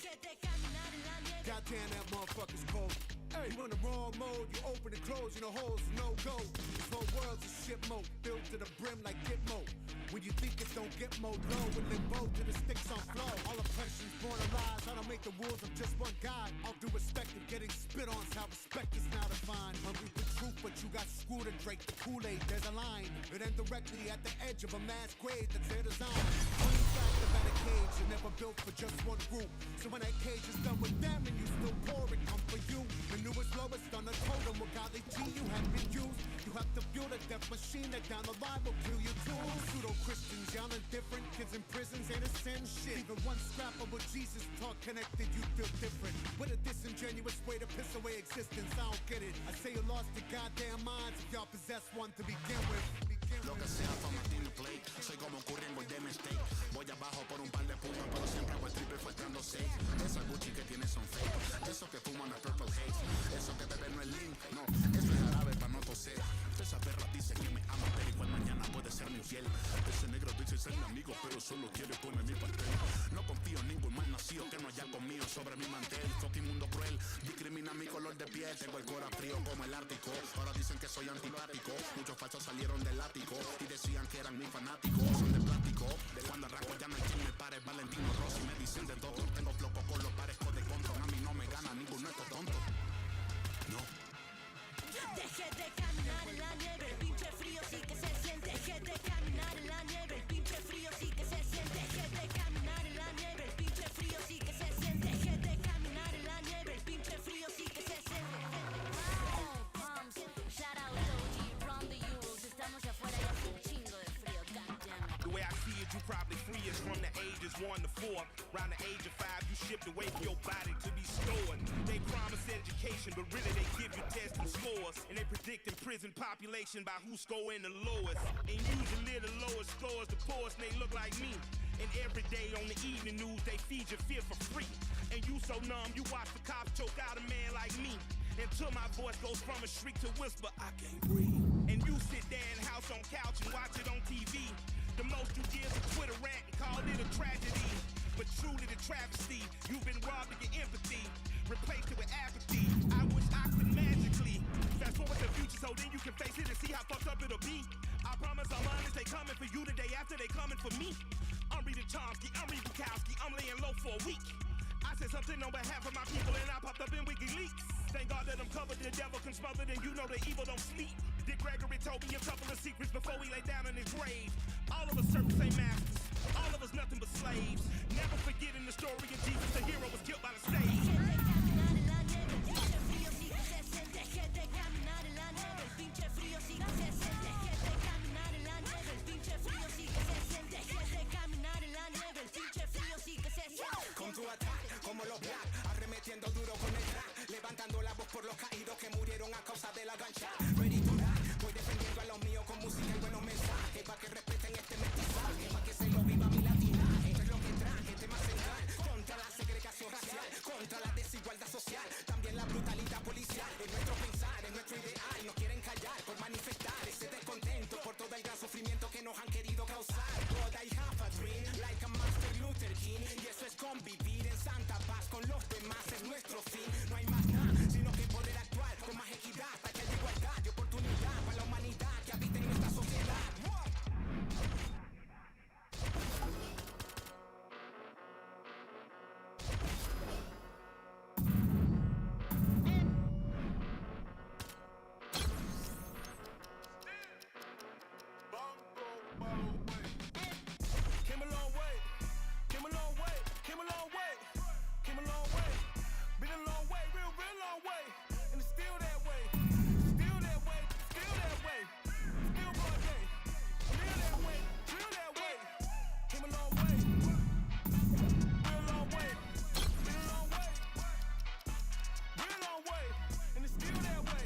Goddamn, that motherfucker's cold. Hey, you in the wrong mode, you open and close, you know holes is no go. This whole world's a shit mode, filled to the brim like Gitmo. When you think it don't get mowed low, when they bow to the sticks on flow. All oppression's born of lies, I don't make the rules, I'm just one guy. All due respect of getting spit on's how respect is now defined. Hungry for truth, but you got screwed and drank the Kool-Aid, there's a line. It ends directly at the edge of a mass grave that's their design. When you back the better cage, you're never built for just one group. So when that cage is done with them and you still pour it, come for you. The newest, lowest on the totem with godly G, you have been used. You have to build a death machine that down the line will kill you too. Pseudo-Christians, y'all indifferent. Kids in prisons ain't a sin shit. Even one scrap of what Jesus taught connected, you feel different. With a disingenuous way to piss away existence, I don't get it. I say you lost your goddamn minds if y'all possess one to begin with. Lo que sea for my team to play. Soy como Curry en Golden State. Voy abajo por un par de puños, pero siempre hago el triple faltando 6. Esos Gucci que tienes son fake. Eso que fuman es Purple Haze. Eso que beben no es lean. No, eso es árabe para no toser. Esa perra dice que me ama, pero igual mañana puede ser mi infiel. Ese negro dice ser mi amigo, pero solo quiere poner mi pastel. No confío en ningún mal nacido que no haya conmigo sobre mi mantel. Fucking mundo cruel, discrimina mi color de piel. Tengo el corazón frío como el Ártico. Ahora dicen que soy antipático. Muchos falsos salieron del ático y decían que eran mis fanáticos. Son de plástico, de cuando arranco ya no hay quien me pare. Valentino Rossi me dicen de todo. Tengo floco con los parezco de control. A mí no me gana ninguno de estos tontos. No. Deje de caminar en la nieve, el pinche frío sí que se siente. Deje de caminar en la nieve, el pinche frío sí que se siente. Deje de caminar en la nieve, el pinche frío sí que se siente. Deje de caminar en la nieve, el pinche frío sí que se siente. Wow, Palms, shout out OG, run the Euros. Estamos afuera y hace un chingo de frío, goddammit. The way I see it, you probably free is from the ages 1 to 4. Around the age of 5, you shipped away from your body to be stored. They promise education, but really they give you tests and scores. And they predict in prison population by who's scoring the lowest. And usually the lowest scores the poorest, and they look like me. And every day on the evening news, they feed you fear for free. And you so numb, you watch the cops choke out a man like me. Until my voice goes from a shriek to whisper, I can't breathe. And you sit there in house on couch and watch it on TV. The most you give a Twitter rant and call it a tragedy. But truly the travesty, you've been robbed of your empathy, replaced it with apathy. I wish I could magically fast forward the future so then you can face it and see how fucked up it'll be. I promise I'm honest, they coming for you the day after they coming for me. I'm reading Chomsky, I'm reading Bukowski, I'm laying low for a week. I said something on behalf of my people and I popped up in WikiLeaks. Thank God that I'm covered, the devil can smother, and you know the evil don't sleep. Dick Gregory told me a couple of secrets before he lay down in his grave. All of us serve the same masters, all of us nothing but slaves. Never forgetting the story of Jesus, the hero was killed by the stage. Come to attack, como los black, arremetiendo duro con el track, levantando la voz por los caídos que murieron a causa de la gancha. Ready to die, voy defendiendo a los míos con música y buenos mensajes, pa' que respeten este mestizaje, pa' que se lo viva mi latinaje. Esto es lo que traje, tema central, contra la segregación racial, contra la desigualdad social, también la brutalidad policial. Es nuestro pensar, es nuestro ideal, nos quieren callar por manifestar ese descontento por todo el gran sufrimiento que nos han querido causar. But I have a dream, like a Master Luther King, y eso es convivir en santa paz con los demás, es nuestro fin. No hay más nada, sino que poder actuar con más equidad, para que haya igualdad y oportunidad para la humanidad que habita en nuestra sociedad. Came a long way, came a long way, came a long way, came a long way. Been a long way, real long way. And it's still that way, still that way, still that way. Still broad day, real that way, real that way. Came a long way, real long way, been a long way, real long way. And it's still that way,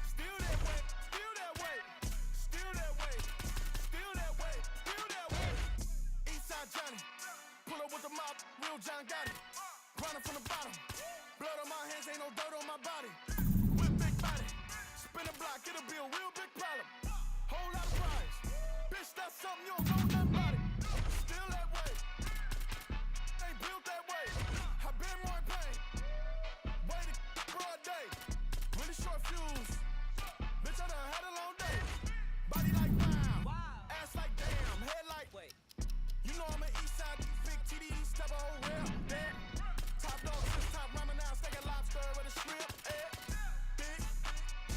still that way, still that way, still that way, still that way, still that way. Eastside Johnny, pull up with the mob, real John Gotti. Grinding from the bottom, blood on my hands, ain't no dirt on my body. With big body, spin a block, it'll be a real big problem. Whole lot of prize, bitch, that's something you don't know nothing about it. Still that way, ain't built that way. I've been more in pain, waited broad day. Really short fuse, bitch, I done had a long day. Body like wow, ass like damn, head like wait. You know I'm an east side, big TD, step a whole real dead. Top dog, twist top ramen now, steak and lobster with a shrimp, big.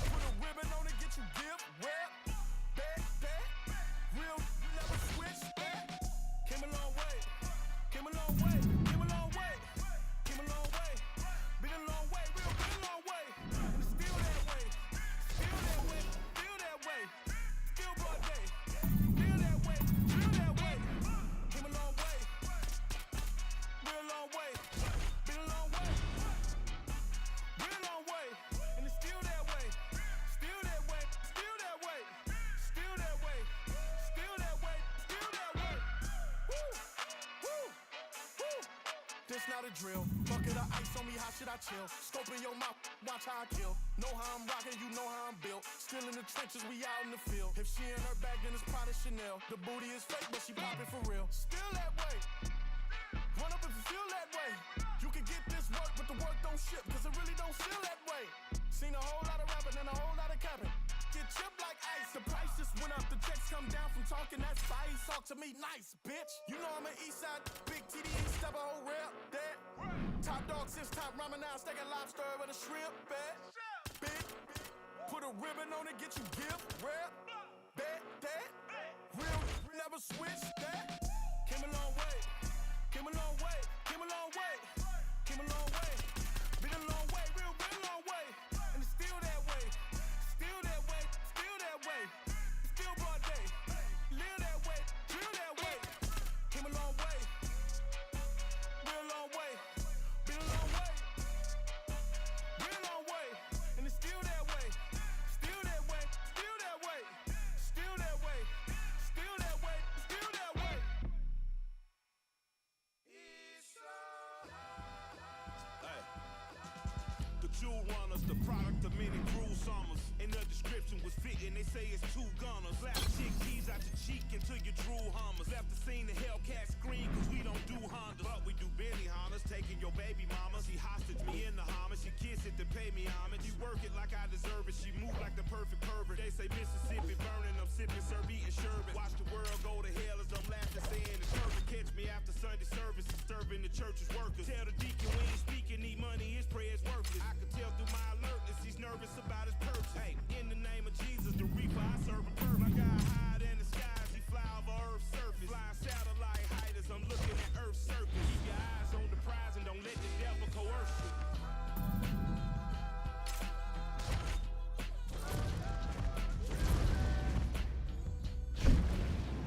Put a ribbon on it, get you give, rep, back, real, you never switch. got a drill. Bucket of ice on me, how should I chill? Scope in your mouth, watch how I kill. Know how I'm rocking, you know how I'm built. Still in the trenches, we out in the field. If she in her bag, then it's Prada Chanel. The booty is fake, but she poppin' for real. Still that way. Run up if you feel that way. You can get this work, but the work don't ship, cause it really don't feel that way. Seen a whole lot of rapping and a whole lot of capping. Get chipped like ice. The price just went up. The checks come down from talking that spice. Talk to me nice, bitch. You know I'm an east side big TDE, step a whole rep that. Top dog since top ramen now, stacking lobster with a shrimp bet. Big, put a ribbon on it, get you gift, rep, bet that. Real, never switch that. Came a long way, came a long way, came a long way, came a long way. Been a long way, real long way. And it's still that way, still that way, still that way. Still broad day, live that way, drill that way. Came a long way, real long way. Been a long way, real long way. And it's still that way, still that way, still that way, still that way, still that way, still that way. Hey. The jewel runners, the product of many cruel summers. And the description was fitting, they say it's two gunners. Slap chick keys out your cheek until you drool hummers. Left the scene, the Hellcat scream, cause we don't do Hondas. But we do Benny Hondas, taking your baby mama. She hostage me in the homage, she kiss it to pay me homage. You work it like I deserve it, she move like the perfect pervert. They say Mississippi burning, I'm sipping, serve eating sherbet. Watch the world go to hell as I'm laughing, saying it's perfect. Catch me after Sunday service, disturbing the church's workers. Tell the deacon we ain't speaking, need money, his prayers worthless. I can tell through my alertness, he's nervous about his purchase. Hey, in the name of Jesus, the reaper, I serve him perfect. My God higher than the skies, he fly over Earth's surface. Flying satellite height as I'm looking at Earth's surface. Keep your eyes on the prize and don't let the devil coerce you.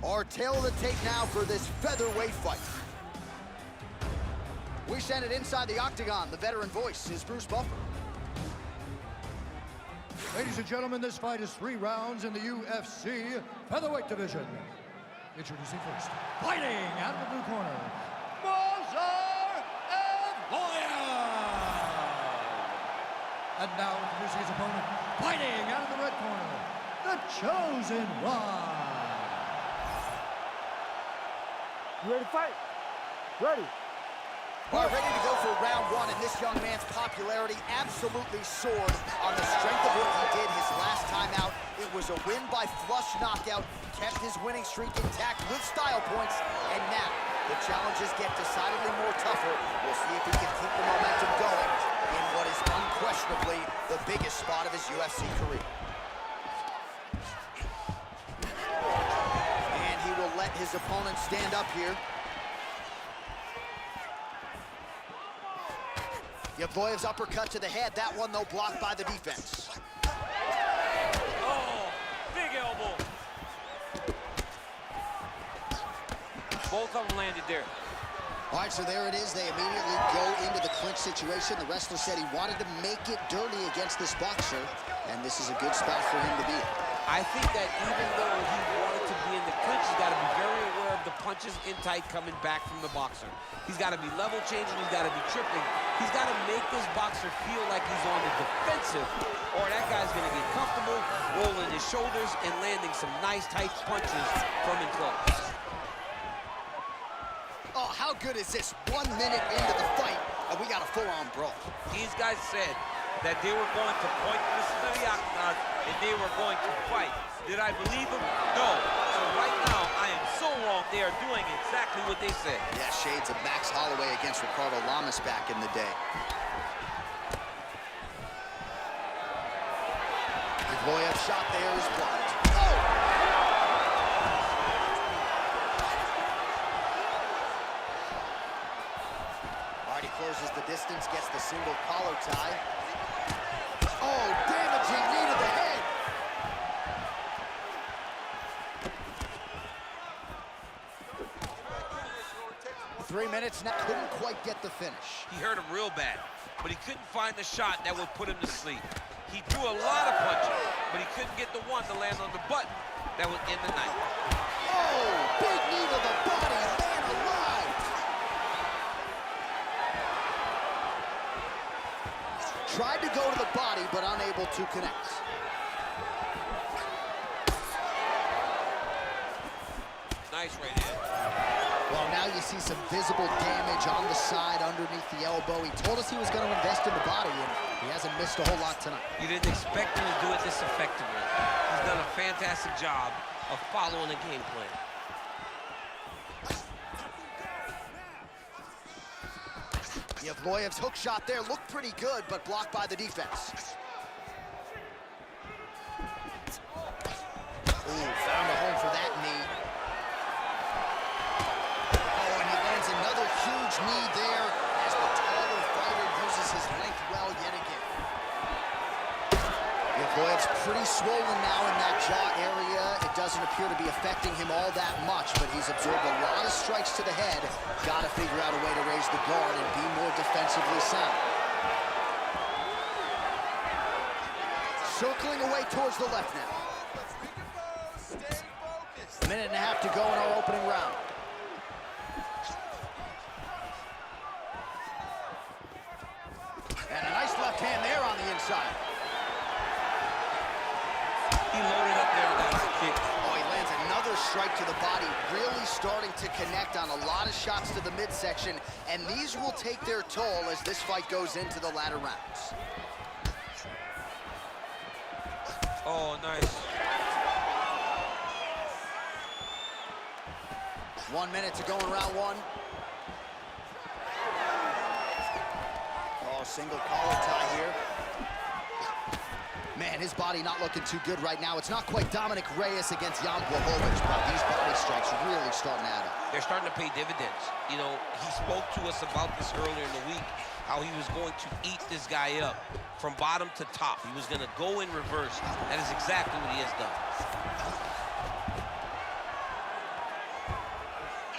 Our tail of the tape now for this featherweight fight. We send it inside the octagon. The veteran voice is Bruce Buffer. Ladies and gentlemen, this fight is 3 rounds in the UFC featherweight division. Introducing first, fighting out of the blue corner, Mozart Evloev. And now introducing his opponent, fighting out of the red corner, the Chosen One. You ready to fight? Ready. All right, ready to go for round 1, and this young man's popularity absolutely soared on the strength of what he did his last time out. It was a win by flush knockout, kept his winning streak intact with style points, and now the challenges get decidedly more tougher. We'll see if he can keep the momentum going in what is unquestionably the biggest spot of his UFC career. And he will let his opponent stand up here. Evloev's uppercut to the head, that one though blocked by the defense. Oh, big elbow. Both of them landed there. All right, so there it is. They immediately go into the clinch situation. The wrestler said he wanted to make it dirty against this boxer, and this is a good spot for him to be in. I think that even though he wanted to be in the clinch, he's got to be very aware of the punches in tight coming back from the boxer. He's got to be level changing, he's got to be tripping. He's got to make this boxer feel like he's on the defensive, or that guy's going to get comfortable, rolling his shoulders and landing some nice tight punches from enclosed. Oh, how good is this? 1 minute into the fight, and we got a full-on brawl. These guys said that they were going to point this to the octagon and they were going to fight. Did I believe them? No. So right now, I am so wrong. They are doing exactly what they said. Yeah, shades of Max Holloway against Ricardo Lamas back in the day. Evloev's shot there is blocked. Oh! Closes the distance, gets the single collar tie. Oh, damaging knee to the head. 3 minutes now, couldn't quite get the finish. He hurt him real bad, but he couldn't find the shot that would put him to sleep. He threw a lot of punches, but he couldn't get the one to land on the button that would end the night. Oh, big knee to the body, man alive. Tried to go to the body, but unable to connect. Nice right hand. Well, now you see some visible damage on the side underneath the elbow. He told us he was going to invest in the body, and he hasn't missed a whole lot tonight. You didn't expect him to do it this effectively. He's done a fantastic job of following the game plan. Yevloyev's hook shot there looked pretty good, but blocked by the defense. Ooh, found a home for that knee. Oh, and he lands another huge knee there as the taller fighter uses his length well yet again. Yevloyev's pretty swollen now in that jaw area. It doesn't appear to be affecting him all that much, but he's absorbed a lot of strikes to the head. Got to figure out a way to raise the guard and be more defensively sound. Circling away towards the left now. A minute and a half to go in our opening round. And a nice left hand there on the inside. He loaded up there with that kick. Oh, he lands another strike to the body, really starting to connect on a lot of shots to the midsection, and these will take their toll as this fight goes into the latter rounds. Oh, nice. 1 minute to go in round one. Oh, single collar tie here. Man, his body not looking too good right now. It's not quite Dominic Reyes against Jan Blachowicz, but these body strikes are really starting to add up. They're starting to pay dividends. You know, he spoke to us about this earlier in the week, how he was going to eat this guy up from bottom to top. He was going to go in reverse. That is exactly what he has done.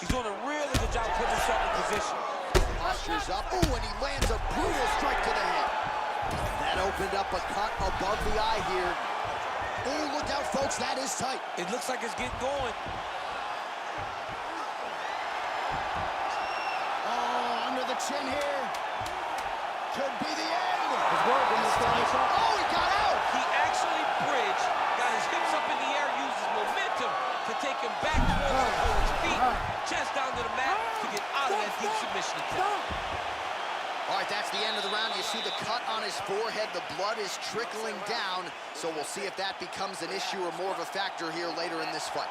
He's doing a really good job putting himself in position. Posture's up. Ooh, and he lands a brutal strike to the head. That opened up a cut above the eye here. Oh, look out, folks, that is tight. It looks like it's getting going. Oh, under the chin here. Could be the end. It's working. Oh, he got out. He actually bridged, got his hips up in the air, used his momentum to take him back towards his feet, chest down to the mat to get out of that deep submission attempt. All right, that's the end of the round. You see the cut on his forehead. The blood is trickling down. So we'll see if that becomes an issue or more of a factor here later in this fight.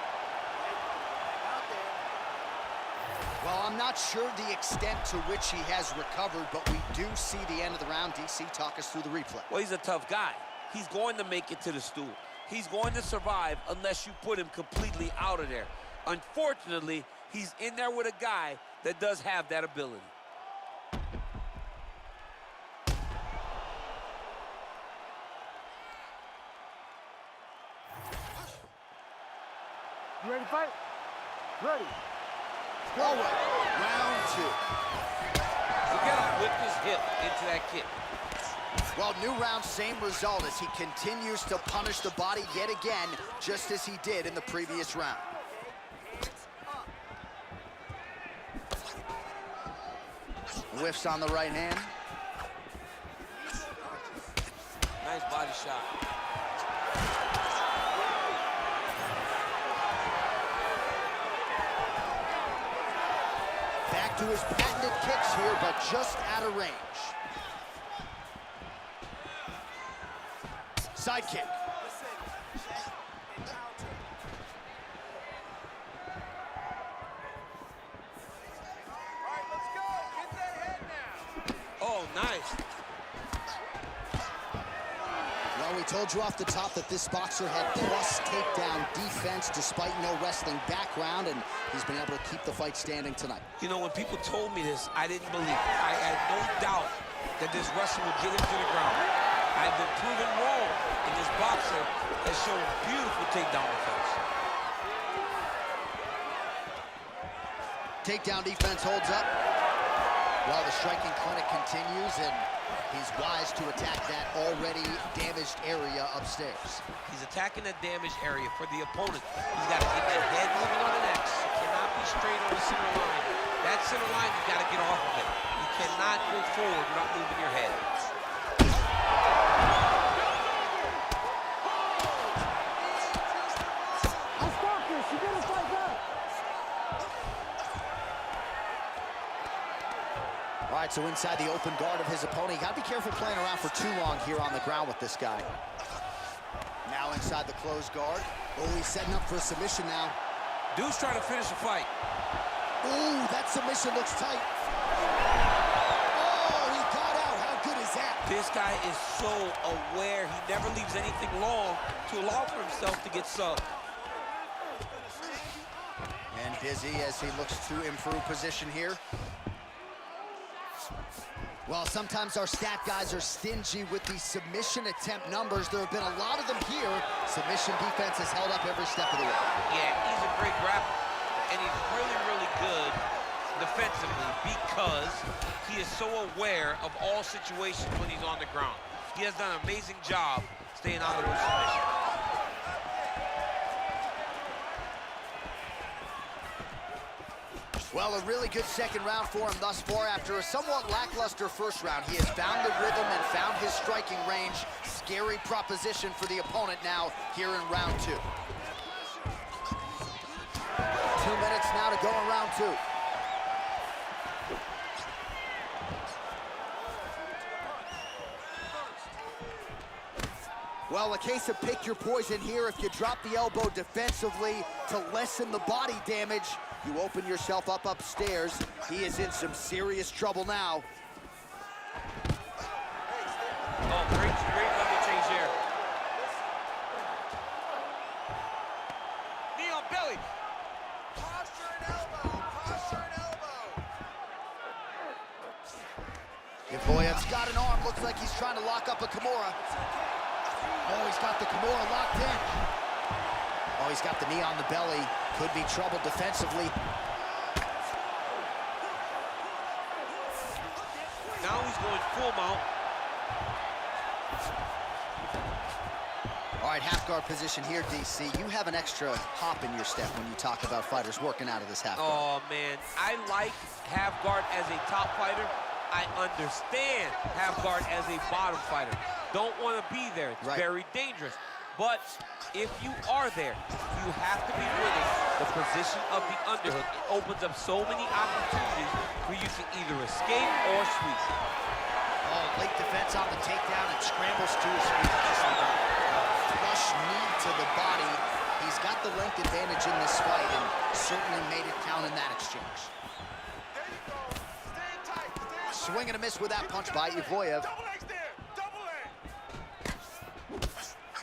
Well, I'm not sure the extent to which he has recovered, but we do see the end of the round. DC, talk us through the replay. Well, he's a tough guy. He's going to make it to the stool. He's going to survive unless you put him completely out of there. Unfortunately, he's in there with a guy that does have that ability. You ready to fight? Ready. All right, round two. Look at him whip his hip into that kick. Well, new round, same result as he continues to punish the body yet again, just as he did in the previous round. Whiffs on the right hand. Nice body shot. Back to his patented kicks here, but just out of range. Side kick. Oh, nice. Well, we told you off the top that this boxer had plus takedown defense despite no wrestling background, and he's been able to keep the fight standing tonight. You know, when people told me this, I didn't believe it. I had no doubt that this wrestler would get him to the ground. I've been proven wrong, and this boxer has shown beautiful takedown defense. Takedown defense holds up while the striking clinic continues, and he's wise to attack that already damaged area upstairs. He's attacking that damaged area for the opponent. He's got to get that head moving on the X. It cannot be straight on the center line. That center line, you got to get off of it. You cannot go forward without moving your head. right, so inside the open guard of his opponent. You gotta be careful playing around for too long here on the ground with this guy. Now inside the closed guard. Oh, he's setting up for a submission now. Dude's trying to finish the fight. Ooh, that submission looks tight. Oh, he got out. How good is that? This guy is so aware. He never leaves anything long to allow for himself to get subbed. And busy as he looks to improve position here. Well, sometimes our stat guys are stingy with the submission attempt numbers. There have been a lot of them here. Submission defense has held up every step of the way. Yeah, he's a great grappler, and he's really, really good defensively because he is so aware of all situations when he's on the ground. He has done an amazing job staying out of those submissions. Well, a really good second round for him thus far. After a somewhat lackluster first round, he has found the rhythm and found his striking range. Scary proposition for the opponent now here in round 2. 2 minutes now to go in round 2. Well, a case of pick your poison here. If you drop the elbow defensively to lessen the body damage, you open yourself up upstairs. He is in some serious trouble now. Oh, great level change there. Knee on belly. Posture and elbow. Posture and elbow. Evloev's got an arm. Looks like he's trying to lock up a Kimura. Oh, he's got the Kimura locked in. Oh, he's got the knee on the belly. Could be trouble defensively. Now he's going full mount. All right, half guard position here, DC. You have an extra hop in your step when you talk about fighters working out of this half guard. Oh, man. I like half guard as a top fighter. I understand half guard as a bottom fighter. Don't want to be there. It's very dangerous. But if you are there, you have to be winning the position of the underhook. It opens up so many opportunities for you to either escape or sweep. Oh, late defense on the takedown and scrambles to his feet. Just like a flush knee to the body. He's got the length advantage in this fight and certainly made it count in that exchange. Swing and a miss with that punch by Evloev.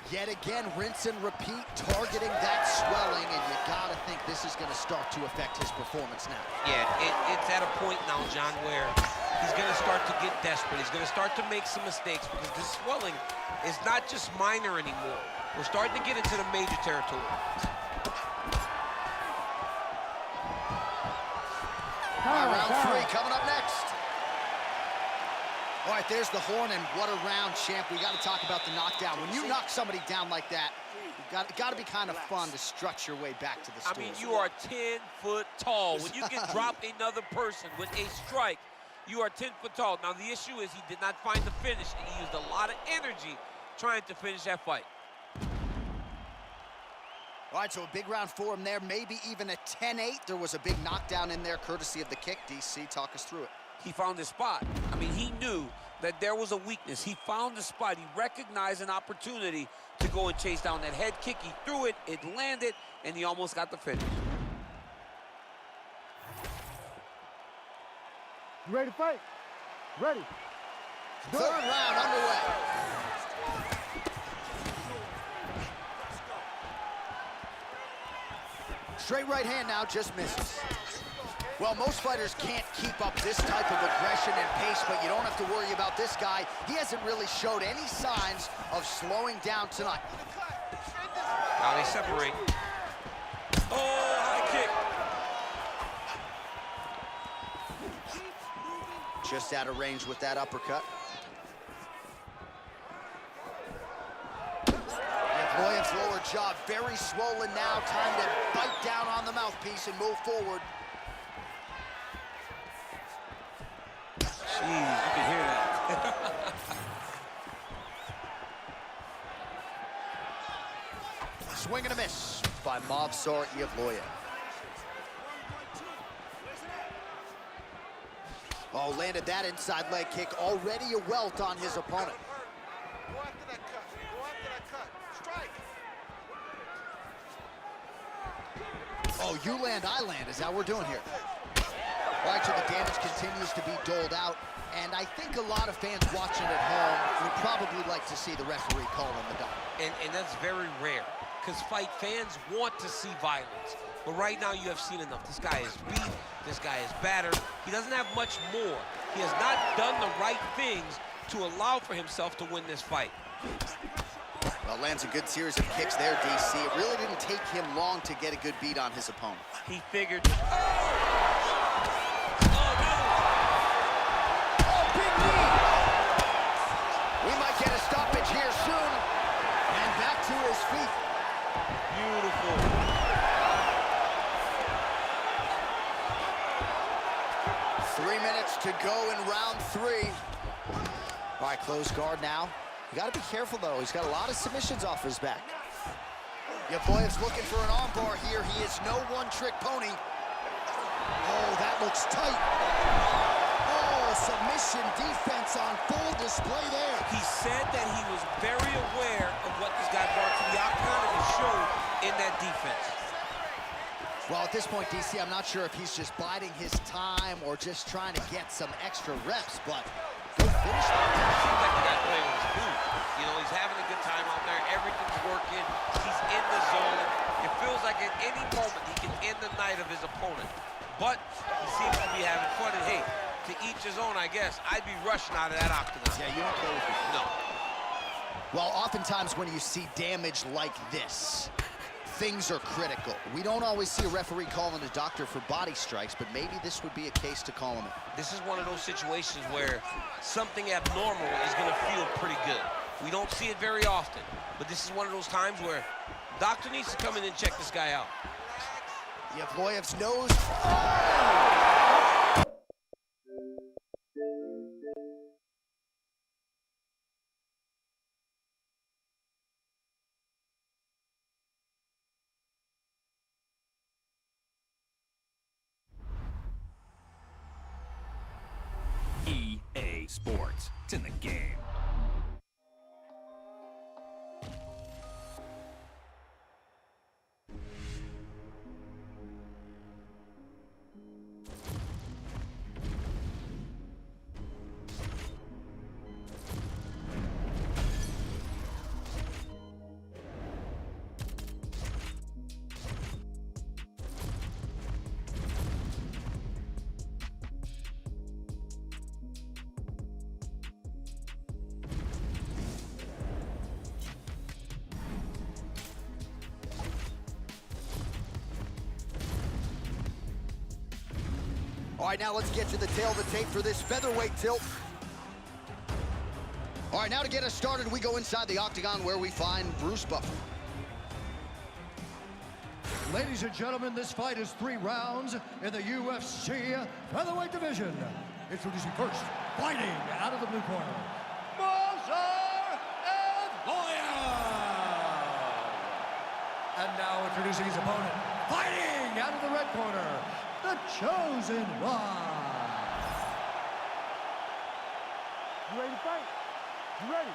Yet again, rinse and repeat, targeting that swelling, and you gotta think this is gonna start to affect his performance now. Yeah, it's at a point now, John, where he's gonna start to get desperate. He's gonna start to make some mistakes because this swelling is not just minor anymore. We're starting to get into the major territory. All right, round 3 coming up next. All right, there's the horn, and what a round, champ. We got to talk about the knockdown. When you knock somebody down like that, it got to be kind of fun to strut your way back to the stool. I mean, you are 10 foot tall. When you can drop another person with a strike, you are 10 foot tall. Now, the issue is he did not find the finish, and he used a lot of energy trying to finish that fight. All right, so a big round for him there, maybe even a 10-8. There was a big knockdown in there, courtesy of the kick. DC, talk us through it. He found his spot. I mean, he knew that there was a weakness. He found the spot. He recognized an opportunity to go and chase down that head kick. He threw it, it landed, and he almost got the finish. You ready to fight? Ready. Third round underway. Straight right hand now, just misses. Well, most fighters can't keep up this type of aggression and pace, but you don't have to worry about this guy. He hasn't really showed any signs of slowing down tonight. Now they separate. Oh, high kick. Just out of range with that uppercut. Evloev's lower jaw very swollen now. Time to bite down on the mouthpiece and move forward. Jeez, you can hear that. Swing and a miss by Movsar Evloev. Oh, landed that inside leg kick. Already a welt on his opponent. Go after that cut. Go after that cut. Strike. Oh, you land, I land. Is that what we're doing here? All right, so the damage continues to be doled out. And I think a lot of fans watching at home would probably like to see the referee call in the dot. And that's very rare, because fight fans want to see violence. But right now, you have seen enough. This guy is beat. This guy is battered. He doesn't have much more. He has not done the right things to allow for himself to win this fight. Well, lands a good series of kicks there, DC. It really didn't take him long to get a good beat on his opponent. He figured... We might get a stoppage here soon. And back to his feet. Beautiful. 3 minutes to go in round 3. All right, close guard now. You got to be careful, though. He's got a lot of submissions off his back. Yevloev's looking for an armbar here. He is no one-trick pony. Oh, that looks tight. Submission defense on full display there. He said that he was very aware of what this guy brought to the octagon, and it showed in that defense. Well, at this point, DC, I'm not sure if he's just biding his time or just trying to get some extra reps, but good finish. It seems like the guy playing with his food. You know, he's having a good time out there. Everything's working. He's in the zone. It feels like at any moment he can end the night of his opponent. But he seems to be having fun, and hey, to each his own, I guess. I'd be rushing out of that octagon. Yeah, you don't play with me. No. Well, oftentimes when you see damage like this, things are critical. We don't always see a referee calling a doctor for body strikes, but maybe this would be a case to call him in. This is one of those situations where something abnormal is going to feel pretty good. We don't see it very often, but this is one of those times where the doctor needs to come in and check this guy out. Yevloev's nose. EA Sports. It's in the game. All right, now let's get to the tail of the tape for this featherweight tilt. All right, now to get us started, we go inside the octagon where we find Bruce Buffer. Ladies and gentlemen, this fight is 3 rounds in the UFC featherweight division. Introducing first, fighting out of the blue corner, Mozart and now introducing his opponent, fighting out of the red corner, the Chosen One. You ready to fight? You ready?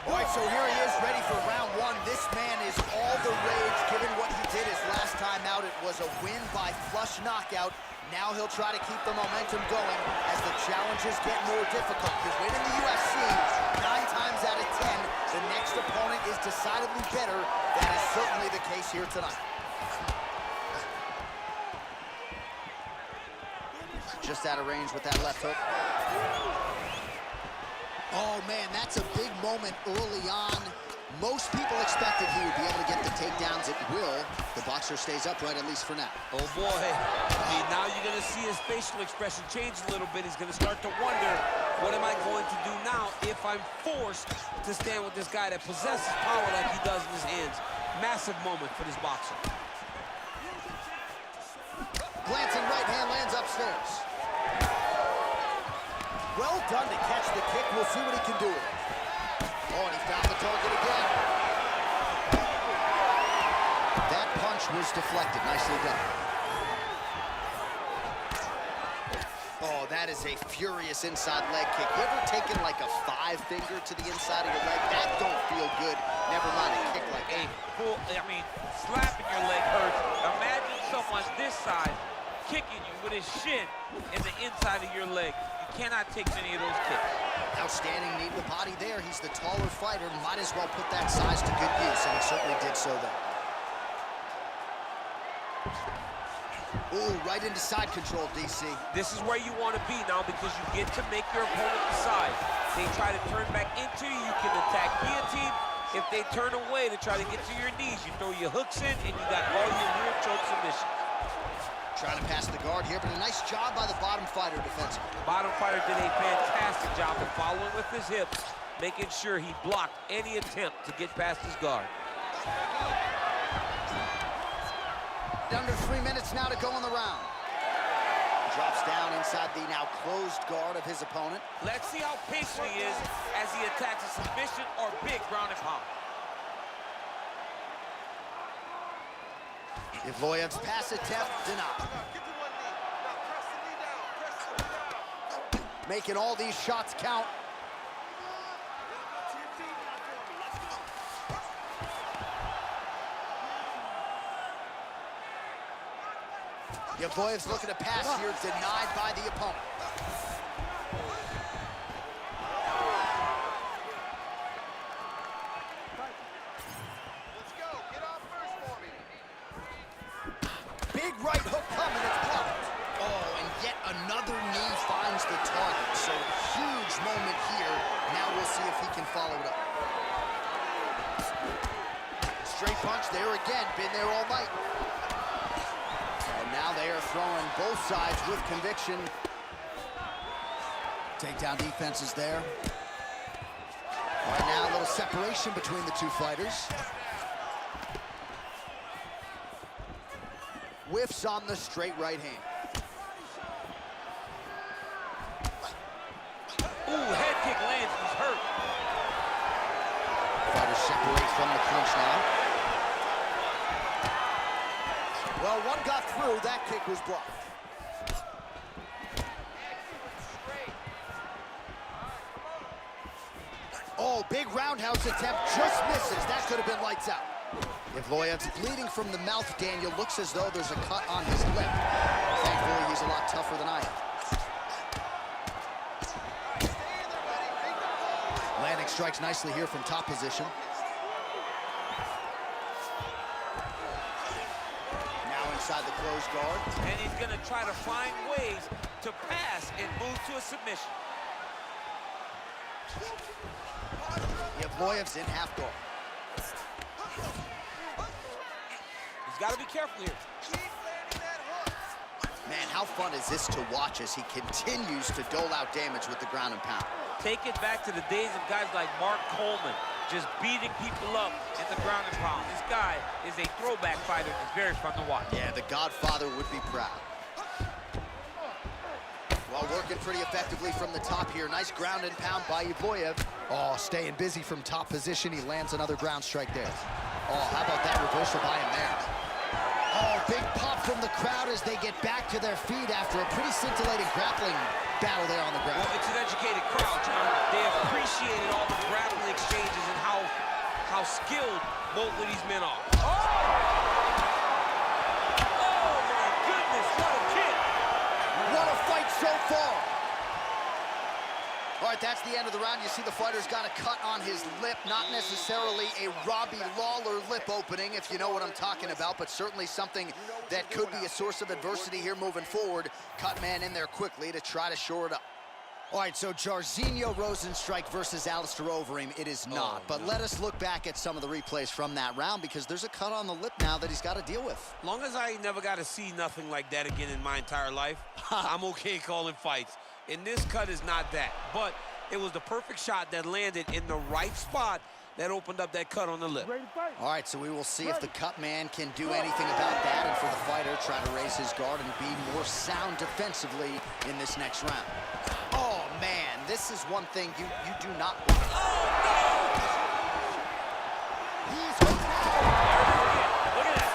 All right, so here he is, ready for round 1. This man is all the rage, given what he did his last time out. It was a win by flush knockout. Now he'll try to keep the momentum going as the challenges get more difficult. To win in the UFC, 9 times out of 10, the next opponent is decidedly better. That is certainly the case here tonight. Just out of range with that left hook. Oh man, that's a big moment early on. Most people expected he would be able to get the takedowns at will. The boxer stays upright, at least for now. Oh boy, I mean, now you're gonna see his facial expression change a little bit. He's gonna start to wonder, what am I going to do now if I'm forced to stand with this guy that possesses power like he does in his hands? Massive moment for this boxer. Glancing right hand lands upstairs. Well done to catch the kick. We'll see what he can do with it. Oh, and he found the target again. That punch was deflected. Nicely done. Oh, Oh, that is a furious inside leg kick. You ever taken like a 5-finger to the inside of your leg? That don't feel good. Never mind a kick like that. Slapping your leg hurts. Imagine someone this side kicking you with his shin in the inside of your leg. You cannot take many of those kicks. Outstanding knee to the body there. He's the taller fighter. Might as well put that size to good use, and he certainly did so there. Ooh, right into side control, DC. This is where you want to be now because you get to make your opponent decide. They try to turn back into you, you can attack guillotine. If they turn away to try to get to your knees, you throw your hooks in and you got all your rear choke submissions. Trying to pass the guard here, but a nice job by the bottom fighter defensively. Bottom fighter did a fantastic job of following with his hips, making sure he blocked any attempt to get past his guard. Under 3 minutes now to go in the round. Drops down inside the now closed guard of his opponent. Let's see how patient he is as he attacks a submission or big ground and pound. Evloev's pass attempt denied. Making all these shots count. Evloev's looking to pass here, denied by the opponent. Let's go. Get off first for me. Big right hook coming, it's blocked. Oh, and yet another knee finds the target. So huge moment here. Now we'll see if he can follow it up. Straight punch there again, been there all night. And now they are throwing both sides with conviction. Takedown defense is there. Right now, a little separation between the two fighters. Whiffs on the straight right hand. Ooh, head kick lands, he's hurt. Fighters separate from the clinch now. Well, one got through, that kick was blocked. Oh, big roundhouse attempt, just misses. That could have been lights out. Evloev's bleeding from the mouth, Daniel. Looks as though there's a cut on his lip. Thankfully, he's a lot tougher than I am. Landing strikes nicely here from top position. Now inside the closed guard. And he's gonna try to find ways to pass and move to a submission. Evloev's in half guard. He's got to be careful here. Man, how fun is this to watch as he continues to dole out damage with the ground and pound? Take it back to the days of guys like Mark Coleman, just beating people up in the ground and pound. This guy is a throwback fighter. It's very fun to watch. Yeah, the Godfather would be proud. Well, working pretty effectively from the top here. Nice ground and pound by Evloev. Oh, staying busy from top position. He lands another ground strike there. Oh, how about that reversal by him there? Oh, big pop from the crowd as they get back to their feet after a pretty scintillating grappling battle there on the ground. Well, it's an educated crowd, John. They appreciated all the grappling exchanges and how skilled both of these men are. Oh! Oh, my goodness, what a kick! What a fight so far! All right, that's the end of the round. You see the fighter's got a cut on his lip. Not necessarily a Robbie Lawler lip opening, if you know what I'm talking about, but certainly something that could be a source of adversity here moving forward. Cut man in there quickly to try to shore it up. All right, so Jairzinho Rozenstruik versus Alistair Overeem. It is not, but let us look back at some of the replays from that round because there's a cut on the lip now that he's got to deal with. Long as I never got to see nothing like that again in my entire life, I'm okay calling fights. And this cut is not that, but it was the perfect shot that landed in the right spot that opened up that cut on the lip. All right, so we will see if the cut man can do anything about that, and for the fighter, try to raise his guard and be more sound defensively in this next round. Oh, man, this is one thing you do not want. Oh, no! He's hooked now! Look at that!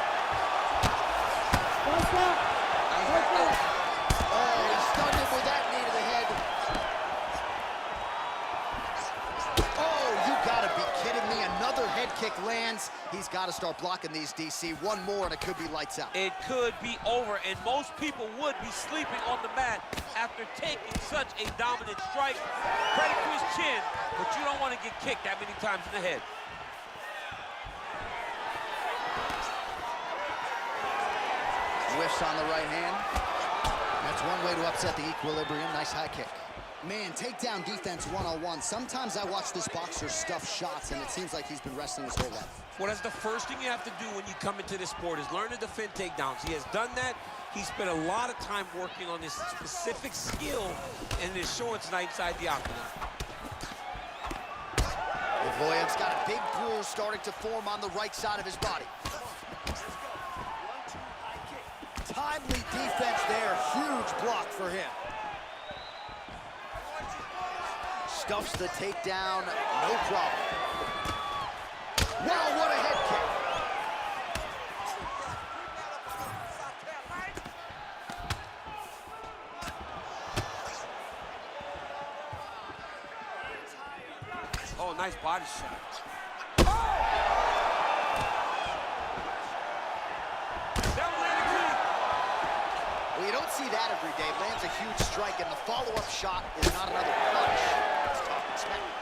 Oh, he stunned him with that knee to got to start blocking these, DC. One more and it could be lights out. It could be over, and most people would be sleeping on the mat after taking such a dominant strike. Credit to his chin, but you don't want to get kicked that many times in the head. Whiffs on the right hand. That's one way to upset the equilibrium. Nice high kick. Man, takedown defense one-on-one. Sometimes I watch this boxer stuff shots, and it seems like he's been wrestling his whole life. Well, that's the first thing you have to do when you come into this sport is learn to defend takedowns. He has done that. He spent a lot of time working on this specific skill, and it is showing tonight inside the octagon. Evloev's got a big bruise starting to form on the right side of his body. Timely defense there. Huge block for him. Stuffs the takedown, no problem. Wow, what a head kick. Oh, nice body shot. Well, you don't see that every day. Lands a huge strike, and the follow-up shot is not another punch.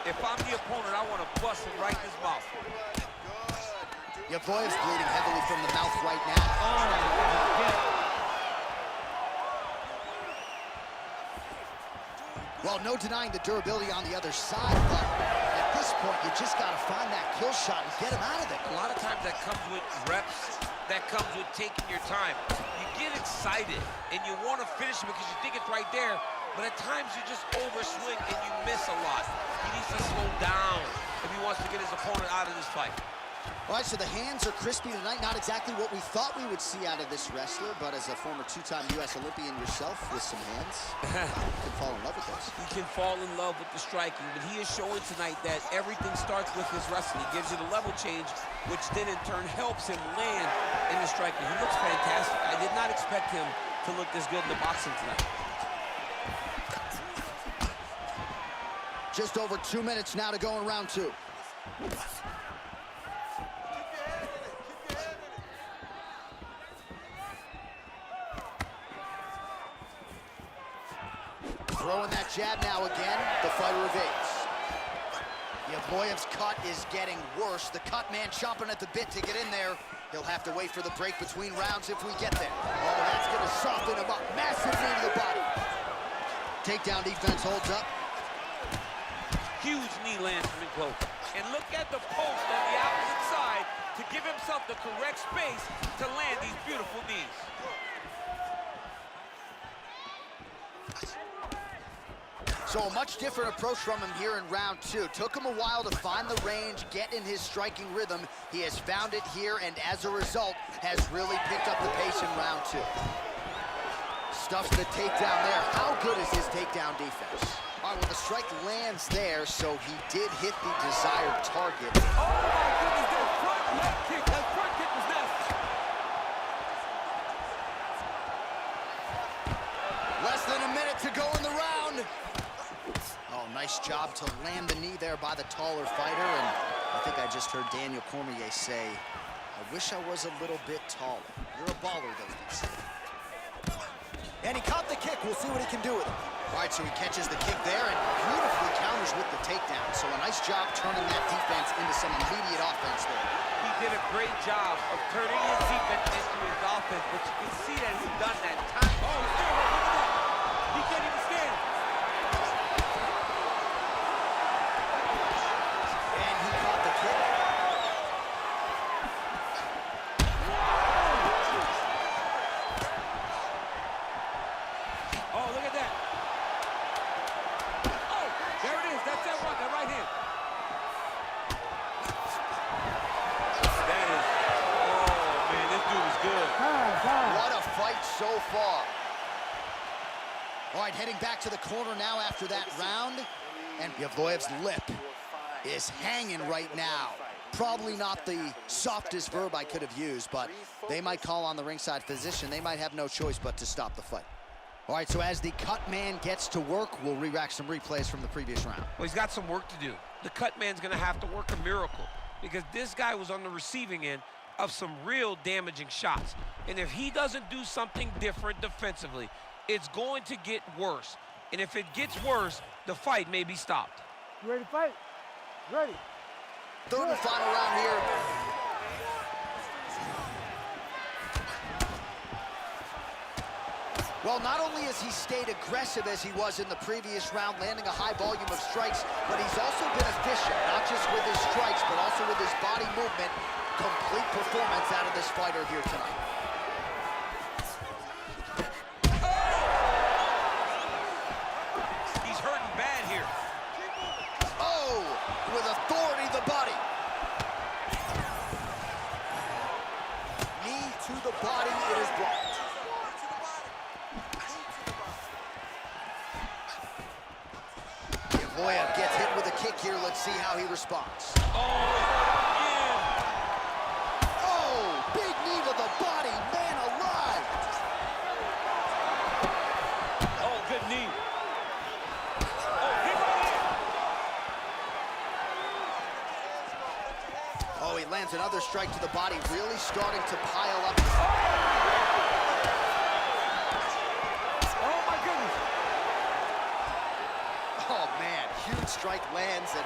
If I'm the opponent, I want to bust him right in his mouth. Evloev's bleeding heavily from the mouth right now. Well, no denying the durability on the other side, but at this point, you just got to find that kill shot and get him out of there. A lot of times that comes with reps, that comes with taking your time. You get excited, and you want to finish it because you think it's right there, but at times you just overswing and you miss a lot. He needs to slow down if he wants to get his opponent out of this fight. All right, so the hands are crispy tonight. Not exactly what we thought we would see out of this wrestler, but as a former two-time U.S. Olympian yourself with some hands, you can fall in love with those. He can fall in love with the striking, but he is showing tonight that everything starts with his wrestling. He gives you the level change, which then in turn helps him land in the striking. He looks fantastic. I did not expect him to look this good in the boxing tonight. Just over 2 minutes now to go in round two. Throwing that jab now again, the fighter evades. Evloev's cut is getting worse. The cut man chomping at the bit to get in there. He'll have to wait for the break between rounds if we get there. Oh, that's gonna soften him up. Massive knee to the body. Takedown defense holds up. Huge knee lands from Enclosure. And look at the post on the opposite side to give himself the correct space to land these beautiful knees. So a much different approach from him here in round two. Took him a while to find the range, get in his striking rhythm. He has found it here, and as a result, has really picked up the pace in round two. Stuffs the takedown there. How good is his takedown defense? All right, well, the strike lands there, so he did hit the desired target. Oh, my goodness, that front leg kick, that front kick was nasty. Less than a minute to go in the round. Oh, nice job to land the knee there by the taller fighter, and I think I just heard Daniel Cormier say, I wish I was a little bit taller. You're a baller, those days. And he caught the kick. We'll see what he can do with it. All right, so he catches the kick there and beautifully counters with the takedown. So a nice job turning that defense into some immediate offense there. He did a great job of turning his defense into his offense, but you can see that he's done that time. Oh, he's still hurt. Look at that. He can't even stand. And he caught the kick. Oh, look at that. Oh, there it is. That's that one, that right hand. That is, oh, man, this dude is good. What a fight so far. All right, heading back to the corner now after that round. And Evloev's lip is hanging right now. Probably not the softest verb I could have used, but they might call on the ringside physician. They might have no choice but to stop the fight. All right, so as the cut man gets to work, we'll re-rack some replays from the previous round. Well, he's got some work to do. The cut man's gonna have to work a miracle. because this guy was on the receiving end of some real damaging shots. And if he doesn't do something different defensively, it's going to get worse. And if it gets worse, the fight may be stopped. You ready to fight? Ready. Third and final round here. Well, not only has he stayed aggressive as he was in the previous round, landing a high volume of strikes, but he's also been efficient, not just with his strikes, but also with his body movement. Complete performance out of this fighter here tonight. He's hurting bad here. Oh, with authority, the body. Knee to the body, it is blocked. Boya gets hit with a kick here. Let's see how he responds. Oh, big knee to the body, man alive. Oh, good knee. Oh, he lands another strike to the body, really starting to pile up. Oh, my goodness. Oh, man, huge strike lands, and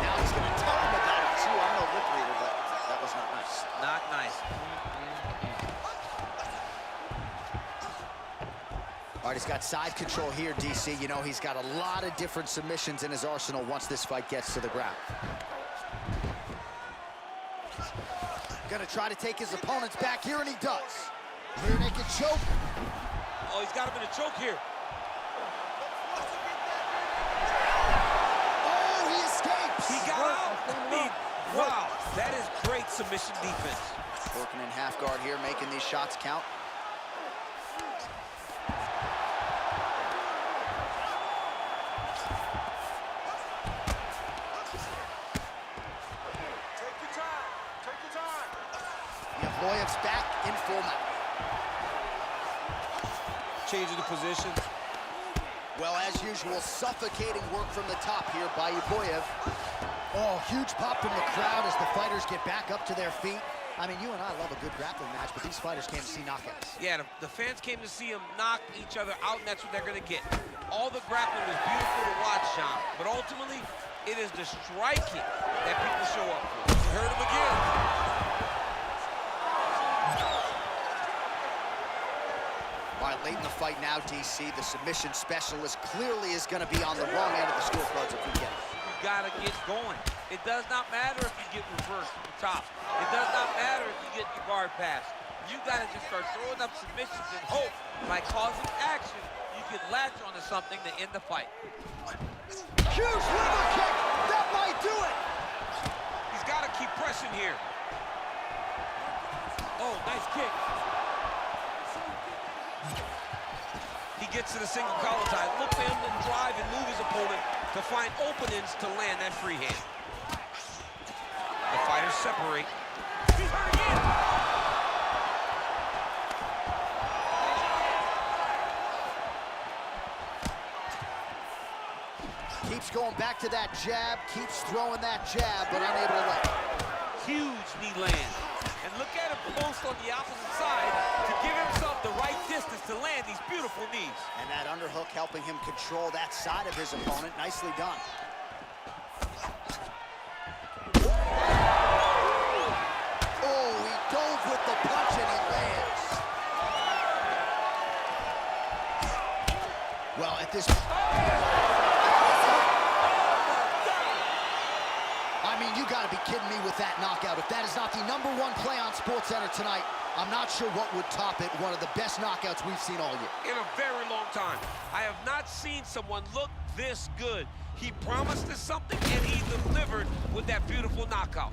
now he's going to tell him about it, too. I'm no lip reader, but that was not nice. Not nice. All right, he's got side control here, DC. You know, he's got a lot of different submissions in his arsenal once this fight gets to the ground. Gonna try to take his opponents back here, and he does. Rear naked choke. Oh, he's got him in a choke here. Oh, he escapes. He got out. Wow, that is great submission defense. Working in half guard here, making these shots count. Boyev's back in full mount. Changing the position. Well, as usual, suffocating work from the top here by Boyev. Oh, huge pop from the crowd as the fighters get back up to their feet. I mean, you and I love a good grappling match, but these fighters came to see knockouts. Yeah, the fans came to see them knock each other out, and that's what they're going to get. All the grappling was beautiful to watch, Sean, but ultimately, it is the striking that people show up for. You heard him again. All right, late in the fight now, DC, the submission specialist clearly is going to be on the wrong end of the scorecards if we get it. You got to get going. It does not matter if you get reversed from the top. It does not matter if you get your guard passed. You got to just start throwing up submissions and hope by causing action, you can latch onto something to end the fight. Huge liver kick! That might do it! He's got to keep pressing here. Oh, nice kick. He gets to the single collar tie. Look for him to drive and move his opponent to find openings to land that free hand. The fighters separate. He's hurt again. Keeps going back to that jab, keeps throwing that jab, but unable to land. Huge knee land. And look at him post on the opposite side to give himself the right distance to land these beautiful knees. And that underhook helping him control that side of his opponent. Nicely done. Oh, he dove with the punch and he lands. Well, at this I mean, you gotta be kidding me with that knockout. If that is not the #1 play on SportsCenter tonight, I'm not sure what would top it. One of the best knockouts we've seen all year. In a very long time. I have not seen someone look this good. He promised us something and he delivered with that beautiful knockout.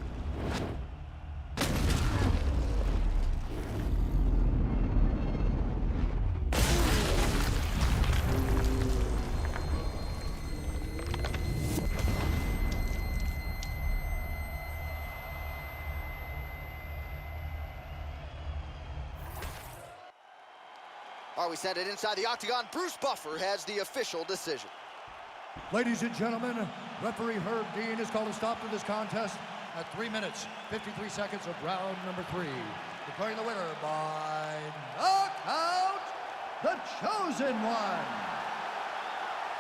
All right, we send it inside the octagon. Bruce Buffer has the official decision. Ladies and gentlemen, referee Herb Dean has called a stop to this contest at 3 minutes, 53 seconds of round number 3. Declaring the winner by knockout, the Chosen One.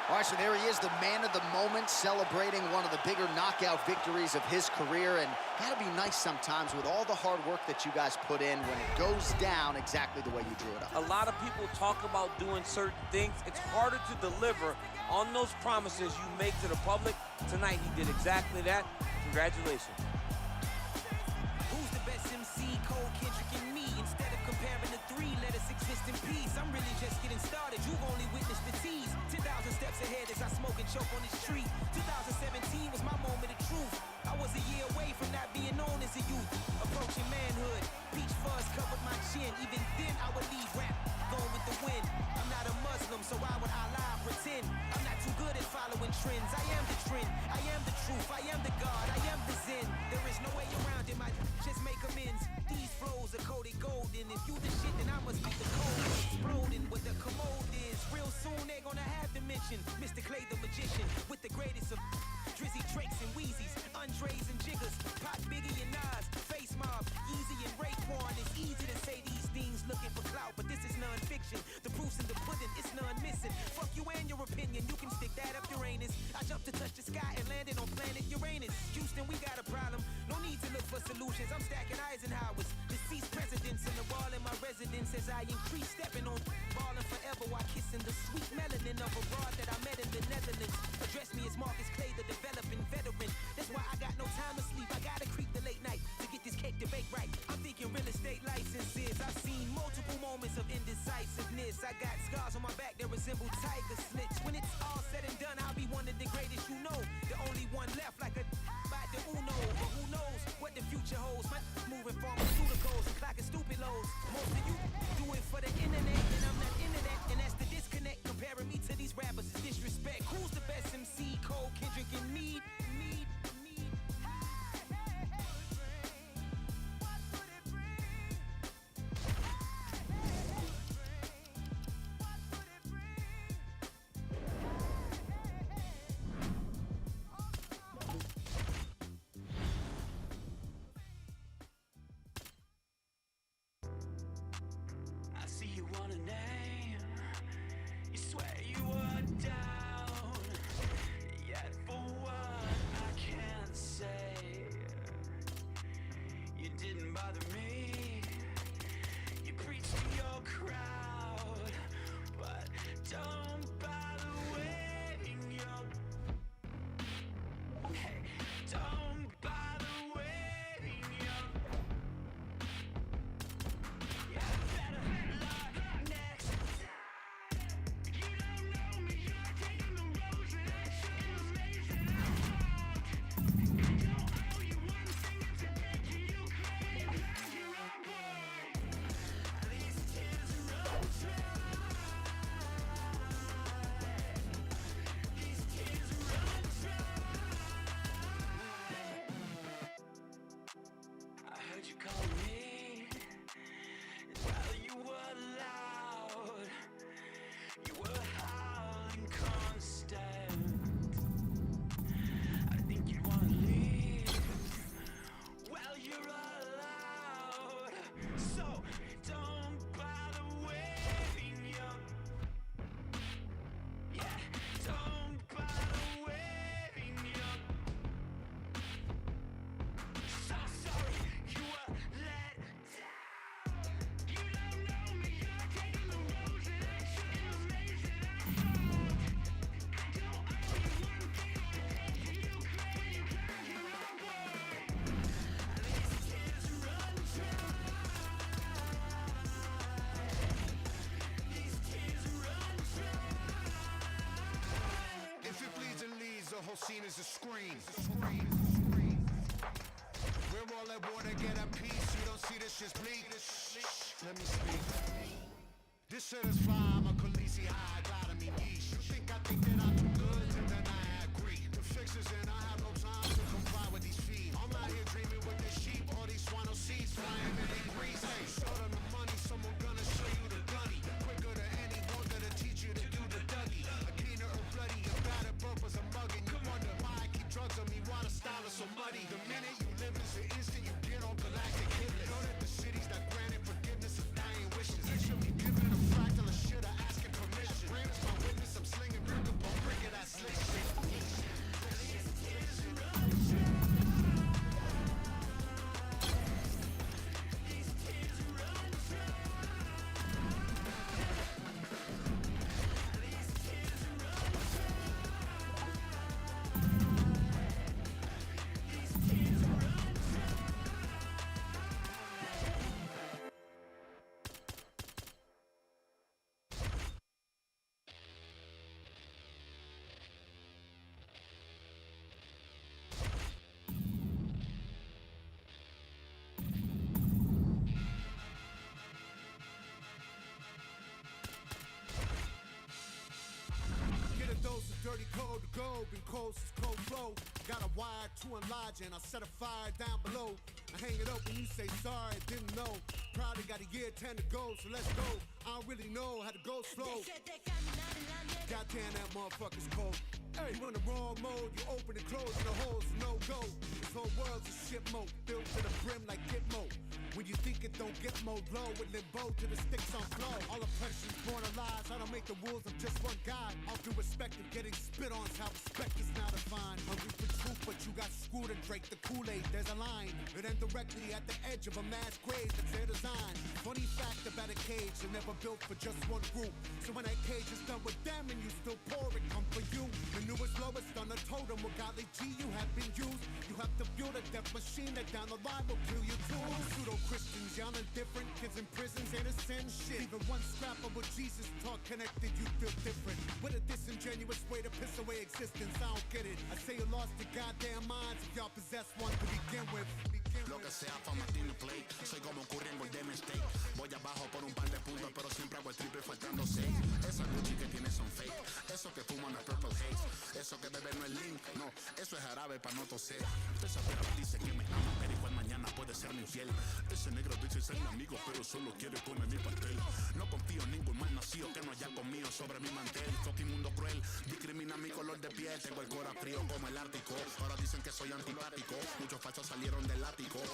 All right, so there he is, the man of the moment, celebrating one of the bigger knockout victories of his career. And gotta be nice sometimes with all the hard work that you guys put in when it goes down exactly the way you drew it up. A lot of people talk about doing certain things. It's harder to deliver on those promises you make to the public. Tonight, he did exactly that. Congratulations. Who's the best MC? Cole, Kendrick, and me. Instead of comparing the three, let us exist in peace. I'm really just getting started. You've only witnessed the tease. 10,000 steps ahead as I smoke and choke on this tree. 2017 was my moment of truth. I was a year away from not being known as a youth. Approaching manhood. Peach fuzz covered my chin. Even then, I would leave rap going with the wind. I'm not a Muslim, so why would Allah pretend? I'm not too good at following trends. I am the trend. I am the truth. I am the God. I am the Zen. There is no way around it. My just make amends. These flows are coated golden. If you the shit, then I must be the code. Exploding what the commode is. Real soon they gonna have to mention Mr. Clay the magician with the greatest of Drizzy, Drakes, and Wheezies, Andres and Jiggers, Pop, Biggie, and Nas, Face Mob, Yeezy, and Raekwon. It's easy to say these things looking for clout, but this is non-fiction. The proof's in the pudding, it's none missing. Fuck you and your opinion, you can stick that up your anus. I jumped to touch the sky and landed on planet Uranus. Houston, we got a problem. No need to look for solutions. I'm stacking Eisenhower's. Deceased presidents in the wall in my residence as I increase stepping on ballin' forever while kissing the sweet melanin of a broad that I met in the Netherlands. Address me as Marcus Clay, the developing veteran. That's why I got no time to sleep. I gotta creep the late night to get this cake to bake right. I'm thinking real estate licenses. I've seen multiple moments of indecisiveness. I got scars on my back that resemble tiger slits. When it's all said and done, I'll be one of the greatest you know. The only one left like a by the Uno. But who knows what the future holds? My moving pharmaceuticals and clocking stupid lows. Most of you do it for the internet, and I'm not into that. And that's the disconnect. Comparing me to these rappers is disrespect. Who's the best MC? Cole, Kendrick, and me? I see you want a name. You swear you were down. Yet for what I can't say. You didn't bother me. You preached to your crowd, but don't bother waiting your. Hey, don't bother waiting your. You better luck next time. You don't know me, you're taking the roads and I'm shaking the lanes that I walked. I don't owe you one thing, it's a debt to you claim. Cause you're on board. These tears run dry. These tears run dry. I heard you call me. Well, you were loud. You were howling constant. I think you wanna leave. Well, you're allowed. So don't bother waiting your. Yeah, don't bother waiting your. So sorry you were let down. You don't know me, you're taking the roads and I'm shaking the lanes that I walked. I don't owe you one thing, it's a debt to you claim. Cause you're on board. These tears run dry. These tears run dry. If it bleeds and leads, the whole scene is a scream. Where all that water get a piece, you don't see this shit's bleak. Let me speak. This shit is fly, I'm a Khaleesi high, glide me yeesh. You think I think that I'm too good, and then I agree. The fixes and I have no time to comply with these fees. I'm out here dreaming with the sheep, all these swano seeds flying in their grease. Hey, short on the money, someone gonna show you the gunny. Quicker than anyone that'll teach you to do the Dougie. A keener or bloody, a bad at purpose, a mugging. You wonder why I keep drugs on me, why the style is so muddy. The minute you live go, been cold since cold flow. Got a wire to enlarge and I set a fire down below. I hang it up when you say sorry, didn't know. Probably got a year 10 to go, so let's go. I don't really know how to go slow. Goddamn, that motherfucker's cold. Hey, you in the wrong mode, you open and close and the holes no go. This whole world's a shit mode, filled to the brim like Gitmo. When you think it don't get more low, with limbo to the sticks on flow. All oppression's born of lies, I don't make the rules, I'm just one guy. All due respect and getting spit on is how respect is now defined. Hungry for truth, but you got screwed and drank the Kool-Aid, there's a line. It ends directly at the edge of a mass grave, that's their design. Funny fact about a cage, they're never built for just one group. So when that cage is done with them and you still pour it, come for you. The newest, lowest on the totem, with godly G you have been used. You have to build a death machine that down the line will kill you too. Pseudo-Christians, y'all indifferent. Kids in prisons, innocent shit. Even one scrap of what Jesus taught connected, you feel different. With a disingenuous way to piss away existence, I don't get it. I say you lost your goddamn minds if y'all possess one to begin with. Lo que sea for Martino Play. Soy como Curry en Golden State. Voy abajo por un par de puntos, pero siempre hago el triple faltando 6. Esas Gucci que tienes son fake. Eso que fuman es Purple Haze. Eso que bebe no es Link. No, eso es jarabe pa' no toser. Esa perra dice que me ama, pero igual mañana puede ser mi infiel. Ese negro dice ser mi amigo, pero solo quiere comer mi pastel. No confío en ningún mal nacido que no haya conmigo sobre mi mantel. Fucking mundo cruel, discrimina mi color de piel. Tengo el corazón frío como el Ártico. Ahora dicen que soy antipático. Muchos fachos salieron del ático.